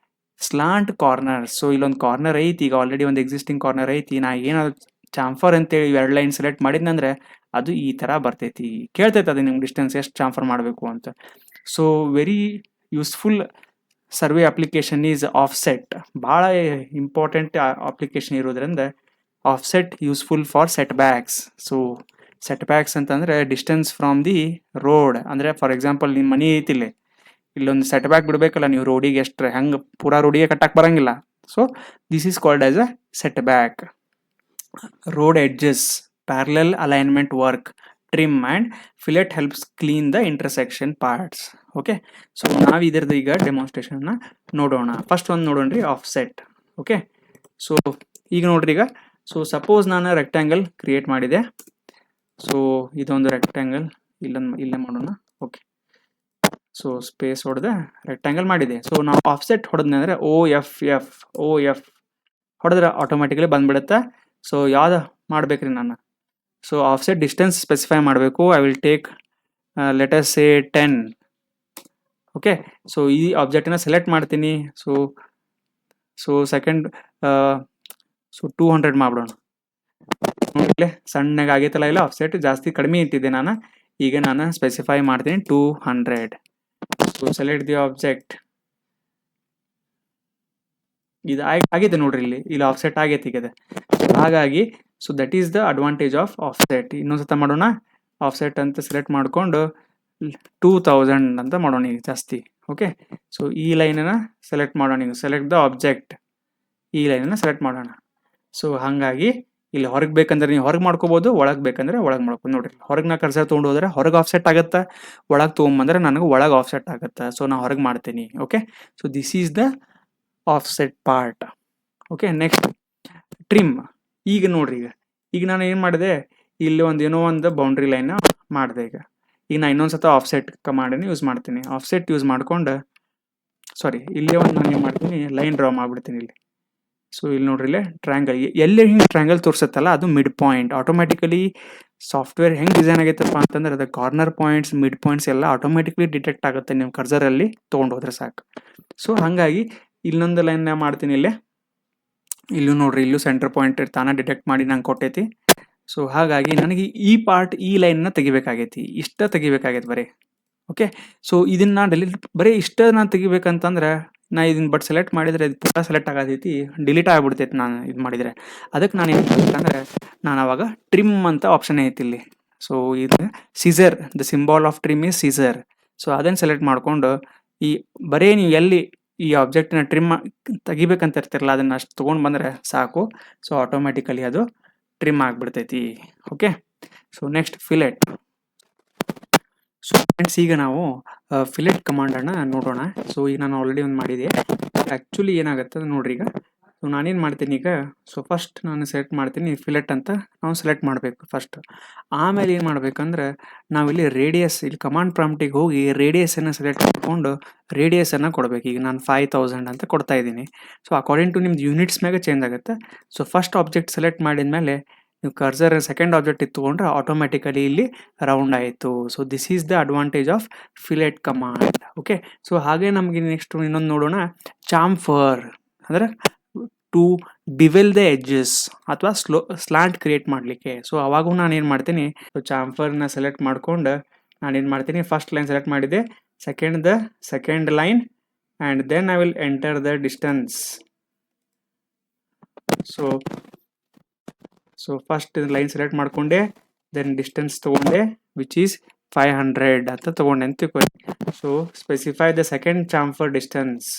slant corner. So ಇಲ್ಲೊಂದು ಕಾರ್ನರ್ ಐತಿ, ಈಗ ಆಲ್ರೆಡಿ ಒಂದು ಎಕ್ಸಿಸ್ಟಿಂಗ್ ಕಾರ್ನರ್ ಐತಿ. ನಾ ಏನಾದ್ರು ಚಾಂಫರ್ ಅಂತೇಳಿ 2 ಲೈನ್ ಸೆಲೆಕ್ಟ್ ಮಾಡಿದ್ನಂದ್ರೆ ಅದು ಈ ಥರ ಬರ್ತೈತಿ, ಕೇಳ್ತೈತೆ ಅದು ನಿಮ್ಗೆ ಡಿಸ್ಟೆನ್ಸ್ ಎಷ್ಟು ಚಾಂಫರ್ ಮಾಡಬೇಕು ಅಂತ. So very useful survey application is offset. ಭಾಳ ಇಂಪಾರ್ಟೆಂಟ್ ಅಪ್ಲಿಕೇಶನ್ ಇರೋದ್ರಿಂದ offset useful for setbacks. So setbacks ಅಂತಂದರೆ ಡಿಸ್ಟೆನ್ಸ್ ಫ್ರಾಮ್ ದಿ ರೋಡ್. ಅಂದರೆ ಫಾರ್ ಎಕ್ಸಾಂಪಲ್ ನಿಮ್ಮ ಮನೆ ಐತಿಲ್ಲ, ಇಲ್ಲೊಂದು ಸೆಟ್ ಬ್ಯಾಕ್ ಬಿಡಬೇಕಲ್ಲ ನೀವು ರೋಡಿಗೆ, ಎಷ್ಟು ಹೆಂಗೆ ಪೂರಾ ರೋಡಿಗೆ ಕಟ್ಟಕ್ಕೆ ಬರಂಗಿಲ್ಲ. So this is called as a set back. Road edges, parallel alignment work, trim and fillet helps clean the intersection parts. Okay, so ನಾವು ಇದರದ್ದು ಈಗ ಡೆಮಾನ್ಸ್ಟ್ರೇಷನ್ನ ನೋಡೋಣ. ಫಸ್ಟ್ ಒಂದು ನೋಡೋಣ ರೀ, ಆಫ್ಸೆಟ್. ಓಕೆ, ಸೊ ಈಗ ನೋಡ್ರಿ, ಈಗ ಸೊ ಸಪೋಸ್ ನಾನು ರೆಕ್ಟ್ಯಾಂಗಲ್ ಕ್ರಿಯೇಟ್ ಮಾಡಿದೆ. ಸೊ ಇದೊಂದು ರೆಕ್ಟ್ಯಾಂಗಲ್ ಇಲ್ಲೇ ಮಾಡೋಣ. ಓಕೆ, ಸೊ ಸ್ಪೇಸ್ ಹೊಡೆದೆ ರೆಕ್ಟ್ಯಾಂಗಲ್ ಮಾಡಿದೆ. ಸೊ ನಾವು ಆಫ್ಸೆಟ್ ಹೊಡೆದ್ನೆ ಅಂದರೆ ಓ ಎಫ್ ಹೊಡೆದ್ರೆ ಆಟೋಮೆಟಿಕಲಿ ಬಂದ್ಬಿಡುತ್ತೆ. ಸೊ ಯಾವ್ದು ಮಾಡ್ಬೇಕ್ರಿ ನಾನು, ಸೊ ಆಫ್ಸೆಟ್ ಡಿಸ್ಟೆನ್ಸ್ ಸ್ಪೆಸಿಫೈ ಮಾಡಬೇಕು. I will take let us say 10. Okay, so ಈ ಆಬ್ಜೆಕ್ಟನ್ನ ಸೆಲೆಕ್ಟ್ ಮಾಡ್ತೀನಿ. So second 200 ಮಾಡ್ಬಿಡೋಣ. ನೋಡಲೇ ಸಣ್ಣಗೆ ಆಗೈತಲ್ಲ, ಇಲ್ಲ ಆಫ್ಸೆಟ್ ಜಾಸ್ತಿ ಕಡಿಮೆ ಇಟ್ಟಿದ್ದೆ ನಾನು. ಈಗ ನಾನು ಸ್ಪೆಸಿಫೈ ಮಾಡ್ತೀನಿ 200. So select the object. ಇದು ಆಗೈತೆ ನೋಡ್ರಿ, ಇಲ್ಲಿ ಆಫ್ಸೆಟ್ ಆಗೈತೆ ಈಗ. ಹಾಗಾಗಿ so that is the advantage of offset. ಇನ್ನೊಂದ್ಸತ ಮಾಡೋಣ. ಆಫ್ಸೆಟ್ ಅಂತ ಸೆಲೆಕ್ಟ್ ಮಾಡಿಕೊಂಡು 2000 ಅಂತ ಮಾಡೋಣ ಈಗ ಜಾಸ್ತಿ. ಓಕೆ, ಸೊ ಈ ಲೈನನ್ನು ಸೆಲೆಕ್ಟ್ ಮಾಡೋಣ. ಈಗ ಸೆಲೆಕ್ಟ್ ದ ಆಬ್ಜೆಕ್ಟ್, ಈ ಲೈನನ್ನು ಸೆಲೆಕ್ಟ್ ಮಾಡೋಣ. ಸೊ ಹಾಗಾಗಿ ಇಲ್ಲಿ ಹೊರಗೆ ಬೇಕಂದ್ರೆ ನೀವು ಹೊರಗೆ ಮಾಡ್ಕೋಬೋದು, ಒಳಗೆ ಬೇಕಂದ್ರೆ ಒಳಗೆ ಮಾಡ್ಬೋದು. ನೋಡಿರಿ, ಹೊರಗೆ ನಾ ಕರ್ಸರ್ ತೊಗೊಂಡು ಹೋದ್ರೆ ಹೊರಗೆ ಆಫ್ಸೆಟ್ ಆಗುತ್ತೆ, ಒಳಗೆ ತೊಗೊಂಬಂದ್ರೆ ನನಗೆ ಒಳಗೆ ಆಫ್ಸೆಟ್ ಆಗುತ್ತೆ. ಸೊ ನಾ ಹೊರಗೆ ಮಾಡ್ತೀನಿ. Okay, so this is the offset part. Okay, next trim. ಈಗ ನೋಡ್ರಿ, ಈಗ ನಾನು ಏನು ಮಾಡಿದೆ, ಇಲ್ಲಿ ಏನೋ ಒಂದು ಬೌಂಡ್ರಿ ಲೈನ್ ಮಾಡಿದೆ. ಈಗ ನಾನು ಇನ್ನೊಂದ್ಸತ ಆಫ್ಸೆಟ್ ಕಮಾಂಡನ್ನು ಯೂಸ್ ಮಾಡ್ತೀನಿ. ಆಫ್ಸೆಟ್ ಯೂಸ್ ಮಾಡ್ಕೊಂಡು ಇಲ್ಲೇ ಒಂದು ನಾನು ಏನು ಮಾಡ್ತೀನಿ, ಲೈನ್ ಡ್ರಾ ಮಾಡಿಬಿಡ್ತೀನಿ ಇಲ್ಲಿ. ಸೊ ಇಲ್ಲಿ ನೋಡ್ರಿ, ಇಲ್ಲೇ ಟ್ರ್ಯಾಂಗಲ್, ಎಲ್ಲಿ ಹಿಂಗೆ ಟ್ರ್ಯಾಂಗಲ್ ತೋರಿಸುತ್ತಲ್ಲ ಅದು ಮಿಡ್ ಪಾಯಿಂಟ್. ಆಟೋಮೆಟಿಕಲಿ ಸಾಫ್ಟ್ವೇರ್ ಹೆಂಗೆ ಡಿಸೈನ್ ಆಗೈತಪ್ಪ ಅಂತಂದ್ರೆ ಅದು ಕಾರ್ನರ್ ಪಾಯಿಂಟ್ಸ್, ಮಿಡ್ ಪಾಯಿಂಟ್ಸ್ ಎಲ್ಲ ಆಟೋಮೆಟಿಕ್ಲಿ ಡಿಟೆಕ್ಟ್ ಆಗುತ್ತೆ ನೀವು ಕರ್ಸರಲ್ಲಿ ತೊಗೊಂಡು ಹೋದ್ರೆ ಸಾಕು. ಸೊ ಹಾಗಾಗಿ ಇಲ್ಲೊಂದು ಲೈನ್ ಮಾಡ್ತೀನಿ. ಇಲ್ಲೂ ನೋಡ್ರಿ, ಇಲ್ಲೂ ಸೆಂಟರ್ ಪಾಯಿಂಟ್ ತಾನೇ ಡಿಟೆಕ್ಟ್ ಮಾಡಿ ನಂಗೆ ಕೊಟ್ಟೈತಿ. ಸೊ ಹಾಗಾಗಿ ನನಗೆ ಈ ಪಾರ್ಟ್, ಈ ಲೈನ್ನ ತೆಗಿಬೇಕಾಗೈತಿ, ಇಷ್ಟ ತೆಗಿಬೇಕಾಗೈತಿ ಬರೀ. ಓಕೆ, ಸೊ ಇದನ್ನ ಬರೀ ಇಷ್ಟ ನಾನು ತೆಗಿಬೇಕಂತಂದ್ರೆ ನಾ ಇದನ್ನ ಬಟ್ ಸೆಲೆಕ್ಟ್ ಮಾಡಿದರೆ ಇದು ಪೂರ ಸೆಲೆಕ್ಟ್ ಆಗತೈತಿ, ಡಿಲೀಟ್ ಆಗಿಬಿಡ್ತೈತಿ ನಾನು ಇದು ಮಾಡಿದರೆ. ಅದಕ್ಕೆ ನಾನು ಏನು ಮಾಡ್ಬೇಕಂದ್ರೆ, ನಾನು ಅವಾಗ ಟ್ರಿಮ್ ಅಂತ ಆಪ್ಷನ್ ಐತಿ ಇಲ್ಲಿ. ಸೊ ಇದು scissor, the symbol of trim is scissor. So ಅದನ್ನು ಸೆಲೆಕ್ಟ್ ಮಾಡಿಕೊಂಡು ಈ ಬರೀ ನೀವು ಎಲ್ಲಿ ಈ ಆಬ್ಜೆಕ್ಟನ್ನ ಟ್ರಿಮ್ ತೆಗಿಬೇಕಂತ ಇರ್ತಿರಲ್ಲ ಅದನ್ನು ಅಷ್ಟು ತೊಗೊಂಡು ಬಂದರೆ ಸಾಕು. ಸೊ ಆಟೋಮೆಟಿಕಲಿ ಅದು ಟ್ರಿಮ್ ಆಗಿಬಿಡ್ತೈತಿ. Okay, so next fillet. So friends, ಈಗ ನಾವು ಫಿಲೆಟ್ ಕಮಾಂಡನ್ನು ನೋಡೋಣ. ಸೊ ಈಗ ನಾನು ಆಲ್ರೆಡಿ ಒಂದು ಮಾಡಿದೆ. ಆ್ಯಕ್ಚುಲಿ ಏನಾಗುತ್ತೆ ನೋಡ್ರಿ ಈಗ. ಸೊ ನಾನೇನು ಮಾಡ್ತೀನಿ ಈಗ, ಸೊ ಫಸ್ಟ್ ನಾನು ಸೆಲೆಕ್ಟ್ ಮಾಡ್ತೀನಿ ಫಿಲೆಟ್ ಅಂತ ನಾವು ಸೆಲೆಕ್ಟ್ ಮಾಡಬೇಕು ಫಸ್ಟ್. ಆಮೇಲೆ ಏನು ಮಾಡ್ಬೇಕಂದ್ರೆ ನಾವಿಲ್ಲಿ ರೇಡಿಯಸ್, ಇಲ್ಲಿ ಕಮಾಂಡ್ ಪ್ರಾಂಪ್ಟಿಗೆ ಹೋಗಿ ರೇಡಿಯಸನ್ನು ಸೆಲೆಕ್ಟ್ ಮಾಡಿಕೊಂಡು ರೇಡಿಯಸನ್ನು ಕೊಡಬೇಕು. ಈಗ ನಾನು 5000 ಅಂತ ಕೊಡ್ತಾ ಇದ್ದೀನಿ. ಸೊ ಅಕಾರ್ಡಿಂಗ್ ಟು ನಿಮ್ದು ಯೂನಿಟ್ಸ್ ಮ್ಯಾಗೆ ಚೇಂಜ್ ಆಗುತ್ತೆ. ಸೊ ಫಸ್ಟ್ ಆಬ್ಜೆಕ್ಟ್ ಸೆಲೆಕ್ಟ್ ಮಾಡಿದ ಮೇಲೆ ನೀವು ಕರ್ಸರ್ ಸೆಕೆಂಡ್ ಆಬ್ಜೆಕ್ಟ್ ಇತ್ತುಕೊಂಡ್ರೆ ಆಟೋಮೆಟಿಕಲಿ ಇಲ್ಲಿ ರೌಂಡ್ ಆಯಿತು. So this is the advantage of fillet command. Okay, so ಹಾಗೆ ನಮಗೆ ನೆಕ್ಸ್ಟ್ ಇನ್ನೊಂದು ನೋಡೋಣ, ಚಾಂಫರ್ ಅಂದರೆ ಟು ಬಿವೆಲ್ ದ ಎಡ್ಜಸ್ ಅಥವಾ ಸ್ಲಾಂಟ್ ಕ್ರಿಯೇಟ್ ಮಾಡಲಿಕ್ಕೆ. ಸೊ ಅವಾಗೂ ನಾನು ಏನು ಮಾಡ್ತೀನಿ, ಸೊ ಚಾಂಫರ್ನ ಸೆಲೆಕ್ಟ್ ಮಾಡ್ಕೊಂಡು ನಾನೇನು ಮಾಡ್ತೀನಿ, ಫಸ್ಟ್ ಲೈನ್ ಸೆಲೆಕ್ಟ್ ಮಾಡಿದೆ, second line and then I will enter the distance. So first line select ಮಾಡಿಕೊಂಡೆ, ದೆನ್ ಡಿಸ್ಟೆನ್ಸ್ ತೊಗೊಂಡೆ ವಿಚ್ ಈಸ್ 500 ಅಂತ ತೊಗೊಂಡೆ ಅಂತ ತಿಳ್ಕೊಳ್ಳಿ. So specify the second chamfer distance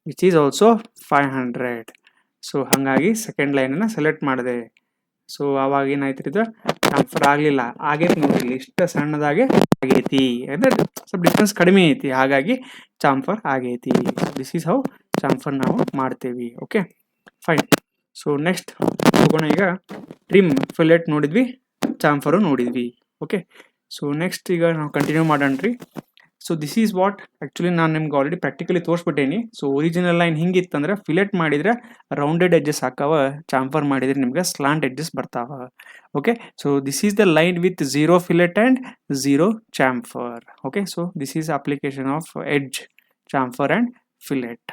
which is also 500. So ಹಾಗಾಗಿ ಸೆಕೆಂಡ್ ಲೈನನ್ನು select ಮಾಡಿದೆ. ಸೊ ಅವಾಗ ಏನಾಯ್ತು, ಇದು ಚಾಂಫರ್ ಆಗಲಿಲ್ಲ. ಆಗೈತಿ ನೋಡಿರಿ, ಇಷ್ಟು ಸಣ್ಣದಾಗೆ ಆಗೈತಿ, ಅಂದರೆ ಸ್ವಲ್ಪ ಡಿಸ್ಟೆನ್ಸ್ ಕಡಿಮೆ ಐತಿ, ಹಾಗಾಗಿ ಚಾಂಫರ್ ಆಗೈತಿ. ದಿಸ್ ಈಸ್ ಹೌ ಚಾಂಫರ್ ನಾವು ಮಾಡ್ತೇವೆ. Okay fine. ಸೊ ನೆಕ್ಸ್ಟ್ ಹೋಗೋಣ. ಈಗ ಟ್ರಿಮ್ ಫಿಲೆಟ್ ನೋಡಿದ್ವಿ, ಚಾಂಫರು ನೋಡಿದ್ವಿ. ಓಕೆ, ಸೊ ನೆಕ್ಸ್ಟ್ ಈಗ ನಾವು ಕಂಟಿನ್ಯೂ ಮಾಡೋಣ ರೀ. So this is what actually ನಾನು ನಿಮ್ಗೆ ಆಲ್ರೆಡಿ ಪ್ರಾಕ್ಟಿಕಲಿ ತೋರಿಸ್ಬಿಟ್ಟೇನಿ. ಸೊ ಒರಿಜಿನಲ್ ಲೈನ್ ಹಿಂಗಿತ್ತಂದ್ರೆ ಫಿಲೆಟ್ ಮಾಡಿದರೆ ರೌಂಡೆಡ್ ಎಡ್ಜಸ್ ಹಾಕವ, ಚಾಂಫರ್ ಮಾಡಿದರೆ ನಿಮ್ಗೆ ಸ್ಲಾಂಟ್ ಎಡ್ಜಸ್ ಬರ್ತಾವ. Okay, so this is the line with 0 fillet and 0 chamfer. Okay, so this is application of edge, chamfer and fillet.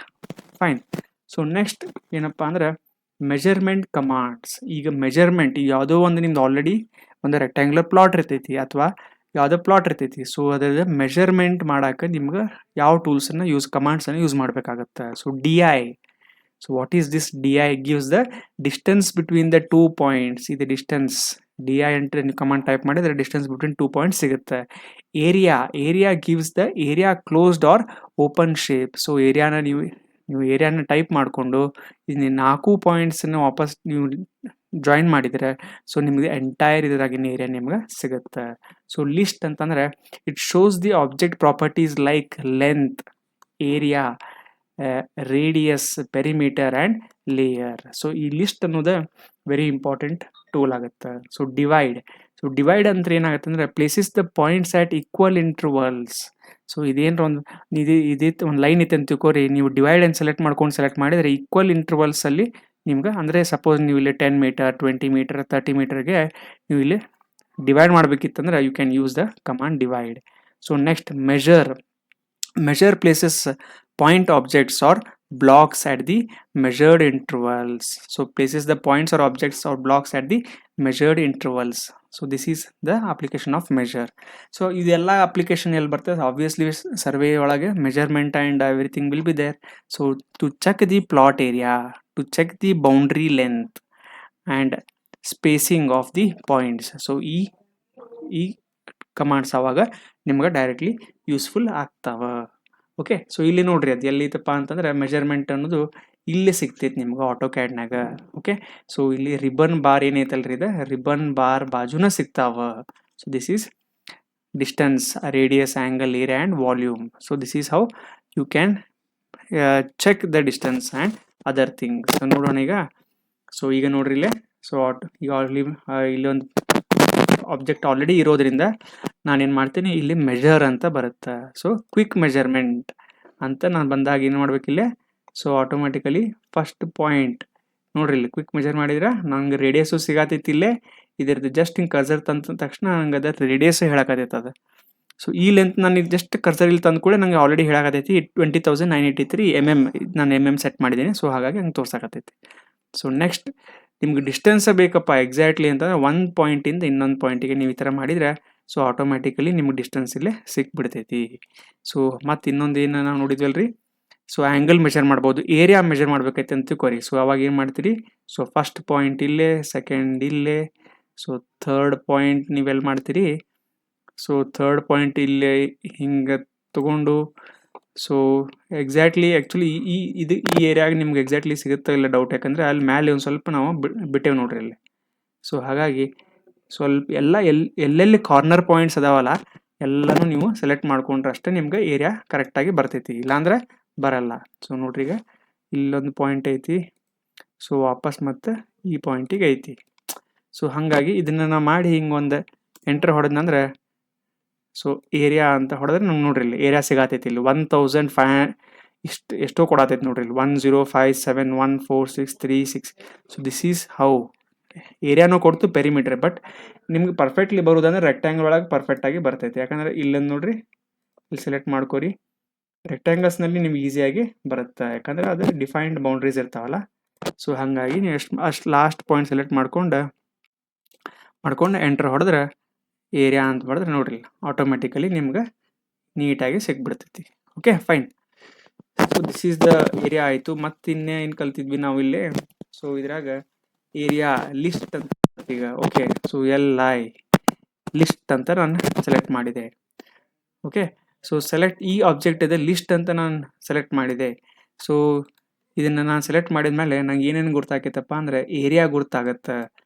Fine. So next ಏನಪ್ಪ ಅಂದ್ರೆ measurement commands. ಈಗ measurement, ಈಗ ಯಾವುದೋ ಒಂದು ನಿಮ್ದು ಆಲ್ರೆಡಿ ಒಂದು ರೆಕ್ಟ್ಯಾಂಗ್ಯುಲರ್ ಪ್ಲಾಟ್ ಇರ್ತೈತಿ ಅಥವಾ ಯಾವುದೋ ಪ್ಲಾಟ್ ಇರ್ತೈತಿ. ಸೊ ಅದರ ಮೆಜರ್ಮೆಂಟ್ ಮಾಡೋಕೆ ನಿಮ್ಗೆ ಯಾವ ಟೂಲ್ಸನ್ನು ಕಮಾಂಡ್ಸನ್ನು ಯೂಸ್ ಮಾಡಬೇಕಾಗತ್ತೆ. So DI. So what is this DI? Gives the distance between the 2 points. ಇದು ಡಿಸ್ಟೆನ್ಸ್ DI ಅಂತ ನೀವು ಕಮಾಂಡ್ ಟೈಪ್ ಮಾಡಿದರೆ ಡಿಸ್ಟೆನ್ಸ್ ಬಿಟ್ವೀನ್ 2 ಪಾಯಿಂಟ್ಸ್ ಸಿಗುತ್ತೆ. Area gives the area closed R open shape. So ನೀವು ಏರಿಯಾನ ಟೈಪ್ ಮಾಡಿಕೊಂಡು ಇದು 4 ಪಾಯಿಂಟ್ಸನ್ನು ವಾಪಸ್ ನೀವು ಜಾಯಿನ್ ಮಾಡಿದರೆ ಸೊ ನಿಮಗೆ ಎಂಟೈರ್ ಇದರಾಗಿನ ಏರಿಯಾ ನಿಮ್ಗೆ ಸಿಗುತ್ತೆ. ಸೊ ಲಿಸ್ಟ್ ಅಂತಂದರೆ it shows the object properties like length, area, radius, perimeter and layer. So ಈ ಲಿಸ್ಟ್ ಅನ್ನೋದು ವೆರಿ ಇಂಪಾರ್ಟೆಂಟ್ ಟೂಲ್ ಆಗುತ್ತೆ. ಸೊ ಡಿವೈಡ್ ಅಂದ್ರೆ ಏನಾಗುತ್ತೆ ಅಂದರೆ places the points at equal intervals. So ಇದೇನು ಒಂದು ಲೈನ್ ಐತೆ ಅಂತ ತಿಳ್ಕೊರಿ, ನೀವು ಡಿವೈಡ್ ಆ್ಯಂಡ್ ಸೆಲೆಕ್ಟ್ ಮಾಡಿದರೆ ಈಕ್ವಲ್ ಇಂಟರ್ವಲ್ಸಲ್ಲಿ ನಿಮ್ಗೆ, ಅಂದರೆ ಸಪೋಸ್ ನೀವು ಇಲ್ಲಿ 10 ಮೀಟರ್, 20 ಮೀಟರ್, 30 ಮೀಟರ್ಗೆ ನೀವು ಇಲ್ಲಿ ಡಿವೈಡ್ ಮಾಡಬೇಕಿತ್ತಂದ್ರೆ you can use the command divide. So next measure places point objects or blocks at the measured intervals. So places the points or objects or blocks at the measured intervals. So this is the application of measure. So ಇದೆಲ್ಲ application ಎಲ್ಲಿ ಬರ್ತದೆ, obviously survey ಒಳಗೆ measurement and everything will be there. So to check the plot area, to check the boundary length and spacing of the points. So ಈ commands ಅವಾಗ ನಿಮ್ಗೆ directly useful ಆಗ್ತಾವ. Okay, so ಇಲ್ಲಿ ನೋಡ್ರಿ ಅದು ಎಲ್ಲಿತ್ತಪ್ಪ ಅಂತಂದ್ರೆ ಮೆಜರ್ಮೆಂಟ್ ಅನ್ನೋದು ಇಲ್ಲೇ ಸಿಗ್ತೈತಿ ನಿಮ್ಗೆ ಆಟೋ ಕ್ಯಾಡ್ನಾಗ. ಓಕೆ, ಸೊ ಇಲ್ಲಿ ರಿಬನ್ ಬಾರ್ ಏನೈತಲ್ರಿ, ಇದು ರಿಬನ್ ಬಾರ್ ಬಾಜುನ ಸಿಗ್ತಾವ. So this is distance, radius, angle, area and volume. So this is how you can check the distance and other things. ನೋಡೋಣ ಈಗ. ಸೊ ಈಗ ನೋಡ್ರಿ ಇಲ್ಲೇ, ಸೊ ಈಗ ಇಲ್ಲೊಂದು ಆಬ್ಜೆಕ್ಟ್ ಆಲ್ರೆಡಿ ಇರೋದ್ರಿಂದ ನಾನೇನು ಮಾಡ್ತೀನಿ, ಇಲ್ಲಿ ಮೆಜರ್ ಅಂತ ಬರುತ್ತೆ. ಸೊ ಕ್ವಿಕ್ ಮೆಜರ್ಮೆಂಟ್ ಅಂತ ನಾನು ಬಂದಾಗ ಏನು ಮಾಡ್ಬೇಕಿಲ್ಲೇ, ಸೊ ಆಟೋಮೆಟಿಕಲಿ ಫಸ್ಟ್ ಪಾಯಿಂಟ್ ನೋಡ್ರಿ ಇಲ್ಲಿ ಕ್ವಿಕ್ ಮೆಜರ್ ಮಾಡಿದ್ರೆ ನಂಗೆ ರೇಡಿಯಸ್ಸು ಸಿಗತೈತಿ. ಇಲ್ಲೇ ಇದ್ರದ್ದು ಜಸ್ಟ್ ಹಿಂಗೆ ಕರ್ಸರ್ ತಂದ ತಕ್ಷಣ ನಂಗೆ ಅದ್ರ ರೇಡಿಯಸ್ಸು ಹೇಳಕತ್ತೈತೆ ಅದು. ಸೊ ಈ ಲೆಂತ್ ನನಗೆ ಜಸ್ಟ್ ಕರ್ಸರ್ ಇಲ್ಲಿ ತಂದು ಕೂಡ ನಂಗೆ ಆಲ್ರೆಡಿ ಹೇಳಕತ್ತೈತಿ 20,983 mm. ನಾನು MM ಸೆಟ್ ಮಾಡಿದ್ದೀನಿ. ಸೊ ಹಾಗಾಗಿ ಹಂಗೆ ತೋರ್ಸಕತ್ತೈತಿ. ಸೊ ನೆಕ್ಸ್ಟ್ ನಿಮ್ಗೆ ಡಿಸ್ಟೆನ್ಸ್ ಬೇಕಪ್ಪ ಎಕ್ಸಾಕ್ಟ್ಲಿ ಅಂತಂದ್ರೆ ಒಂದು ಪಾಯಿಂಟಿಂದ ಇನ್ನೊಂದು ಪಾಯಿಂಟಿಗೆ ನೀವು ಈ ಥರ ಮಾಡಿದರೆ ಸೊ ಆಟೋಮೆಟಿಕಲಿ ನಿಮ್ಗೆ ಡಿಸ್ಟೆನ್ಸ್ ಇಲ್ಲೇ ಸಿಕ್ಬಿಡ್ತೈತಿ. ಸೊ ಮತ್ತು ಇನ್ನೊಂದು ಏನು ನಾವು ನೋಡಿದ್ವಲ್ರಿ, ಸೊ ಆ್ಯಂಗಲ್ ಮೆಜರ್ ಮಾಡ್ಬೋದು, ಏರಿಯಾ ಮೆಜರ್ ಮಾಡ್ಬೇಕೈತೆ ಅಂತ ತಿಳ್ಕೊರಿ. ಸೊ ಅವಾಗ ಏನು ಮಾಡ್ತೀರಿ, ಸೊ ಫಸ್ಟ್ ಪಾಯಿಂಟ್ ಇಲ್ಲೇ, ಸೆಕೆಂಡ್ ಇಲ್ಲೇ, ಸೊ ಥರ್ಡ್ ಪಾಯಿಂಟ್ ನೀವೆಲ್ಲಿ ಮಾಡ್ತೀರಿ, ಸೊ ಥರ್ಡ್ ಪಾಯಿಂಟ್ ಇಲ್ಲೇ ಹಿಂಗೆ ತಗೊಂಡು ಸೊ ಎಕ್ಸಾಕ್ಟ್ಲಿ ಆ್ಯಕ್ಚುಲಿ ಈ ಏರಿಯಾಗೆ ನಿಮ್ಗೆ ಎಕ್ಸಾಕ್ಟ್ಲಿ ಸಿಗುತ್ತಾ ಇಲ್ಲ ಡೌಟ್, ಯಾಕಂದರೆ ಅಲ್ಲಿ ಮೇಲೆ ಒಂದು ಸ್ವಲ್ಪ ನಾವು ಬಿಟ್ಟೇವೆ ನೋಡ್ರಿ ಅಲ್ಲಿ. ಸೊ ಹಾಗಾಗಿ ಸ್ವಲ್ಪ ಎಲ್ಲೆಲ್ಲಿ ಕಾರ್ನರ್ ಪಾಯಿಂಟ್ಸ್ ಅದಾವಲ್ಲ ಎಲ್ಲನೂ ನೀವು ಸೆಲೆಕ್ಟ್ ಮಾಡ್ಕೊಂಡ್ರೆ ಅಷ್ಟೇ ನಿಮ್ಗೆ ಏರಿಯಾ ಕರೆಕ್ಟಾಗಿ ಬರ್ತೈತಿ, ಇಲ್ಲಾಂದ್ರೆ ಬರಲ್ಲ. ಸೊ ನೋಡ್ರಿ, ಈಗ ಇಲ್ಲೊಂದು ಪಾಯಿಂಟ್ ಐತಿ, ಸೊ ವಾಪಸ್ ಮತ್ತೆ ಈ ಪಾಯಿಂಟಿಗೆ ಐತಿ. ಸೊ ಹಾಗಾಗಿ ಇದನ್ನು ನಾವು ಮಾಡಿ ಹಿಂಗೆ ಒಂದು ಎಂಟ್ರ್ ಹೊಡೆದ್ನಂದ್ರೆ ಸೊ ಏರಿಯಾ ಅಂತ ಹೊಡೆದ್ರೆ ನಮ್ಗೆ ನೋಡ್ರಿ ಇಲ್ಲಿ ಏರಿಯಾ ಸಿಗತೈತಿ. ಇಲ್ಲಿ 1500 ಎಷ್ಟೋ ಕೊಡತೈತಿ ನೋಡ್ರಿ, ಇಲ್ಲಿ 1057146336. ಸೊ ದಿಸ್ ಈಸ್ ಹೌ ಏರಿಯಾನೂ ಕೊಡ್ತು ಪೆರಿಮೀಟರ್. ಬಟ್ ನಿಮ್ಗೆ ಪರ್ಫೆಕ್ಟ್ಲಿ ಬರೋದಂದ್ರೆ ರೆಕ್ಟ್ಯಾಂಗಲ್ ಒಳಗೆ ಪರ್ಫೆಕ್ಟಾಗಿ ಬರ್ತೈತಿ. ಯಾಕಂದ್ರೆ ಇಲ್ಲೊಂದು ನೋಡ್ರಿ, ಇಲ್ಲಿ ಸೆಲೆಕ್ಟ್ ಮಾಡ್ಕೊರಿ, ರೆಕ್ಟ್ಯಾಂಗಲ್ಸ್ನಲ್ಲಿ ನಿಮ್ಗೆ ಈಸಿಯಾಗಿ ಬರುತ್ತೆ, ಯಾಕಂದ್ರೆ ಅದು ಡಿಫೈನ್ಡ್ ಬೌಂಡ್ರೀಸ್ ಇರ್ತಾವಲ್ಲ. ಸೊ ಹಾಗಾಗಿ ನೀವು ಅಷ್ಟು ಲಾಸ್ಟ್ ಪಾಯಿಂಟ್ ಸೆಲೆಕ್ಟ್ ಮಾಡ್ಕೊಂಡು ಎಂಟ್ರ್ ಹೊಡೆದ್ರೆ ಏರಿಯಾ ಅಂತ ಮಾಡಿದ್ರೆ ನೋಡ್ರಿ ಆಟೋಮೆಟಿಕಲಿ ನಿಮ್ಗೆ ನೀಟಾಗಿ ಸಿಕ್ಬಿಡ್ತೈತಿ. Okay, fine. So this is the area ಆಯಿತು. ಮತ್ತು ಏನು ಕಲ್ತಿದ್ವಿ ನಾವು ಇಲ್ಲಿ, ಸೊ ಇದ್ರಾಗ ಏರಿಯಾ ಲಿಸ್ಟ್ ಅಂತ ಈಗ. ಓಕೆ, ಸೊ LI ಲಿಸ್ಟ್ ಅಂತ ನಾನು ಸೆಲೆಕ್ಟ್ ಮಾಡಿದೆ. ಓಕೆ, ಸೊ ಸೆಲೆಕ್ಟ್ ಈ ಆಬ್ಜೆಕ್ಟ್ ಇದೆ ಲಿಸ್ಟ್ ಅಂತ ನಾನು ಸೆಲೆಕ್ಟ್ ಮಾಡಿದೆ. ಸೊ ಇದನ್ನು ನಾನು ಸೆಲೆಕ್ಟ್ ಮಾಡಿದ್ಮೇಲೆ ನಂಗೆ ಏನೇನು ಗುರ್ತಾಕೈತಪ್ಪ ಅಂದರೆ ಏರಿಯಾ ಗುರ್ತಾಗತ್ತೆ,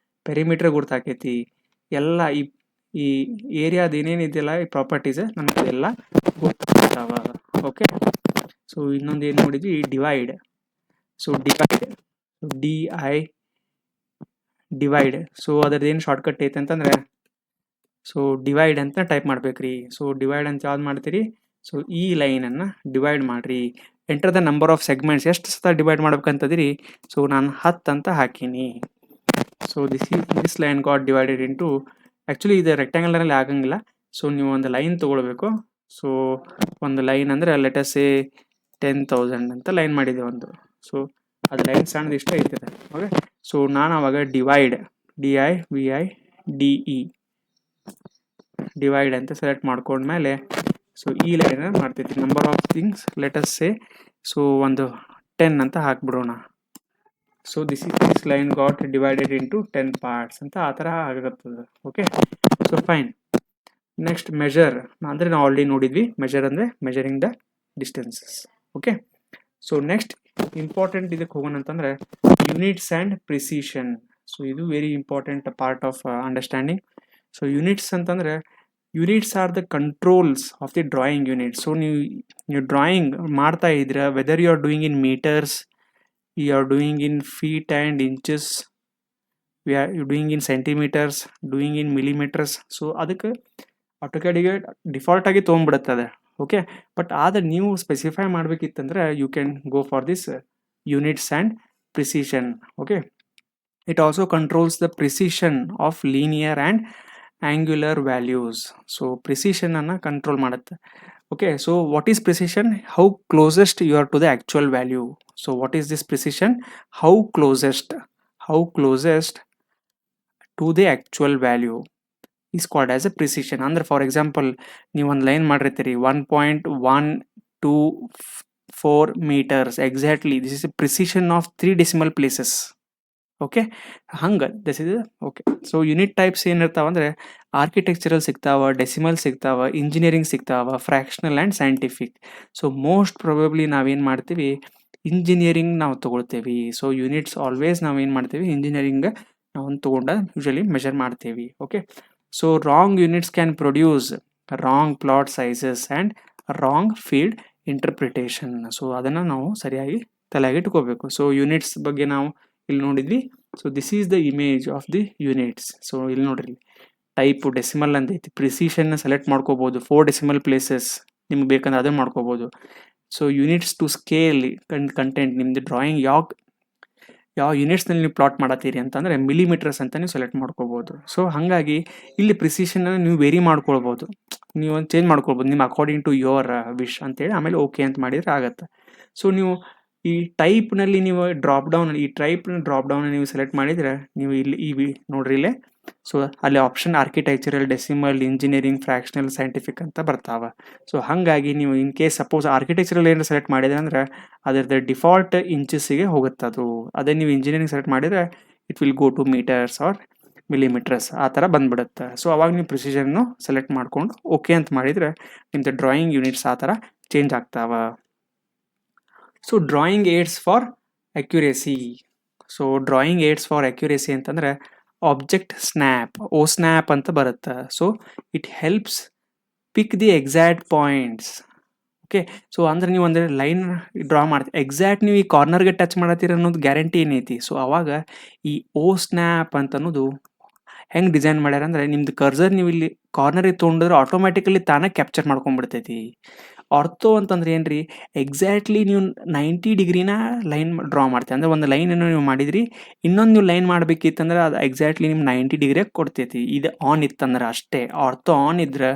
ಪೆರಿಮೀಟ್ರ್ ಗುರ್ತಾಕೈತಿ, ಎಲ್ಲ ಈ ಏರಿಯಾದ ಏನೇನಿದೆಯಲ್ಲ ಈ ಪ್ರಾಪರ್ಟೀಸ್ ನಮ್ಗೆ ಎಲ್ಲ ಗೊತ್ತಾಗ್ತಾವ. ಓಕೆ, ಸೊ ಇನ್ನೊಂದು ಏನು ನೋಡಿದ್ವಿ, ಡಿವೈಡ್. So divide. ಸೊ ಅದ್ರದ್ದು ಏನು ಶಾರ್ಟ್ಕಟ್ ಐತೆ ಅಂತಂದ್ರೆ ಸೊ ಡಿವೈಡ್ ಅಂತ ಟೈಪ್ ಮಾಡ್ಬೇಕ್ರಿ. ಸೊ ಡಿವೈಡ್ ಅಂತ ಯಾವ್ದು ಮಾಡ್ತೀರಿ, ಸೊ ಈ ಲೈನನ್ನು ಡಿವೈಡ್ ಮಾಡಿರಿ. Enter the number of segments, ಎಷ್ಟು ಸತ ಡಿವೈಡ್ ಮಾಡ್ಬೇಕಂತದಿರಿ. ಸೊ ನಾನು 10 ಅಂತ ಹಾಕೀನಿ. So this line got divided into, actually ಇದು ರೆಕ್ಟ್ಯಾಂಗಲ್ನಲ್ಲಿ ಆಗಂಗಿಲ್ಲ. ಸೊ ನೀವು ಒಂದು ಲೈನ್ ತೊಗೊಳ್ಬೇಕು. ಸೊ ಒಂದು ಲೈನ್ ಅಂದರೆ ಲೆಟಸ್ 10,000 ಅಂತ ಲೈನ್ ಮಾಡಿದೆ ಒಂದು. ಸೊ ಅದು ಲೈನ್ ಸಣ್ಣದು ಇಷ್ಟ ಐತಿದೆ. ಓಕೆ, ಸೊ ನಾನು ಅವಾಗ ಡಿವೈಡ್ DIVIDE ಡಿವೈಡ್ ಅಂತ ಸೆಲೆಕ್ಟ್ ಮಾಡ್ಕೊಂಡ್ಮೇಲೆ ಸೊ ಈ ಲೈನ್ ಮಾಡ್ತೈತಿ. Number of things let's so ಒಂದು 10 ಅಂತ ಹಾಕ್ಬಿಡೋಣ. So this line got divided into 10 parts ಅಂತ ಆ ಥರ ಆಗುತ್ತದೆ. Okay, so fine. Next measure ಅಂದರೆ ನಾವು ಆಲ್ರೆಡಿ ನೋಡಿದ್ವಿ. ಮೆಜರ್ ಅಂದರೆ measuring the distances. Okay, so next important ಇದಕ್ಕೆ ಹೋಗೋಣ ಅಂತಂದರೆ ಯೂನಿಟ್ಸ್ ಆ್ಯಂಡ್ ಪ್ರಿಸಿಷನ್. ಸೊ ಇದು very important part of understanding. So units ಅಂತಂದರೆ units R the controls of the drawing unit. So ನೀವು ಡ್ರಾಯಿಂಗ್ ಮಾಡ್ತಾ ಇದ್ದೀರಾ, whether you are doing in metres, you are doing in feet and inches, you doing in centimeters, doing in millimeters. So ಅದಕ್ಕೆ ಆಟೋಕ್ಯಾಡಿಗೆ default ಆಗಿ ತೊಗೊಂಡ್ಬಿಡುತ್ತದೆ. Okay, but ಆದರೆ ನೀವು specify ಮಾಡಬೇಕಿತ್ತಂದ್ರೆ you can go for this units and precision. Okay, it also controls the precision of linear and angular values. So ಪ್ರಿಸಿಷನನ್ನು control ಮಾಡುತ್ತೆ. Okay, so what is precision? How closest you are to the actual value. So what is this precision? How closest to the actual value is called as a precision. Andre for example ನೀವು ಒಂದು line ಮಾಡಿರ್ತೀರಿ 1.124 meters exactly. This is a precision of 3 decimal places. Okay, ಹಂಗೆ this is okay. So unit types ಏನಿರ್ತಾವೆ ಅಂದರೆ architectural ಸಿಗ್ತಾವ, decimal ಸಿಗ್ತಾವ, engineering ಸಿಗ್ತಾವ, fractional and scientific. So most probably ನಾವೇನು ಮಾಡ್ತೀವಿ, ಇಂಜಿನಿಯರಿಂಗ್ ನಾವು ತೊಗೊಳ್ತೇವೆ. ಸೊ ಯೂನಿಟ್ಸ್ ಆಲ್ವೇಸ್ ನಾವೇನು ಮಾಡ್ತೀವಿ, ಇಂಜಿನಿಯರಿಂಗ್ ನಾವು ತೊಗೊಂಡು ಯೂಶಲಿ ಮೆಷರ್ ಮಾಡ್ತೀವಿ. Okay, so wrong units can produce wrong plot sizes and wrong field interpretation. So ಅದನ್ನು ನಾವು ಸರಿಯಾಗಿ ತಲೆಗೆ ಇಟ್ಕೋಬೇಕು. ಸೊ ಯೂನಿಟ್ಸ್ ಬಗ್ಗೆ ನಾವು ಇಲ್ಲಿ ನೋಡಿದ್ವಿ. So this is the image of the units. So ಇಲ್ಲಿ ನೋಡ್ರಿ, ಟೈಪು ಡೆಸಿಮಲ್ ಅಂತ ಐತಿ. ಪ್ರಿಸಿಷನ್ನ ಸೆಲೆಕ್ಟ್ ಮಾಡ್ಕೋಬೋದು, 4 ಡೆಸಿಮಲ್ ಪ್ಲೇಸಸ್ ನಿಮ್ಗೆ ಬೇಕಂದ್ರೆ ಅದನ್ನು ಮಾಡ್ಕೋಬೋದು. So units to scale content, ನಿಮ್ಮದು ಡ್ರಾಯಿಂಗ್ ಯಾವ ಯೂನಿಟ್ಸ್ನಲ್ಲಿ ನೀವು ಪ್ಲಾಟ್ ಮಾಡತ್ತೀರಿ ಅಂತಂದರೆ ಮಿಲಿಮೀಟರ್ಸ್ ಅಂತ ನೀವು ಸೆಲೆಕ್ಟ್ ಮಾಡ್ಕೋಬೋದು. ಸೊ ಹಾಗಾಗಿ ಇಲ್ಲಿ ಪ್ರಿಸಿಷನ್ನ ನೀವು ವೇರಿ ಮಾಡ್ಕೊಳ್ಬೋದು, ನೀವು ಒಂದು ಚೇಂಜ್ ಮಾಡ್ಕೊಳ್ಬೋದು ನಿಮ್ಮ ಅಕಾರ್ಡಿಂಗ್ ಟು ಯುವರ್ ವಿಶ್ ಅಂತೇಳಿ. ಆಮೇಲೆ ಓಕೆ ಅಂತ ಮಾಡಿದರೆ ಆಗುತ್ತೆ. ಸೊ ನೀವು ಈ ಟೈಪ್ನಲ್ಲಿ ನೀವು ಡ್ರಾಪ್ ಡೌನ್ ನೀವು ಸೆಲೆಕ್ಟ್ ಮಾಡಿದರೆ ನೀವು ಇಲ್ಲಿ ನೋಡ್ರಿ ಇಲ್ಲೇ. ಸೊ ಅಲ್ಲಿ option architectural, decimal, engineering, fractional, scientific ಅಂತ ಬರ್ತಾವೆ. ಸೊ ಹಾಗಾಗಿ ನೀವು ಇನ್ ಕೇಸ್ ಸಪೋಸ್ ಆರ್ಕಿಟೆಕ್ಚರಲ್ ಏನಾರು ಸೆಲೆಕ್ಟ್ ಮಾಡಿದ್ರೆ ಅಂದರೆ ಅದರದ್ದು ಡಿಫಾಲ್ಟ್ ಇಂಚಸ್ಸಿಗೆ ಹೋಗುತ್ತೆ ಅದು. ಅದೇ ನೀವು ಇಂಜಿನಿಯರಿಂಗ್ ಸೆಲೆಕ್ಟ್ ಮಾಡಿದರೆ it will go to metres or millimetres ಆ ಥರ ಬಂದ್ಬಿಡುತ್ತೆ. ಸೊ ಅವಾಗ ನೀವು ಪ್ರಿಸಿಷನ್ನು ಸೆಲೆಕ್ಟ್ ಮಾಡ್ಕೊಂಡು ಓಕೆ ಅಂತ ಮಾಡಿದರೆ ನಿಮ್ಮದು ಡ್ರಾಯಿಂಗ್ ಯೂನಿಟ್ಸ್ ಆ ಥರ ಚೇಂಜ್ ಆಗ್ತಾವೆ. So drawing AIDS for accuracy. So drawing AIDS for accuracy ಅಂತಂದರೆ ಆಬ್ಜೆಕ್ಟ್ ಸ್ನ್ಯಾಪ್, ಸ್ನ್ಯಾಪ್ ಅಂತ ಬರುತ್ತೆ. So it helps pick the exact points. Okay, so ಅಂದ್ರೆ ನೀವು ಅಂದರೆ ಲೈನ್ ಡ್ರಾ ಮಾಡ್ತೀವಿ, ಎಕ್ಸಾಕ್ಟ್ ನೀವು ಈ ಕಾರ್ನರ್ಗೆ ಟಚ್ ಮಾಡತ್ತೀರ ಅನ್ನೋದು ಗ್ಯಾರಂಟಿ ಏನೈತಿ. ಸೊ ಅವಾಗ ಈ ಓ ಸ್ನ್ಯಾಪ್ ಅಂತ ಅನ್ನೋದು ಹೆಂಗೆ ಡಿಸೈನ್ ಮಾಡ್ಯಾರ ಅಂದರೆ, ನಿಮ್ದು ಕರ್ಸರ್ ನೀವು ಇಲ್ಲಿ ಕಾರ್ನರಿಗೆ ತೊಗೊಂಡ್ರೆ ಆಟೋಮ್ಯಾಟಿಕಲಿ ತಾನೇ ಕ್ಯಾಪ್ಚರ್ ಮಾಡ್ಕೊಂಡ್ಬಿಡ್ತೈತಿ. ಆರ್ಥೋ ಅಂತಂದ್ರೆ ಏನ್ರಿ, ಎಕ್ಸಾಕ್ಟ್ಲಿ ನೀವು 90 ಡಿಗ್ರಿನ ಲೈನ್ ಡ್ರಾ ಮಾಡ್ತೀವಿ. ಅಂದರೆ ಒಂದು ಲೈನನ್ನು ನೀವು ಮಾಡಿದ್ರಿ, ಇನ್ನೊಂದು ನೀವು ಲೈನ್ ಮಾಡಬೇಕಿತ್ತಂದ್ರೆ ಅದು ಎಕ್ಸಾಕ್ಟ್ಲಿ ನಿಮ್ಗೆ 90 ಡಿಗ್ರಿಯಾಗಿ ಕೊಡ್ತೈತಿ. ಇದು ಆನ್ ಇತ್ತಂದ್ರೆ ಅಷ್ಟೇ. ಆರ್ಥೋ ಆನ್ ಇದ್ರೆ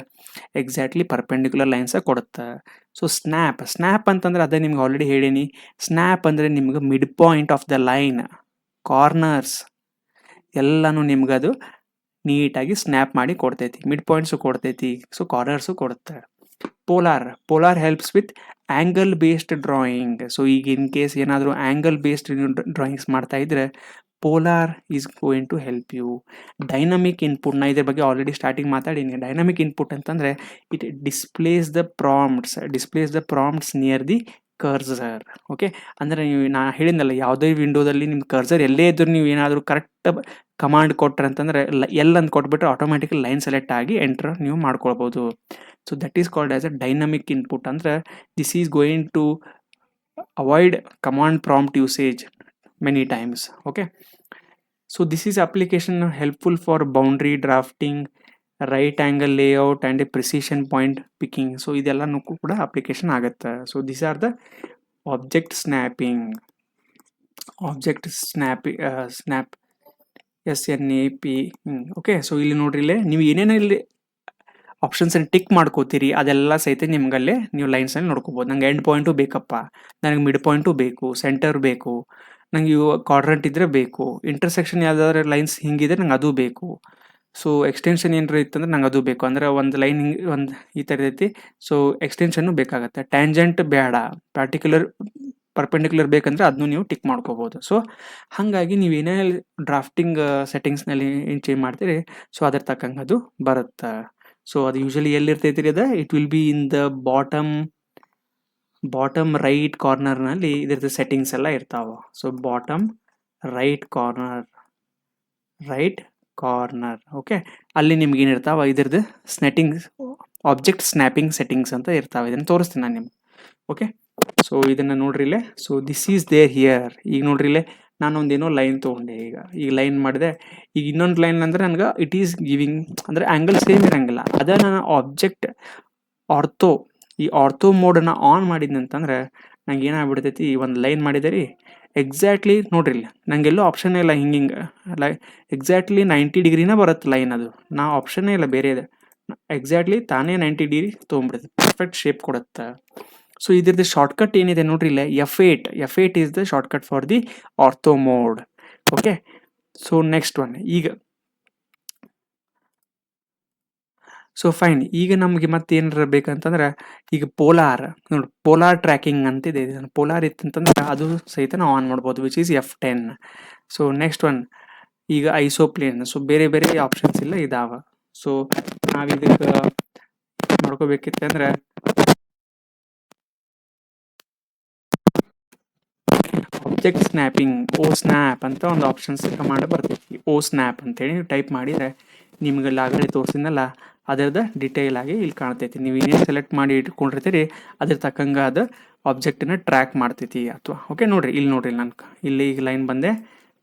ಎಕ್ಸಾಕ್ಟ್ಲಿ ಪರ್ಪೆಂಡಿಕ್ಯುಲರ್ ಲೈನ್ಸಾಗಿ ಕೊಡುತ್ತೆ. ಸೊ ಸ್ನ್ಯಾಪ್ ಅಂತಂದ್ರೆ ಅದೇ ನಿಮ್ಗೆ ಆಲ್ರೆಡಿ ಹೇಳೀನಿ. ಸ್ನ್ಯಾಪ್ ಅಂದರೆ ನಿಮ್ಗೆ mid point of the line, corners ಎಲ್ಲನೂ ನಿಮ್ಗೆ ಅದು ನೀಟಾಗಿ ಸ್ನ್ಯಾಪ್ ಮಾಡಿ ಕೊಡ್ತೈತಿ. ಮಿಡ್ ಪಾಯಿಂಟ್ಸು ಕೊಡ್ತೈತಿ, ಸೊ ಕಾರ್ನರ್ಸು ಕೊಡುತ್ತೆ. Polar helps with angle based drawing. So ಈಗ ಇನ್ ಕೇಸ್ ಏನಾದರೂ ಆ್ಯಂಗಲ್ ಬೇಸ್ಡ್ ಡ್ರಾಯಿಂಗ್ಸ್ ಮಾಡ್ತಾ ಇದ್ರೆ polar is going to help you. Dynamic input, ನಾ ಇದ್ರ ಬಗ್ಗೆ ಆಲ್ರೆಡಿ ಸ್ಟಾರ್ಟಿಂಗ್ ಮಾತಾಡೀನಿ. ಡೈನಮಿಕ್ ಇನ್ಪುಟ್ ಅಂತಂದರೆ it displays the prompts near the cursor. Okay, ಅಂದರೆ ನೀವು ನಾ ಹೇಳಿದ್ನಲ್ಲ, ಯಾವುದೇ ವಿಂಡೋದಲ್ಲಿ ನಿಮ್ಮ ಕರ್ಸರ್ ಎಲ್ಲೇ ಇದ್ದರೂ ನೀವು ಏನಾದರೂ ಕರೆಕ್ಟ್ ಕಮಾಂಡ್ ಕೊಟ್ರೆ ಅಂತಂದರೆ ಎಲ್ ಅಂತ ಕೊಟ್ಬಿಟ್ರೆ ಆಟೋಮ್ಯಾಟಿಕಲಿ ಲೈನ್ ಸೆಲೆಕ್ಟ್ ಆಗಿ ಎಂಟರ್ ನೀವು ಮಾಡ್ಕೊಳ್ಬೋದು. So that is called as a dynamic input. ಅಂದರೆ this is going to avoid command prompt usage many times. Okay, so this is application helpful for boundary drafting, right angle layout and a precision point picking. So ಇದೆಲ್ಲನೂ ಕೂಡ application ಆಗುತ್ತೆ. So this are the object snap SNAP. Okay, so ಇಲ್ಲಿ ನೋಡ್ರಿ, ಇಲ್ಲೇ ನೀವು ಏನೇನು ಇಲ್ಲಿ ಆಪ್ಷನ್ಸನ್ನು tick ಮಾಡ್ಕೋತೀರಿ ಅದೆಲ್ಲ ಸಹಿತ ನಿಮ್ಗಲ್ಲೇ ನೀವು ಲೈನ್ಸಲ್ಲಿ ನೋಡ್ಕೋಬೋದು. ನಂಗೆ ಎಂಡ್ ಪಾಯಿಂಟು ಬೇಕಪ್ಪ, ನನಗೆ ಮಿಡ್ ಪಾಯಿಂಟು ಬೇಕು, ಸೆಂಟರ್ ಬೇಕು, ನಂಗೆ ಇವು ಕ್ವಾಡ್ರಂಟ್ ಇದ್ದರೆ ಬೇಕು, ಇಂಟರ್ಸೆಕ್ಷನ್ ಯಾವುದಾದ್ರು ಲೈನ್ಸ್ ಹಿಂಗಿದ್ರೆ ನಂಗೆ ಅದು ಬೇಕು. ಸೊ ಎಕ್ಸ್ಟೆನ್ಷನ್ ಏನಾರು ಇತ್ತಂದ್ರೆ ನಂಗೆ ಅದು ಬೇಕು. ಅಂದರೆ ಒಂದು ಲೈನ್ ಹಿಂಗೆ ಒಂದು ಈ ಥರ ಐತಿ, ಸೊ ಎಕ್ಸ್ಟೆನ್ಷನ್ನು ಬೇಕಾಗತ್ತೆ. ಟ್ಯಾಂಜೆಂಟ್ ಬೇಡ, ಪರ್ಪೆಂಡಿಕ್ಯುಲರ್ ಬೇಕಂದ್ರೆ ಅದನ್ನು ನೀವು ಟಿಕ್ ಮಾಡ್ಕೋಬೋದು. ಸೊ ಹಾಗಾಗಿ ನೀವು ಏನೇ ಡ್ರಾಫ್ಟಿಂಗ್ ಸೆಟ್ಟಿಂಗ್ಸ್ನಲ್ಲಿ ಏನು ಚೇಂಜ್ ಮಾಡ್ತೀರಿ, ಸೊ ಅದ್ರ ತಕ್ಕಂಗೆ ಅದು ಬರುತ್ತೆ. ಸೊ ಅದು ಯೂಶಲಿ ಎಲ್ಲಿರ್ತೈತಿ ರೀ, ಅದು it will be in the bottom right ಕಾರ್ನರ್ನಲ್ಲಿ ಇದ್ರದ್ದು ಸೆಟ್ಟಿಂಗ್ಸ್ ಎಲ್ಲ ಇರ್ತಾವೆ. So bottom right corner okay, ಅಲ್ಲಿ ನಿಮ್ಗೆ ಏನಿರ್ತಾವೆ ಇದ್ರದ್ದು ಆಬ್ಜೆಕ್ಟ್ ಸ್ನ್ಯಾಪಿಂಗ್ ಸೆಟ್ಟಿಂಗ್ಸ್ ಅಂತ ಇರ್ತಾವೆ. ಇದನ್ನು ತೋರಿಸ್ತೀನಿ ನಾನು ನಿಮ್ಗೆ. ಓಕೆ, ಸೊ ಇದನ್ನು ನೋಡ್ರಿ ಇಲ್ಲೇ. So this is there here. ಈಗ ನೋಡ್ರಿ ಇಲ್ಲೇ ನಾನು ಒಂದೇನೋ ಲೈನ್ ತೊಗೊಂಡೆ, ಈಗ ಲೈನ್ ಮಾಡಿದೆ. ಈಗ ಇನ್ನೊಂದು ಲೈನ್ ಅಂದರೆ ನನಗೆ ಇಟ್ ಈಸ್ ಗಿವಿಂಗ್ ಅಂದರೆ ಆ್ಯಂಗಲ್ ಸೇಮ್ ಇರೋಂಗಿಲ್ಲ. ಅದೇ ನಾನು ಆಬ್ಜೆಕ್ಟ್ ಆರ್ಥೋ ಮೋಡನ್ನು ಆನ್ ಮಾಡಿದ್ನಂತಂದ್ರೆ ನಂಗೆ ಏನಾಗ್ಬಿಡ್ತೈತಿ, ಒಂದು ಲೈನ್ ಮಾಡಿದೆ ರೀ, ಎಕ್ಸಾಕ್ಟ್ಲಿ ನೋಡ್ರಿ ಇಲ್ಲ, ನನಗೆಲ್ಲೋ ಆಪ್ಷನ್ನೇ ಇಲ್ಲ. ಹಿಂಗೆ ಎಕ್ಸಾಕ್ಟ್ಲಿ 90 ಡಿಗ್ರಿನೇ ಬರುತ್ತೆ ಲೈನ್. ಅದು ನಾ ಆಪ್ಷನ್ನೇ ಇಲ್ಲ ಬೇರೆ ಇದೆ, ಎಕ್ಸಾಕ್ಟ್ಲಿ ತಾನೇ 90 ಡಿಗ್ರಿ ತೊಗೊಂಡ್ಬಿಡುತ್ತೆ, ಪರ್ಫೆಕ್ಟ್ ಶೇಪ್ ಕೊಡುತ್ತೆ. ಸೊ ಇದ್ರದ್ದು ಶಾರ್ಟ್ಕಟ್ ಏನಿದೆ ನೋಡ್ರಿ ಇಲ್ಲ, F8 is the shortcut for the ortho mode. Okay, so next one. So fine, ಈಗ ನಮಗೆ ಮತ್ತೆ ಏನಾರ ಬೇಕಂತಂದ್ರೆ ಈಗ ಪೋಲಾರ್ ಟ್ರ್ಯಾಕಿಂಗ್ ಅಂತಿದೆ. ಪೋಲಾರ್ ಇತ್ತಂತಂದ್ರೆ ಅದು ಸಹಿತ ನಾವು ಆನ್ ಮಾಡ್ಬೋದು, which is F10. So next one ಈಗ ಐಸೋಪ್ಲೇನ್. ಸೊ ಬೇರೆ ಆಪ್ಷನ್ಸ್ ಇಲ್ಲ ಇದಾವ. ಸೊ ನಾವು ಇದಕ್ಕೆ ಮಾಡ್ಕೋಬೇಕಿತ್ತಂದ್ರೆ ಆಬ್ಜೆಕ್ಟ್ ಸ್ನ್ಯಾಪಿಂಗ್ ಸ್ನ್ಯಾಪ್ ಅಂತ ಒಂದು ಆಪ್ಷನ್ಸ್ ಕಮಾಂಡ್ ಬರ್ತೈತಿ. ಸ್ನ್ಯಾಪ್ ಅಂತೇಳಿ ನೀವು ಟೈಪ್ ಮಾಡಿದರೆ ನಿಮ್ಗೆ ಆಗಲೇ ತೋರಿಸಿದ್ನಲ್ಲ ಅದರದ ಡಿಟೇಲ್ ಆಗಿ ಇಲ್ಲಿ ಕಾಣ್ತೈತಿ. ನೀವು ಏನೇನು ಸೆಲೆಕ್ಟ್ ಮಾಡಿ ಇಟ್ಕೊಂಡಿರ್ತೀರಿ ಅದ್ರ ತಕ್ಕಂಗೆ ಅದು ಆಬ್ಜೆಕ್ಟನ್ನು ಟ್ರ್ಯಾಕ್ ಮಾಡ್ತೈತಿ ಅಥವಾ. ಓಕೆ, ನೋಡಿರಿ ಇಲ್ಲಿ ನೋಡಿರಿ, ನಾನು ಇಲ್ಲಿ ಈಗ ಲೈನ್ ಬಂದೆ.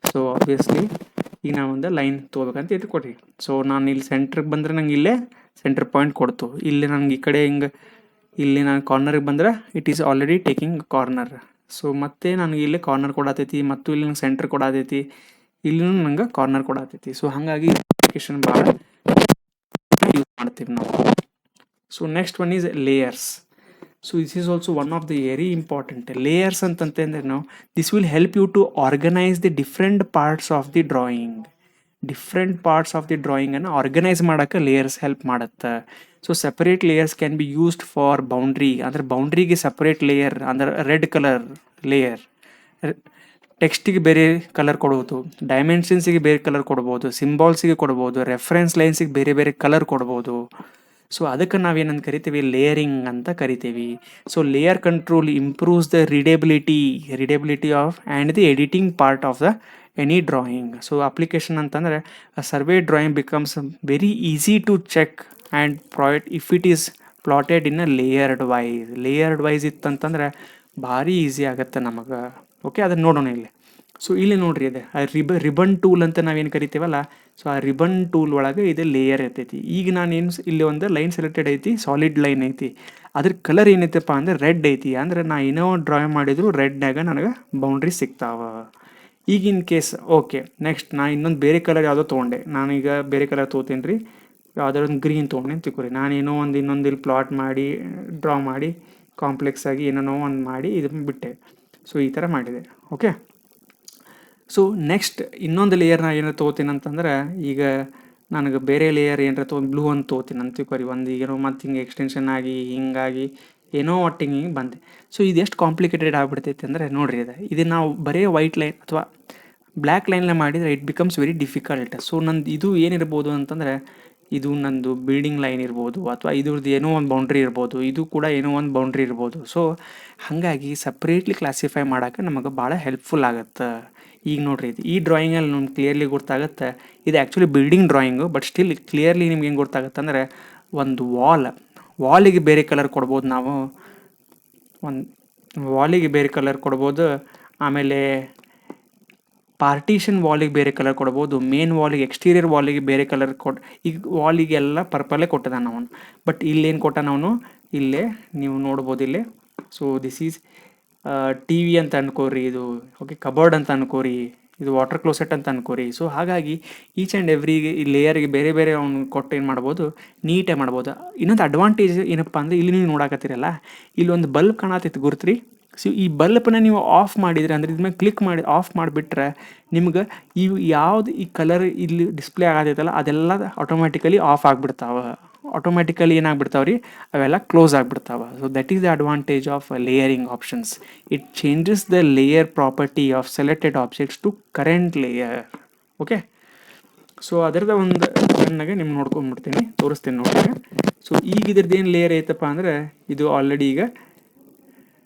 ಸೊ ಆಬ್ವಿಯಸ್ಲಿ ಈಗ ನಾವು ಒಂದು ಲೈನ್ ತೊಗೋಬೇಕಂತ ಇಟ್ಕೊಡ್ರಿ. ಸೊ ನಾನು ಇಲ್ಲಿ ಸೆಂಟ್ರಿಗೆ ಬಂದರೆ ನಂಗೆ ಇಲ್ಲೇ ಸೆಂಟರ್ ಪಾಯಿಂಟ್ ಕೊಡ್ತು. ಇಲ್ಲಿ ನನಗೆ ಈ ಕಡೆ ಹಿಂಗೆ ಇಲ್ಲಿ ನಾನು ಕಾರ್ನರಿಗೆ ಬಂದರೆ it is already taking corner. So ಮತ್ತೆ ನನಗೆ ಇಲ್ಲಿ ಕಾರ್ನರ್ ಕೊಡತೈತಿ, ಮತ್ತು ಇಲ್ಲಿ ನಂಗೆ ಸೆಂಟರ್ ಕೊಡತೈತಿ, ಇಲ್ಲಿನೂ ನಂಗೆ ಕಾರ್ನರ್ ಕೊಡತೈತಿ. ಸೊ ಹಾಗಾಗಿ ಅಪ್ಲಿಕೇಶನ್ ಭಾಳ ಯೂಸ್ ಮಾಡ್ತೀವಿ ನಾವು. So next one is layers. So this is also one of the very important. Layers ಅಂತಂತಂದ್ರೆ ನಾವು this will help you to organise the different parts of the ಡ್ರಾಯಿಂಗನ್ನು ಆರ್ಗನೈಸ್ ಮಾಡೋಕ್ಕೆ layers help ಮಾಡುತ್ತೆ. So separate layers can be used for boundary, ಅಂದರೆ ಬೌಂಡ್ರಿಗೆ separate layer ಅಂದರೆ red colour layer, ಟೆಕ್ಸ್ಟಿಗೆ ಬೇರೆ ಕಲರ್ ಕೊಡ್ಬೋದು, ಡೈಮೆನ್ಷನ್ಸಿಗೆ ಬೇರೆ ಕಲರ್ ಕೊಡ್ಬೋದು, ಸಿಂಬಾಲ್ಸಿಗೆ ಕೊಡ್ಬೋದು, ರೆಫರೆನ್ಸ್ ಲೈನ್ಸಿಗೆ ಬೇರೆ ಕಲರ್ ಕೊಡ್ಬೋದು. ಸೊ ಅದಕ್ಕೆ ನಾವೇನಂತ ಕರಿತೀವಿ, ಲೇಯರಿಂಗ್ ಅಂತ ಕರಿತೀವಿ. So layer control improves the readability of and the editing part of the any drawing. So application ಅಂತಂದರೆ survey drawing becomes very easy to check and provide if it is plotted in layered wise ಇತ್ತಂತಂದ್ರೆ ಭಾರಿ easy ಆಗುತ್ತೆ ನಮಗೆ. Okay, ಅದನ್ನು ನೋಡೋಣ ಇಲ್ಲಿ. So ಇಲ್ಲಿ ನೋಡ್ರಿ, ಇದೆ ರಿಬನ್ ಟೂಲ್ ಅಂತ ನಾವೇನು ಕರಿತೀವಲ್ಲ, ಸೊ ಆ ರಿಬನ್ ಟೂಲ್ ಒಳಗೆ ಇದು ಲೇಯರ್ ಇರ್ತೈತಿ. ಈಗ ನಾನೇನು ಇಲ್ಲಿ ಒಂದು ಲೈನ್ ಸೆಲೆಕ್ಟೆಡ್ ಐತಿ, ಸಾಲಿಡ್ ಲೈನ್ ಐತಿ, ಅದ್ರ ಕಲರ್ ಏನೈತಪ್ಪ ಅಂದ್ರೆ ರೆಡ್ ಐತಿ. ಅಂದ್ರೆ ನಾ ಏನೋ ಡ್ರಾ ಮಾಡಿದ್ರು ರೆಡ್ನಾಗ ನನಗೆ ಬೌಂಡ್ರಿ ಸಿಗ್ತಾವ. ಈಗ ಇನ್ ಕೇಸ್ ಓಕೆ, ನೆಕ್ಸ್ಟ್ ನಾ ಇನ್ನೊಂದು ಬೇರೆ ಕಲರ್ ಯಾವುದೋ ತೊಗೊಂಡೆ, ನಾನೀಗ ಬೇರೆ ಕಲರ್ ತೊಗೋತೀನಿ ರೀ, ಯಾವುದೋ ಒಂದು ಗ್ರೀನ್ ತೊಗೊಂಡೆ ಅಂತ ತಿಳ್ಕೊರಿ. ನಾನೇನೋ ಇನ್ನೊಂದು ಇಲ್ಲಿ ಪ್ಲಾಟ್ ಮಾಡಿ ಡ್ರಾ ಮಾಡಿ ಕಾಂಪ್ಲೆಕ್ಸ್ ಆಗಿ ಏನೇನೋ ಒಂದು ಮಾಡಿ ಇದನ್ನು ಬಿಟ್ಟೆ. ಸೊ ಈ ಥರ ಮಾಡಿದೆ. ಓಕೆ, ಸೊ ನೆಕ್ಸ್ಟ್ ಇನ್ನೊಂದು ಲೇಯರ್ ನಾ ಏನಾರು ತೊಗೋತೀನಿ ಅಂತಂದ್ರೆ, ಈಗ ನನಗೆ ಬೇರೆ ಲೇಯರ್ ಏನಾರ ತೊಗೊಂಡು ಬ್ಲೂ ಅಂತ ತೊಗೋತೀನಿ ಅಂತ ತಿಳ್ಕೊರಿ. ಒಂದು ಏನೋ ಮತ್ತು ಹಿಂಗೆ ಎಕ್ಸ್ಟೆನ್ಷನ್ ಆಗಿ ಹಿಂಗಾಗಿ ಏನೋ ಒಟ್ಟಿಗೆ ಹಿಂಗೆ ಬಂದೆ. ಸೊ ಇದು ಎಷ್ಟು ಕಾಂಪ್ಲಿಕೇಟೆಡ್ ಆಗಿಬಿಡ್ತೈತೆ ಅಂದರೆ ನೋಡ್ರಿ, ಇದು ನಾವು ಬರೀ ವೈಟ್ ಲೈನ್ ಅಥವಾ ಬ್ಲ್ಯಾಕ್ ಲೈನ್ಲ ಮಾಡಿದರೆ it becomes very difficult. So ನಂದು ಇದು ಏನಿರ್ಬೋದು ಅಂತಂದರೆ, ಇದು ನಂದು ಬಿಲ್ಡಿಂಗ್ ಲೈನ್ ಇರ್ಬೋದು, ಅಥವಾ ಇದ್ರದ್ದು ಏನೋ ಒಂದು ಬೌಂಡ್ರಿ ಇರ್ಬೋದು, ಇದು ಕೂಡ ಏನೋ ಒಂದು ಬೌಂಡ್ರಿ ಇರ್ಬೋದು. ಸೊ ಹಾಗಾಗಿ ಸಪ್ರೇಟ್ಲಿ ಕ್ಲಾಸಿಫೈ ಮಾಡೋಕ್ಕೆ ನಮಗೆ ಭಾಳ ಹೆಲ್ಪ್ಫುಲ್ ಆಗುತ್ತೆ. ಈಗ ನೋಡ್ರಿ, ಇದು ಈ ಡ್ರಾಯಿಂಗಲ್ಲಿ ನಮ್ಗೆ ಕ್ಲಿಯರ್ಲಿ ಗೊತ್ತಾಗುತ್ತೆ ಇದು actually building drawing, but still clearly ನಿಮ್ಗೆ ಏನು ಗೊತ್ತಾಗುತ್ತೆ ಅಂದರೆ, ಒಂದು ವಾಲಿಗೆ ಬೇರೆ ಕಲರ್ ಕೊಡ್ಬೋದು ನಾವು, ಒಂದು ವಾಲಿಗೆ ಬೇರೆ ಕಲರ್ ಕೊಡ್ಬೋದು, ಆಮೇಲೆ ಪಾರ್ಟಿಷನ್ ವಾಲಿಗೆ ಬೇರೆ ಕಲರ್ ಕೊಡ್ಬೋದು, ಮೇನ್ ವಾಲಿಗೆ ಎಕ್ಸ್ಟೀರಿಯರ್ ವಾಲಿಗೆ ಬೇರೆ ಕಲರ್ ಈಗ ವಾಲಿಗೆಲ್ಲ ಪರ್ಪಲ್ಲೇ ಕೊಟ್ಟಿದ್ದಾನೆ ಅವನು. ಬಟ್ ಇಲ್ಲೇನು ಕೊಟ್ಟಾನ ಅವನು, ಇಲ್ಲೇ ನೀವು ನೋಡ್ಬೋದು ಇಲ್ಲೇ. So this is T V ಅಂತ ಅನ್ಕೋರಿ, ಇದು ಓಕೆ ಕಬೋರ್ಡ್ ಅಂತ ಅನ್ಕೋರಿ, ಇದು ವಾಟರ್ ಕ್ಲೋಸೆಟ್ ಅಂತ ಅನ್ಕೋರಿ. ಸೊ ಹಾಗಾಗಿ ಈಚ್ ಆ್ಯಂಡ್ ಎವ್ರಿ ಲೇಯರ್ಗೆ ಬೇರೆ ಬೇರೆ ಅವ್ನು ಕೊಟ್ಟು ಏನು ಮಾಡ್ಬೋದು, ನೀಟಾಗಿ ಮಾಡ್ಬೋದು. ಇನ್ನೊಂದು ಅಡ್ವಾಂಟೇಜ್ ಏನಪ್ಪ ಅಂದರೆ, ಇಲ್ಲಿ ನೀವು ನೋಡಕತ್ತೀರಲ್ಲ, ಇಲ್ಲೊಂದು ಬಲ್ಬ್ ಕಾಣತೈತಿ ಗುರುತ್ರಿ. ಸೊ ಈ ಬಲ್ಬ್ನ ನೀವು ಆಫ್ ಮಾಡಿದರೆ, ಅಂದರೆ ಇದ್ಮೇಲೆ ಕ್ಲಿಕ್ ಮಾಡಿ ಆಫ್ ಮಾಡಿಬಿಟ್ರೆ ನಿಮ್ಗೆ ಯಾವ್ದು ಈ ಕಲರ್ ಇಲ್ಲಿ ಡಿಸ್ಪ್ಲೇ ಆಗತೈತಲ್ಲ ಅದೆಲ್ಲ ಆಟೋಮ್ಯಾಟಿಕಲಿ ಆಫ್ ಆಗಿಬಿಡ್ತಾವೆ. ಆಟೋಮ್ಯಾಟಿಕಲಿ ಏನಾಗ್ಬಿಡ್ತಾವೆ ರೀ, ಅವೆಲ್ಲ ಕ್ಲೋಸ್ ಆಗಿಬಿಡ್ತಾವೆ. So that is the advantage of layering options. It changes the layer property of selected objects to current layer. Okay, so ಅದರದ ಒಂದು ಸಣ್ಣಗೆ ನಿಮ್ಗೆ ನೋಡ್ಕೊಂಡ್ಬಿಡ್ತೀನಿ, ತೋರಿಸ್ತೀನಿ ನೋಡಿ. ಸೊ ಈಗ ಇದ್ರದ್ದು ಏನು ಲೇಯರ್ ಐತಪ್ಪ ಅಂದರೆ, ಇದು ಆಲ್ರೆಡಿ ಈಗ,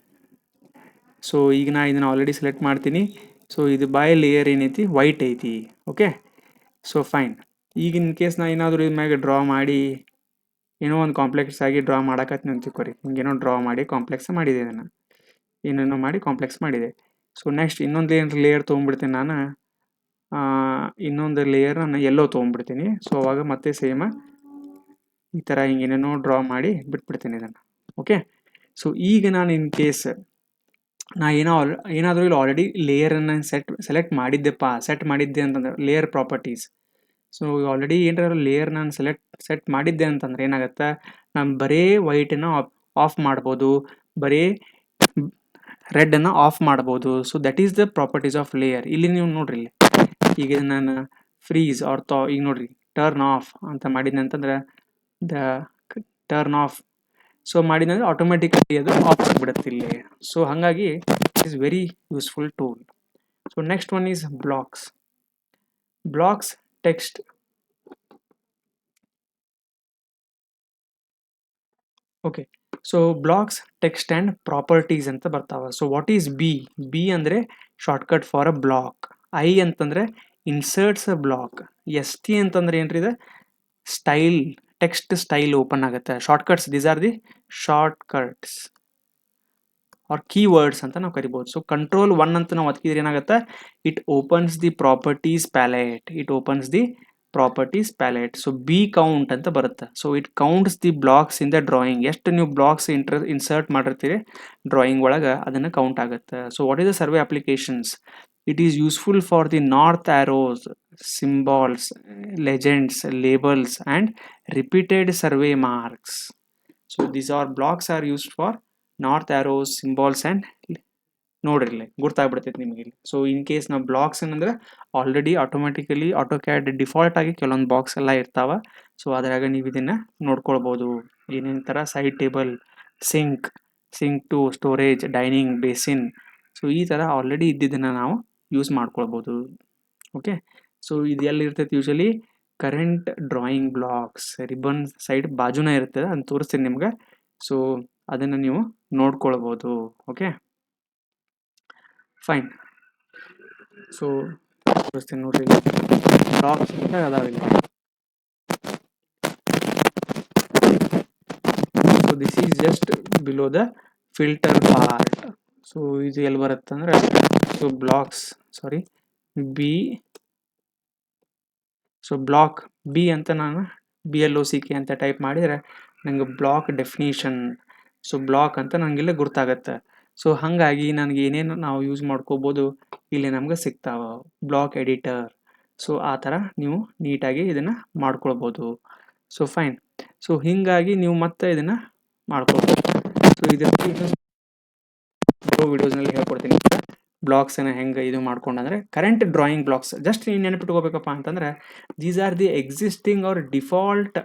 ಸೊ ಈಗ ನಾ ಇದನ್ನು ಆಲ್ರೆಡಿ ಸೆಲೆಕ್ಟ್ ಮಾಡ್ತೀನಿ. ಸೊ ಇದು ಬಾಯ್ ಲೇಯರ್ ಏನೈತಿ, ವೈಟ್ ಐತಿ. Okay, so fine. ಈಗ ಇನ್ ಕೇಸ್ ನಾ ಏನಾದರೂ ಇದ್ರ ಮ್ಯಾಗೆ ಡ್ರಾ ಮಾಡಿ ಏನೋ ಒಂದು ಕಾಂಪ್ಲೆಕ್ಸ್ ಆಗಿ ಡ್ರಾ ಮಾಡಕತ್ತೀನಿ ಅಂತ ತಿಳ್ಕೊರಿ. ಹಿಂಗೇನೋ ಡ್ರಾ ಮಾಡಿ ಕಾಂಪ್ಲೆಕ್ಸ್ ಮಾಡಿದೆ, ಇದನ್ನು ಏನೇನೋ ಮಾಡಿ ಕಾಂಪ್ಲೆಕ್ಸ್ ಮಾಡಿದೆ. ಸೊ ನೆಕ್ಸ್ಟ್ ಇನ್ನೊಂದು ಏನು ಲೇಯರ್ ತೊಗೊಂಡ್ಬಿಡ್ತೀನಿ ನಾನು, ಇನ್ನೊಂದು ಲೇಯರ್ ನಾನು ಎಲ್ಲೋ ತೊಗೊಂಡ್ಬಿಡ್ತೀನಿ. ಸೊ ಅವಾಗ ಮತ್ತೆ ಸೇಮ್ ಈ ಥರ ಹಿಂಗೇನೇನೋ ಡ್ರಾ ಮಾಡಿ ಬಿಟ್ಬಿಡ್ತೀನಿ ಇದನ್ನು. ಓಕೆ, ಸೊ ಈಗ ನಾನು ಇನ್ ಕೇಸ್ ನಾ ಏನಾದರೂ ಇಲ್ಲಿ ಆಲ್ರೆಡಿ ಲೇಯರನ್ನು ಸೆಲೆಕ್ಟ್ ಮಾಡಿದ್ದೆ ಅಂತಂದ್ರೆ ಲೇಯರ್ ಪ್ರಾಪರ್ಟೀಸ್. ಸೊ ಆಲ್ರೆಡಿ ಏನಾರ ಲೇಯರ್ ನಾನು ಸೆಟ್ ಮಾಡಿದ್ದೆ ಅಂತಂದ್ರೆ ಏನಾಗುತ್ತೆ, ನಾನು ಬರೀ ವೈಟನ್ನು ಆಫ್ ಮಾಡ್ಬೋದು, ಬರೀ ರೆಡನ್ನು ಆಫ್ ಮಾಡ್ಬೋದು. So that is the properties of layer. ಇಲ್ಲಿ ನೀವು ನೋಡ್ರಿ, ಇಲ್ಲಿ ಈಗ ನಾನು ಫ್ರೀಸ್ ಈಗ ನೋಡ್ರಿ ಟರ್ನ್ ಆಫ್ ಅಂತ ಮಾಡಿದ್ದೆ ಅಂತಂದ್ರೆ ಟರ್ನ್ ಆಫ್. ಸೊ ಮಾಡಿದಂದ್ರೆ ಆಟೋಮೆಟಿಕಲಿ ಅದು ಆಫ್ ಆಗಿಬಿಡುತ್ತೆ ಇಲ್ಲಿ. ಸೊ ಹಾಗಾಗಿ it is very useful tool. So next one is blocks text. Okay, so blocks text and properties ಅಂತ ಬರ್ತಾವೆ. ಸೊ ವಾಟ್ ಈಸ್ ಬಿ ಅಂದರೆ shortcut for a block. I ಅಂತಂದರೆ inserts a block. S T ಅಂತಂದ್ರೆ ಏನ್ರಿ, ಇದೆ style, text style open ಆಗುತ್ತೆ. Shortcuts, these are the shortcuts or keywords ಅಂತ ನಾವು ಕರಿಬೋದು. ಸೊ ಕಂಟ್ರೋಲ್ 1 ಅಂತ ನಾವು ಒತ್ತಿದ್ರೆ ಏನಾಗುತ್ತೆ, it opens the properties palette. So B count ಅಂತ ಬರುತ್ತೆ. So it counts the blocks in the drawing. ಎಷ್ಟು ನೀವು ಬ್ಲಾಕ್ಸ್ ಇನ್ಸರ್ಟ್ ಮಾಡಿರ್ತೀರಿ ಡ್ರಾಯಿಂಗ್ ಒಳಗೆ, ಅದನ್ನು ಕೌಂಟ್ ಆಗುತ್ತೆ. So what is the survey applications? It is useful for the north arrows, symbols, legends, labels and repeated survey marks. So these are blocks are used for north arrows, symbols and ನೋಡ್ರಿ ಗುರ್ತಾಗ್ಬಿಡ್ತೈತೆ ನಿಮಗೆ ಇಲ್ಲಿ. So in case ನಾವು blocks ಏನಂದ್ರೆ already automatically AutoCAD default ಆಗಿ ಕೆಲವೊಂದು box ಎಲ್ಲ ಇರ್ತಾವ. So ಅದ್ರಾಗ ನೀವು ಇದನ್ನ ನೋಡ್ಕೊಳ್ಬೋದು. ಏನೇನು ಥರ side table, sink to storage, dining, basin. So ಈ ಥರ ಆಲ್ರೆಡಿ ಇದ್ದಿದ್ದನ್ನು ನಾವು ಯೂಸ್ ಮಾಡ್ಕೊಳ್ಬೋದು. ಓಕೆ, ಸೊ ಇದು ಎಲ್ಲಿ ಇರ್ತೈತೆ usually, current drawing blocks ribbon side ಬಾಜುನ ಇರ್ತದೆ, ಅದನ್ನು ತೋರಿಸ್ತೀನಿ ನಿಮ್ಗೆ. ಸೊ ಅದನ್ನು ನೀವು ನೋಡ್ಕೊಳ್ಬೋದು. Okay fine. ಸೊ ತೋರಿಸ್ತೀನಿ ನೋಡ್ರಿ, ಬ್ಲಾಕ್ಸ್ ಅದಾವಿಲ್ಲ. So this is just below the filter part. So ಇದು ಎಲ್ಲಿ ಬರುತ್ತೆ ಅಂದ್ರೆ, so blocks sorry B, so block B ಅಂತ ನಾನು BLOCK ಅಂತ ಟೈಪ್ ಮಾಡಿದರೆ ನನಗೆ ಬ್ಲಾಕ್ ಡೆಫಿನಿಷನ್, ಸೊ ಬ್ಲಾಕ್ ಅಂತ ನನಗಿಲ್ಲೇ ಗುರ್ತಾಗತ್ತೆ. ಸೊ ಹಾಗಾಗಿ ನನಗೆ ಏನೇನು ನಾವು ಯೂಸ್ ಮಾಡ್ಕೋಬೋದು ಇಲ್ಲಿ ನಮ್ಗೆ ಸಿಗ್ತಾವ ಬ್ಲಾಕ್ ಎಡಿಟರ್. ಸೊ ಆ ಥರ ನೀವು ನೀಟಾಗಿ ಇದನ್ನು ಮಾಡ್ಕೊಳ್ಬೋದು. So fine. ಸೊ ಹೀಗಾಗಿ ನೀವು ಮತ್ತೆ ಇದನ್ನು ಮಾಡ್ಕೊಳ್ಬೋದು. ಸೊ ಇದಕ್ಕೆ ವಿಡಿಯೋಸ್ನಲ್ಲಿ ಹೇಳ್ಕೊಡ್ತೀನಿ ಬ್ಲಾಕ್ಸನ್ನು ಹೆಂಗೆ ಇದು ಮಾಡ್ಕೊಂಡಂದ್ರೆ ಕರೆಂಟ್ ಡ್ರಾಯಿಂಗ್ ಬ್ಲಾಕ್ಸ್ ಜಸ್ಟ್ ನೀವು ನೆನಪಿಟ್ಕೋಬೇಕಪ್ಪ ಅಂತಂದ್ರೆ these are the existing or default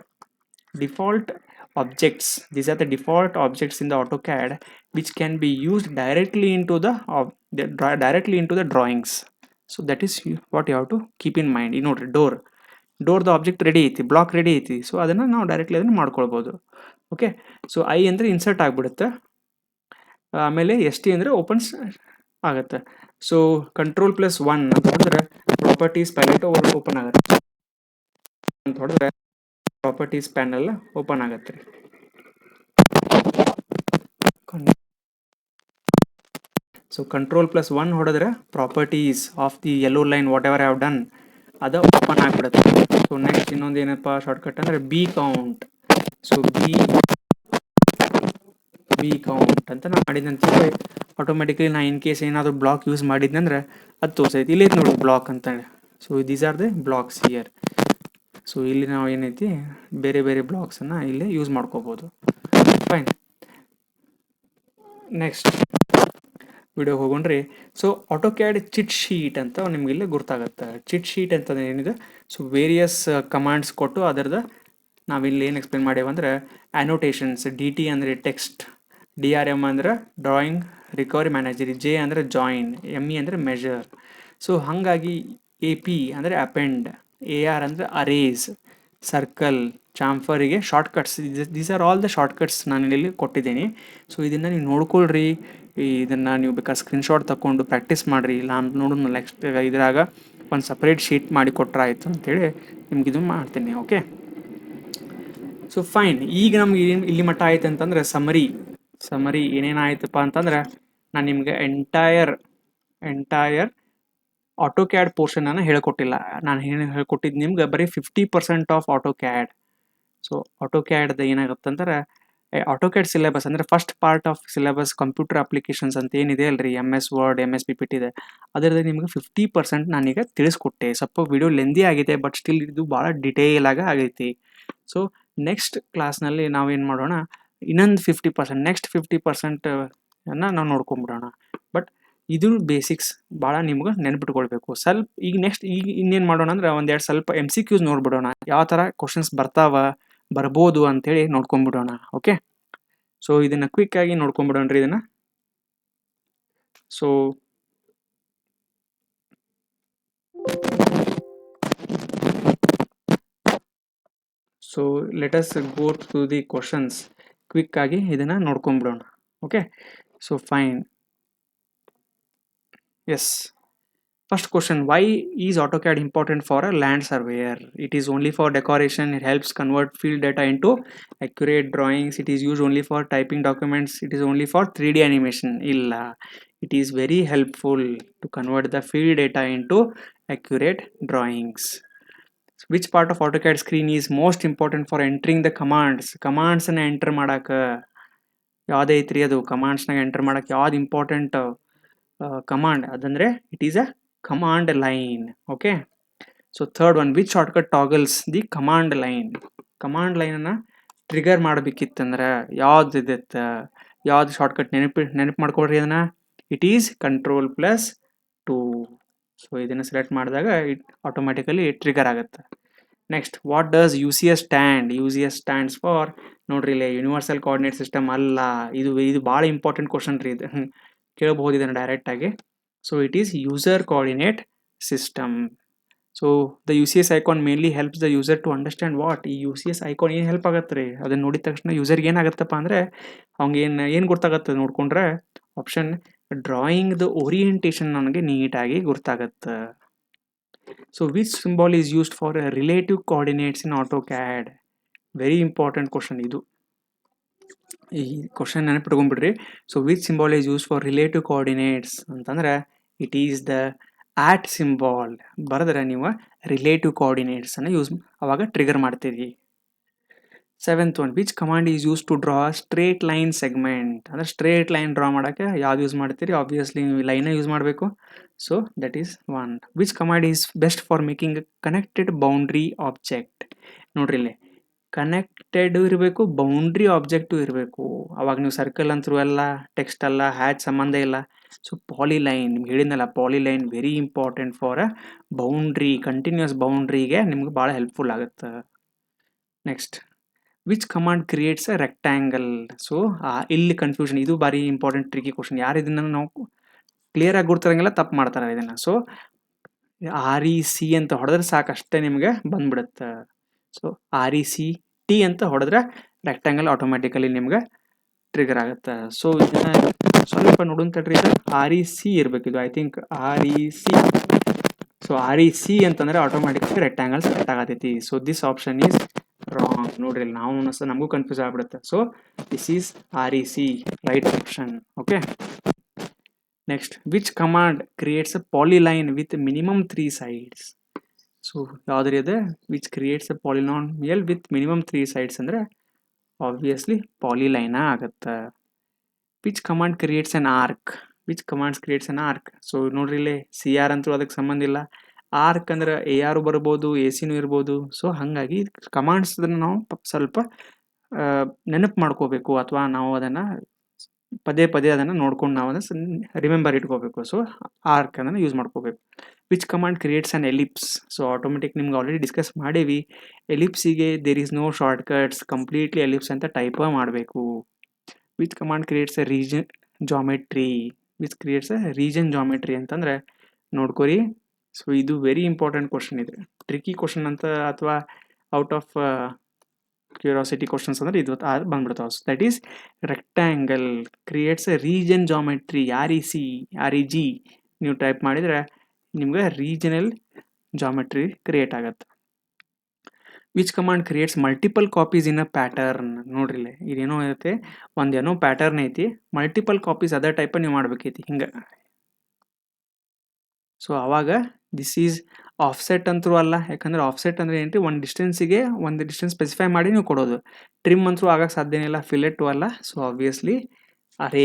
objects. These are the default objects in the AutoCAD which can be used directly into the drawings. So that is what you have to keep in mind. ನೋಡ್ರಿ ಡೋರ್ದು object ready ಐತಿ, block ready ಐತಿ. So ಅದನ್ನು ನಾವು directly ಅದನ್ನು ಮಾಡ್ಕೊಳ್ಬೋದು. Okay, so I ಅಂದರೆ insert ಆಗಿಬಿಡುತ್ತೆ, ಆಮೇಲೆ ST ಅಂದರೆ ಓಪನ್ಸ್ ಆಗುತ್ತೆ. ಸೊ Ctrl+1 ಅಂತ ಹೊಡೆದ್ರೆ ಪ್ರಾಪರ್ಟೀಸ್ ಪ್ಯಾಲೆಟ್ ಓಪನ್ ಆಗುತ್ತೆ ಅಂತ ಹೊಡೆದ್ರೆ ಪ್ರಾಪರ್ಟೀಸ್ ಪ್ಯಾನಲ್ ಓಪನ್ ಆಗುತ್ತೆ. ಸೊ Ctrl+1 ಹೊಡೆದ್ರೆ properties of the yellow line what ever have done ಅದು ಓಪನ್ ಆಗಿಬಿಡುತ್ತೆ. ಸೊ ನೆಕ್ಸ್ಟ್ ಇನ್ನೊಂದು ಏನಪ್ಪ ಶಾರ್ಟ್ಕಟ್ ಅಂದರೆ B count. So B count ಅಂತ ನಾನು ಮಾಡಿದಂತೇಳಿ ಆಟೋಮೆಟಿಕ್ಲಿ ನಾನು ಇನ್ ಕೇಸ್ ಏನಾದರೂ ಬ್ಲಾಕ್ ಯೂಸ್ ಮಾಡಿದ್ನಂದ್ರೆ ಅದು ತೋರಿಸೈತಿ. ಇಲ್ಲಿ ನೋಡಿ ಬ್ಲಾಕ್ ಅಂತೇಳಿ. So these are the blocks here. So ಇಲ್ಲಿ ನಾವು ಏನೈತಿ ಬೇರೆ ಬೇರೆ ಬ್ಲಾಕ್ಸನ್ನು ಇಲ್ಲಿ ಯೂಸ್ ಮಾಡ್ಕೋಬೋದು. Fine. Next video ಹೋಗೊಂಡ್ರಿ. So AutoCAD chit sheet ಅಂತ ನಿಮ್ಗೆ ಇಲ್ಲಿ ಗೊತ್ತಾಗುತ್ತೆ. ಚಿಟ್ ಶೀಟ್ ಅಂತ ಏನಿದೆ, ಸೊ ವೇರಿಯಸ್ ಕಮಾಂಡ್ಸ್ ಕೊಟ್ಟು ಅದರದ್ದು ನಾವಿಲ್ಲಿ ಏನು ಎಕ್ಸ್ಪ್ಲೇನ್ ಮಾಡೇವಂದ್ರೆ ಆ್ಯನೋಟೇಷನ್ಸ್, DT ಅಂದರೆ ಟೆಕ್ಸ್ಟ್, DRM ಅಂದರೆ ಡ್ರಾಯಿಂಗ್ ರಿಕವರಿ ಮ್ಯಾನೇಜರ್, J ಅಂದರೆ ಜಾಯಿನ್, ME ಅಂದರೆ ಮೆಜರ್. ಸೊ ಹಾಗಾಗಿ AP ಅಂದರೆ ಅಪೆಂಡ್, AR ಅಂದರೆ ಅರೇಸ್, ಸರ್ಕಲ್, ಚಾಂಫರಿಗೆ shortcuts. These are all the shortcuts ನಾನು ಇಲ್ಲಿ ಕೊಟ್ಟಿದ್ದೀನಿ. ಸೊ ಇದನ್ನು ನೀವು ನೋಡ್ಕೊಳ್ರಿ. ಇದನ್ನು ನೀವು ಬೇಕಾದ್ರೆ ಸ್ಕ್ರೀನ್ಶಾಟ್ ತಗೊಂಡು ಪ್ರಾಕ್ಟೀಸ್ ಮಾಡಿರಿ. ನಾನು ನೋಡೋಣ ನೆಕ್ಸ್ಟ್ ಇದ್ರಾಗ ಒಂದು ಸಪ್ರೇಟ್ ಶೀಟ್ ಮಾಡಿ ಕೊಟ್ಟರೆ ಆಯಿತು ಅಂತೇಳಿ ನಿಮ್ಗೆ ಇದು ಮಾಡ್ತೀನಿ. Okay, so fine. ಈಗ ನಮ್ಗೆ ಇಲ್ಲಿ ಮಟ್ಟ ಆಯ್ತು ಅಂತಂದ್ರೆ ಸಮರಿ ಏನೇನಾಯ್ತಪ್ಪ ಅಂತಂದ್ರೆ ನಾನು ನಿಮಗೆ ಎಂಟೈರ್ AutoCAD ಪೋರ್ಷನನ್ನು ಹೇಳ್ಕೊಟ್ಟಿಲ್ಲ. ನಾನು ಏನು ಹೇಳ್ಕೊಟ್ಟಿದ್ದು ನಿಮ್ಗೆ ಬರೀ 50% ಆಫ್ AutoCAD. ಸೊ AutoCAD ಏನಾಗುತ್ತೆ ಅಂದ್ರೆ AutoCAD ಸಿಲೆಬಸ್ ಅಂದರೆ first part of syllabus computer applications ಅಂತ ಏನಿದೆ ಅಲ್ರಿ, MS ವರ್ಡ್, MS PPT ಇದೆ, ಅದರಲ್ಲಿ ನಿಮಗೆ 50% ನಾನೀಗ ತಿಳಿಸ್ಕೊಟ್ಟೆ. ಸ್ವಲ್ಪ ವಿಡಿಯೋ ಲೆಂದಿ ಆಗಿದೆ, ಬಟ್ ಸ್ಟಿಲ್ ಇದು ಭಾಳ ಡಿಟೇಲ್ ಆಗಿ ಆಗೈತಿ. ಸೊ ನೆಕ್ಸ್ಟ್ ಕ್ಲಾಸ್ನಲ್ಲಿ ನಾವೇನು ಮಾಡೋಣ, ಇನ್ನೊಂದು 50%, ನೆಕ್ಸ್ಟ್ 50% ನಾವು ನೋಡ್ಕೊಂಬಿಡೋಣ. ಬಟ್ ಇದು ಬೇಸಿಕ್ಸ್ ಭಾಳ ನಿಮ್ಗೆ ನೆನ್ಪಿಟ್ಕೊಳ್ಬೇಕು. ಸ್ವಲ್ಪ ಈಗ ಇನ್ನೇನು ಮಾಡೋಣ ಅಂದ್ರೆ ಒಂದೆರಡು ಸ್ವಲ್ಪ MCQs ನೋಡ್ಬಿಡೋಣ, ಯಾವ ಥರ ಕ್ವಶನ್ಸ್ ಬರ್ಬೋದು ಅಂತೇಳಿ ನೋಡ್ಕೊಂಬಿಡೋಣ. ಓಕೆ, ಸೊ ಇದನ್ನು ಕ್ವಿಕ್ಕಾಗಿ ನೋಡ್ಕೊಂಬಿಡೋಣ್ರಿ ಇದನ್ನು. So let us go to the questions. ಕ್ವಿಕ್ಕಾಗಿ ಇದನ್ನು ನೋಡ್ಕೊಂಬಿಡೋಣ. Okay, so fine. Yes, first question, why is AutoCAD important for a land surveyor? It is only for decoration. It helps convert field data into accurate drawings. It is used only for typing documents. It is only for 3D animation. Illa, it is very helpful to convert the field data into accurate drawings. Which part of AutoCAD screen is most important for entering the commands? Commands na enter ಮಾಡಕ್ಕೆ ಯಾವ್ದು ಐತ್ರಿ, ಅದು ಕಮಾಂಡ್ಸ್ನಾಗ enter ಮಾಡಕ್ಕೆ ಯಾವ್ದು important command ಅದಂದ್ರೆ it is a command line. Okay, so third one, which shortcut toggles the command line? Command line ಅನ್ನ trigger ಮಾಡಬೇಕಿತ್ತಂದ್ರೆ ಯಾವ್ದು shortcut ನೆನಪು ಮಾಡ್ಕೊಳ್ರಿ ಅದನ್ನ. It is Ctrl+2. ಸೊ ಇದನ್ನು ಸೆಲೆಕ್ಟ್ ಮಾಡಿದಾಗ ಇಟ್ ಆಟೋಮೆಟಿಕಲಿ ಟ್ರಿಗರ್ ಆಗುತ್ತೆ. Next, what does UCS stand? UCS stands for, ನೋಡ್ರಿ ಇಲ್ಲಿ ಯೂನಿವರ್ಸಲ್ ಕೋಆರ್ಡಿನೇಟ್ ಸಿಸ್ಟಮ್ ಅಲ್ಲ, ಇದು ಭಾಳ ಇಂಪಾರ್ಟೆಂಟ್ ಕ್ವಶನ್ ರೀ. ಇದು ಕೇಳಬಹುದು ಇದನ್ನು ಡೈರೆಕ್ಟಾಗಿ. So it is user coordinate system. So the UCS icon mainly helps the user to understand what ಈ UCS icon ಏನು ಹೆಲ್ಪ್ ಆಗತ್ತೆ ರೀ, ಅದನ್ನ ನೋಡಿದ ತಕ್ಷಣ ಯೂಸರ್ಗೆ ಏನಾಗತ್ತಪ್ಪ ಅಂದರೆ ಅವ್ನಿಗೆ ಏನು ಗೊತ್ತಾಗತ್ತೆ ನೋಡ್ಕೊಂಡ್ರೆ ಆಪ್ಷನ್ ಡ್ರಾಯಿಂಗ್ ದ ಓರಿಯೆಂಟೇಷನ್ ನನಗೆ ನೀಟಾಗಿ ಗೊತ್ತಾಗತ್ತೆ. So which symbol is used for relative coordinates in AutoCAD? Very important question ಇದು. ಈ ಕ್ವಶನ್ ನೆನಪಿಟ್ಕೊಂಡ್ಬಿಡ್ರಿ. So which symbol is use for relative coordinates ಅಂತಂದ್ರೆ it is the at symbol ಬರೆದ್ರೆ ನೀವು relative coordinates ಅನ್ನು ಯೂಸ್ ಅವಾಗ ಟ್ರಿಗರ್ ಮಾಡ್ತೀರಿ. 7th one which command is use to draw straight line segment ಅಂದ್ರೆ ಸ್ಟ್ರೇಟ್ ಲೈನ್ ಡ್ರಾ ಮಾಡೋಕ್ಕೆ ಯಾವ್ದು use ಮಾಡ್ತೀರಿ, ಆಬ್ವಿಯಸ್ಲಿ ನೀವು ಲೈನೇ ಯೂಸ್ ಮಾಡಬೇಕು. So that is one. Which command is best for making connected boundary object. ನೋಡ್ರಿ ಇಲ್ಲಿ ಕನೆಕ್ಟೆಡ್ ಇರಬೇಕು, ಬೌಂಡ್ರಿ ಆಬ್ಜೆಕ್ಟು ಇರಬೇಕು. ಅವಾಗ ನೀವು ಸರ್ಕಲ್ ಅಂತರೂ ಎಲ್ಲ ಟೆಕ್ಸ್ಟ್ ಅಲ್ಲ, ಹ್ಯಾಚ್ ಸಂಬಂಧ ಇಲ್ಲ. ಸೊ ಪಾಲಿಲೈನ್ ನಿಮ್ಗೆ ಹೇಳಿದ್ನಲ್ಲ, polyline very important for a boundary, continuous ಬೌಂಡ್ರಿಗೆ ನಿಮ್ಗೆ ಭಾಳ ಹೆಲ್ಪ್ಫುಲ್ ಆಗುತ್ತೆ. Next which command creates a rectangle. So ಇಲ್ಲಿ ಕನ್ಫ್ಯೂಷನ್, ಇದು ಭಾರಿ ಇಂಪಾರ್ಟೆಂಟ್ ಟ್ರಿಕಿ ಕ್ವಶನ್. ಯಾರು ಇದನ್ನು ನಾವು ಕ್ಲಿಯರ್ ಆಗಿ ಗುರ್ತಿರಂಗಿಲ್ಲ ತಪ್ಪು ಮಾಡ್ತಾರೆ ಇದನ್ನು. ಸೊ REC ಅಂತ ಹೊಡೆದ್ರೆ ಸಾಕಷ್ಟೇ ನಿಮಗೆ ಬಂದ್ಬಿಡುತ್ತೆ. ಸೊ RECT ಅಂತ ಹೊಡೆದ್ರೆ ರೆಕ್ಟ್ಯಾಂಗಲ್ ಆಟೋಮ್ಯಾಟಿಕಲಿ ನಿಮ್ಗೆ ಟ್ರಿಗರ್ ಆಗುತ್ತೆ. ಸೊ ಇದನ್ನ ಸ್ವಲ್ಪ ನೋಡೋಣ ತಡ್ರಿ. ಇದು REC ಇರಬೇಕಿದು, I think REC. So REC ಅಂತಂದ್ರೆ ಆಟೋಮ್ಯಾಟಿಕಲಿ ರೆಕ್ಟ್ಯಾಂಗಲ್ ಸೆಟ್ ಆಗತೈತಿ. So this option is wrong. ನೋಡ್ರಿ ನಾವು ನಮಗೂ ಕನ್ಫ್ಯೂಸ್ ಆಗ್ಬಿಡುತ್ತೆ. So this is REC, right option. Okay, next which command creates a polyline with minimum 3 sides. So ಯಾವ್ದ್ರಿ ಅದ which creates a polynomial with minimum 3 sides ಅಂದ್ರೆ obviously ಪಾಲಿಲೈನ ಆಗುತ್ತೆ. Which command creates an arc. Which commands creates an arc. So ನೋಡ್ರಿ ಇಲ್ಲಿ CR ಅಂತೂ ಅದಕ್ಕೆ ಸಂಬಂಧ ಇಲ್ಲ. ಆರ್ಕ್ ಅಂದ್ರೆ AR ಬರ್ಬೋದು, AC ಇರ್ಬೋದು. ಸೊ ಹಾಗಾಗಿ ಕಮಾಂಡ್ಸ್ ನಾವು ಸ್ವಲ್ಪ ನೆನಪು ಮಾಡ್ಕೋಬೇಕು, ಅಥವಾ ನಾವು ಅದನ್ನು ಪದೇ ಪದೇ ಅದನ್ನು ನೋಡ್ಕೊಂಡು ನಾವು ಅದನ್ನು ರಿಮೆಂಬರ್ ಇಟ್ಕೋಬೇಕು. ಸೊ ಆರ್ಕ್ ಅದನ್ನು ಯೂಸ್ ಮಾಡ್ಕೋಬೇಕು. Which command creates an ellipse. So automatic ನಿಮ್ಗೆ ಆಲ್ರೆಡಿ ಡಿಸ್ಕಸ್ ಮಾಡೇವಿ. ಎಲಿಪ್ಸಿಗೆ there is no shortcuts, completely ellipse ಅಂತ ಟೈಪ್ ಮಾಡಬೇಕು. Which command creates a region geometry. Which creates a region geometry ಅಂತಂದ್ರೆ ನೋಡ್ಕೊರಿ. So ಇದು ವೆರಿ ಇಂಪಾರ್ಟೆಂಟ್ ಕ್ವಶನ್ ಇದೆ, tricky question ಅಂತ, ಅಥವಾ ಔಟ್ ಆಫ್ ಕ್ಯೂರಿಯಾಸಿಟಿ ಕ್ವಶನ್ಸ್ ಅಂದ್ರೆ ಇದು ಬಂದ್ಬಿಡ್ತಾವೆ. So that is rectangle creates a region geometry, REG ನೀವು ಟೈಪ್ ಮಾಡಿದ್ರೆ ನಿಮ್ಗೆ ರೀಜನಲ್ ಜಾಮೆಟ್ರಿ ಕ್ರಿಯೇಟ್ ಆಗುತ್ತೆ. Which command creates multiple copies in a pattern. ನೋಡ್ರಿ ಇದೇನೋ ಇರುತ್ತೆ, ಒಂದೇನೋ ಪ್ಯಾಟರ್ನ್ ಐತಿ, ಮಲ್ಟಿಪಲ್ ಕಾಪೀಸ್ ಅದೇ ಟೈಪ್ ನೀವು ಮಾಡ್ಬೇಕೈತಿ ಹಿಂಗೆ. ಸೊ ಅವಾಗ ದಿಸ್ ಈಸ್ ಆಫ್ಸೆಟ್ ಅಂತರೂ ಅಲ್ಲ, ಯಾಕಂದ್ರೆ ಆಫ್ಸೆಟ್ ಅಂದ್ರೆ ಏನ್ರಿ, ಒಂದು ಡಿಸ್ಟೆನ್ಸಿಗೆ ಒಂದು ಡಿಸ್ಟೆನ್ಸ್ ಸ್ಪೆಸಿಫೈ ಮಾಡಿ ನೀವು ಕೊಡೋದು. ಟ್ರಿಮ್ ಅಂತೂ ಆಗಕ್ಕೆ ಸಾಧ್ಯನೇ ಇಲ್ಲ, ಫಿಲೆಟು ಅಲ್ಲ. ಸೊ ಆಬ್ವಿಯಸ್ಲಿ ಅರೇ,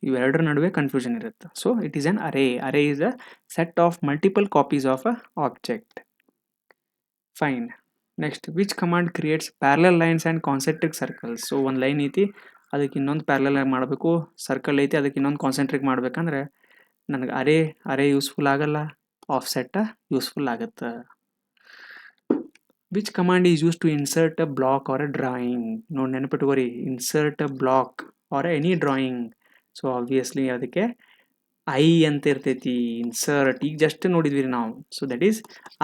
ಇವೆರಡರ ನಡುವೆ ಕನ್ಫ್ಯೂಷನ್ ಇರುತ್ತೆ. So it is an array. Array is a set of multiple copies of a object. Fine. Next which command creates parallel lines and concentric circles. So ಒಂದು ಲೈನ್ ಐತಿ, ಅದಕ್ಕೆ ಇನ್ನೊಂದು ಪ್ಯಾರಲಲ್ ಆಗಿ ಮಾಡಬೇಕು. Circle ಐತಿ, ಅದಕ್ಕೆ ಇನ್ನೊಂದು ಕಾನ್ಸೆಂಟ್ರಿಕ್ ಮಾಡ್ಬೇಕಂದ್ರೆ ನನಗೆ ಅರೇ ಯೂಸ್ಫುಲ್ ಆಗಲ್ಲ, ಆಫ್ಸೆಟ್ ಯೂಸ್ಫುಲ್ ಆಗುತ್ತೆ. Which command is use to insert a block or a drawing. ನೋಡಿ ನೆನಪಿಟ್ಕೋರಿ, insert a block or any drawing. So obviously ಅದಕ್ಕೆ ಐ ಅಂತ ಇರ್ತೈತಿ, ಇನ್ಸರ್ಟ್. ಈಗ ಜಸ್ಟ್ ನೋಡಿದ್ವಿ ನಾವು. So that is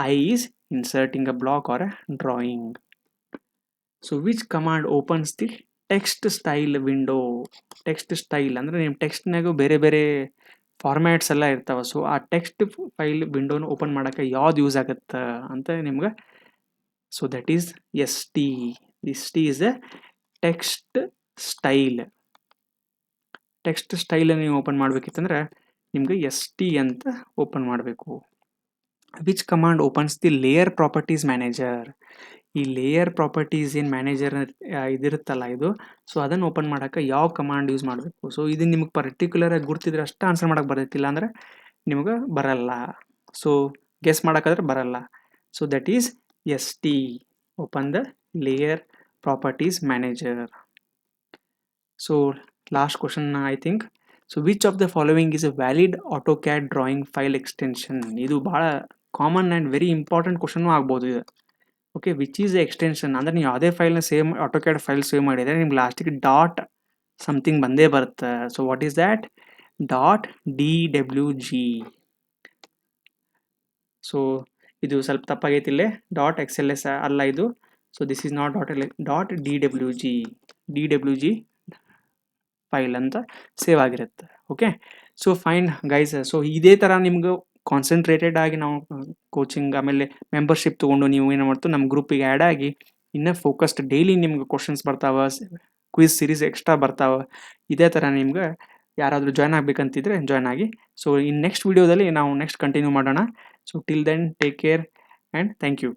I is inserting a block or a drawing. So which command opens the text style window. Text style ಅಂದರೆ ನಿಮ್ಮ ಟೆಕ್ಸ್ಟ್ನಾಗೂ ಬೇರೆ ಬೇರೆ ಫಾರ್ಮ್ಯಾಟ್ಸ್ ಎಲ್ಲ ಇರ್ತಾವೆ. ಸೊ ಆ ಟೆಕ್ಸ್ಟ್ ಫೈಲ್ ವಿಂಡೋನ ಓಪನ್ ಮಾಡೋಕ್ಕೆ ಯಾವ್ದು ಯೂಸ್ ಆಗುತ್ತೆ ಅಂತ ನಿಮ್ಗೆ. So that is ST. ST is A text style. Text style ನೀವು ಓಪನ್ ಮಾಡಬೇಕಿತ್ತಂದ್ರೆ ನಿಮ್ಗೆ ST ಅಂತ ಓಪನ್ ಮಾಡಬೇಕು. Which command opens the layer properties manager. ಈ ಲೇಯರ್ ಪ್ರಾಪರ್ಟೀಸ್ ಏನು ಮ್ಯಾನೇಜರ್ ಇದಿರುತ್ತಲ್ಲ ಇದು, ಸೊ ಅದನ್ನು ಓಪನ್ ಮಾಡೋಕ್ಕೆ ಯಾವ ಕಮಾಂಡ್ ಯೂಸ್ ಮಾಡಬೇಕು. ಸೊ ಇದು ನಿಮ್ಗೆ ಪರ್ಟಿಕ್ಯುಲರಾಗಿ ಗುರ್ತಿದ್ರೆ ಅಷ್ಟೇ ಆನ್ಸರ್ ಮಾಡೋಕ್ಕೆ ಬರ್ತೈತಿಲ್ಲ ಅಂದರೆ ನಿಮ್ಗೆ ಬರಲ್ಲ. ಸೊ ಗೆಸ್ ಮಾಡೋಕ್ಕಾದ್ರೆ ಬರಲ್ಲ. So that is ST, open the layer properties manager. So last question I think. So which of the following is A valid AutoCAD drawing file extension. ಇದು ಭಾಳ common and very important question ಆಗ್ಬೋದು ಇದು. Okay, which is extension ಅಂದರೆ ನೀವು ಯಾವುದೇ ಫೈಲ್ನ AutoCAD file save ಮಾಡಿದರೆ ನಿಮ್ಗೆ ಲಾಸ್ಟಿಗೆ ಡಾಟ್ ಸಮಥಿಂಗ್ ಬಂದೇ ಬರುತ್ತೆ. So what is that? .dwg. So ಇದು ಸ್ವಲ್ಪ ತಪ್ಪಾಗೈತಿ ಇಲ್ಲೇ, .xls ಅಲ್ಲ ಇದು. So this is not .dwg file ಅಂತ ಸೇವ್ ಆಗಿರುತ್ತೆ. Okay, so fine guys. So ಇದೇ ಥರ ನಿಮ್ಗೆ ಕಾನ್ಸಂಟ್ರೇಟೆಡ್ ಆಗಿ ನಾವು ಕೋಚಿಂಗ್ ಆಮೇಲೆ ಮೆಂಬರ್ಶಿಪ್ ತೊಗೊಂಡು ನೀವು ಏನು ಮಾಡ್ತು ನಮ್ಮ ಗ್ರೂಪಿಗೆ ಆ್ಯಡ್ ಆಗಿ ಇನ್ನೂ ಫೋಕಸ್ಡ್ ಡೈಲಿ ನಿಮ್ಗೆ ಕ್ವಶನ್ಸ್ ಬರ್ತಾವೆ, ಕ್ವಿಜ್ ಸೀರೀಸ್ ಎಕ್ಸ್ಟ್ರಾ ಬರ್ತಾವೆ. ಇದೇ ಥರ ನಿಮ್ಗೆ ಯಾರಾದರೂ ಜಾಯ್ನ್ ಆಗಬೇಕಂತಿದ್ರೆ ಜಾಯ್ನ್ ಆಗಿ. ಸೊ ಇನ್ನು ನೆಕ್ಸ್ಟ್ ವೀಡಿಯೋದಲ್ಲಿ ನಾವು ನೆಕ್ಸ್ಟ್ ಕಂಟಿನ್ಯೂ ಮಾಡೋಣ. So till then take care and thank you.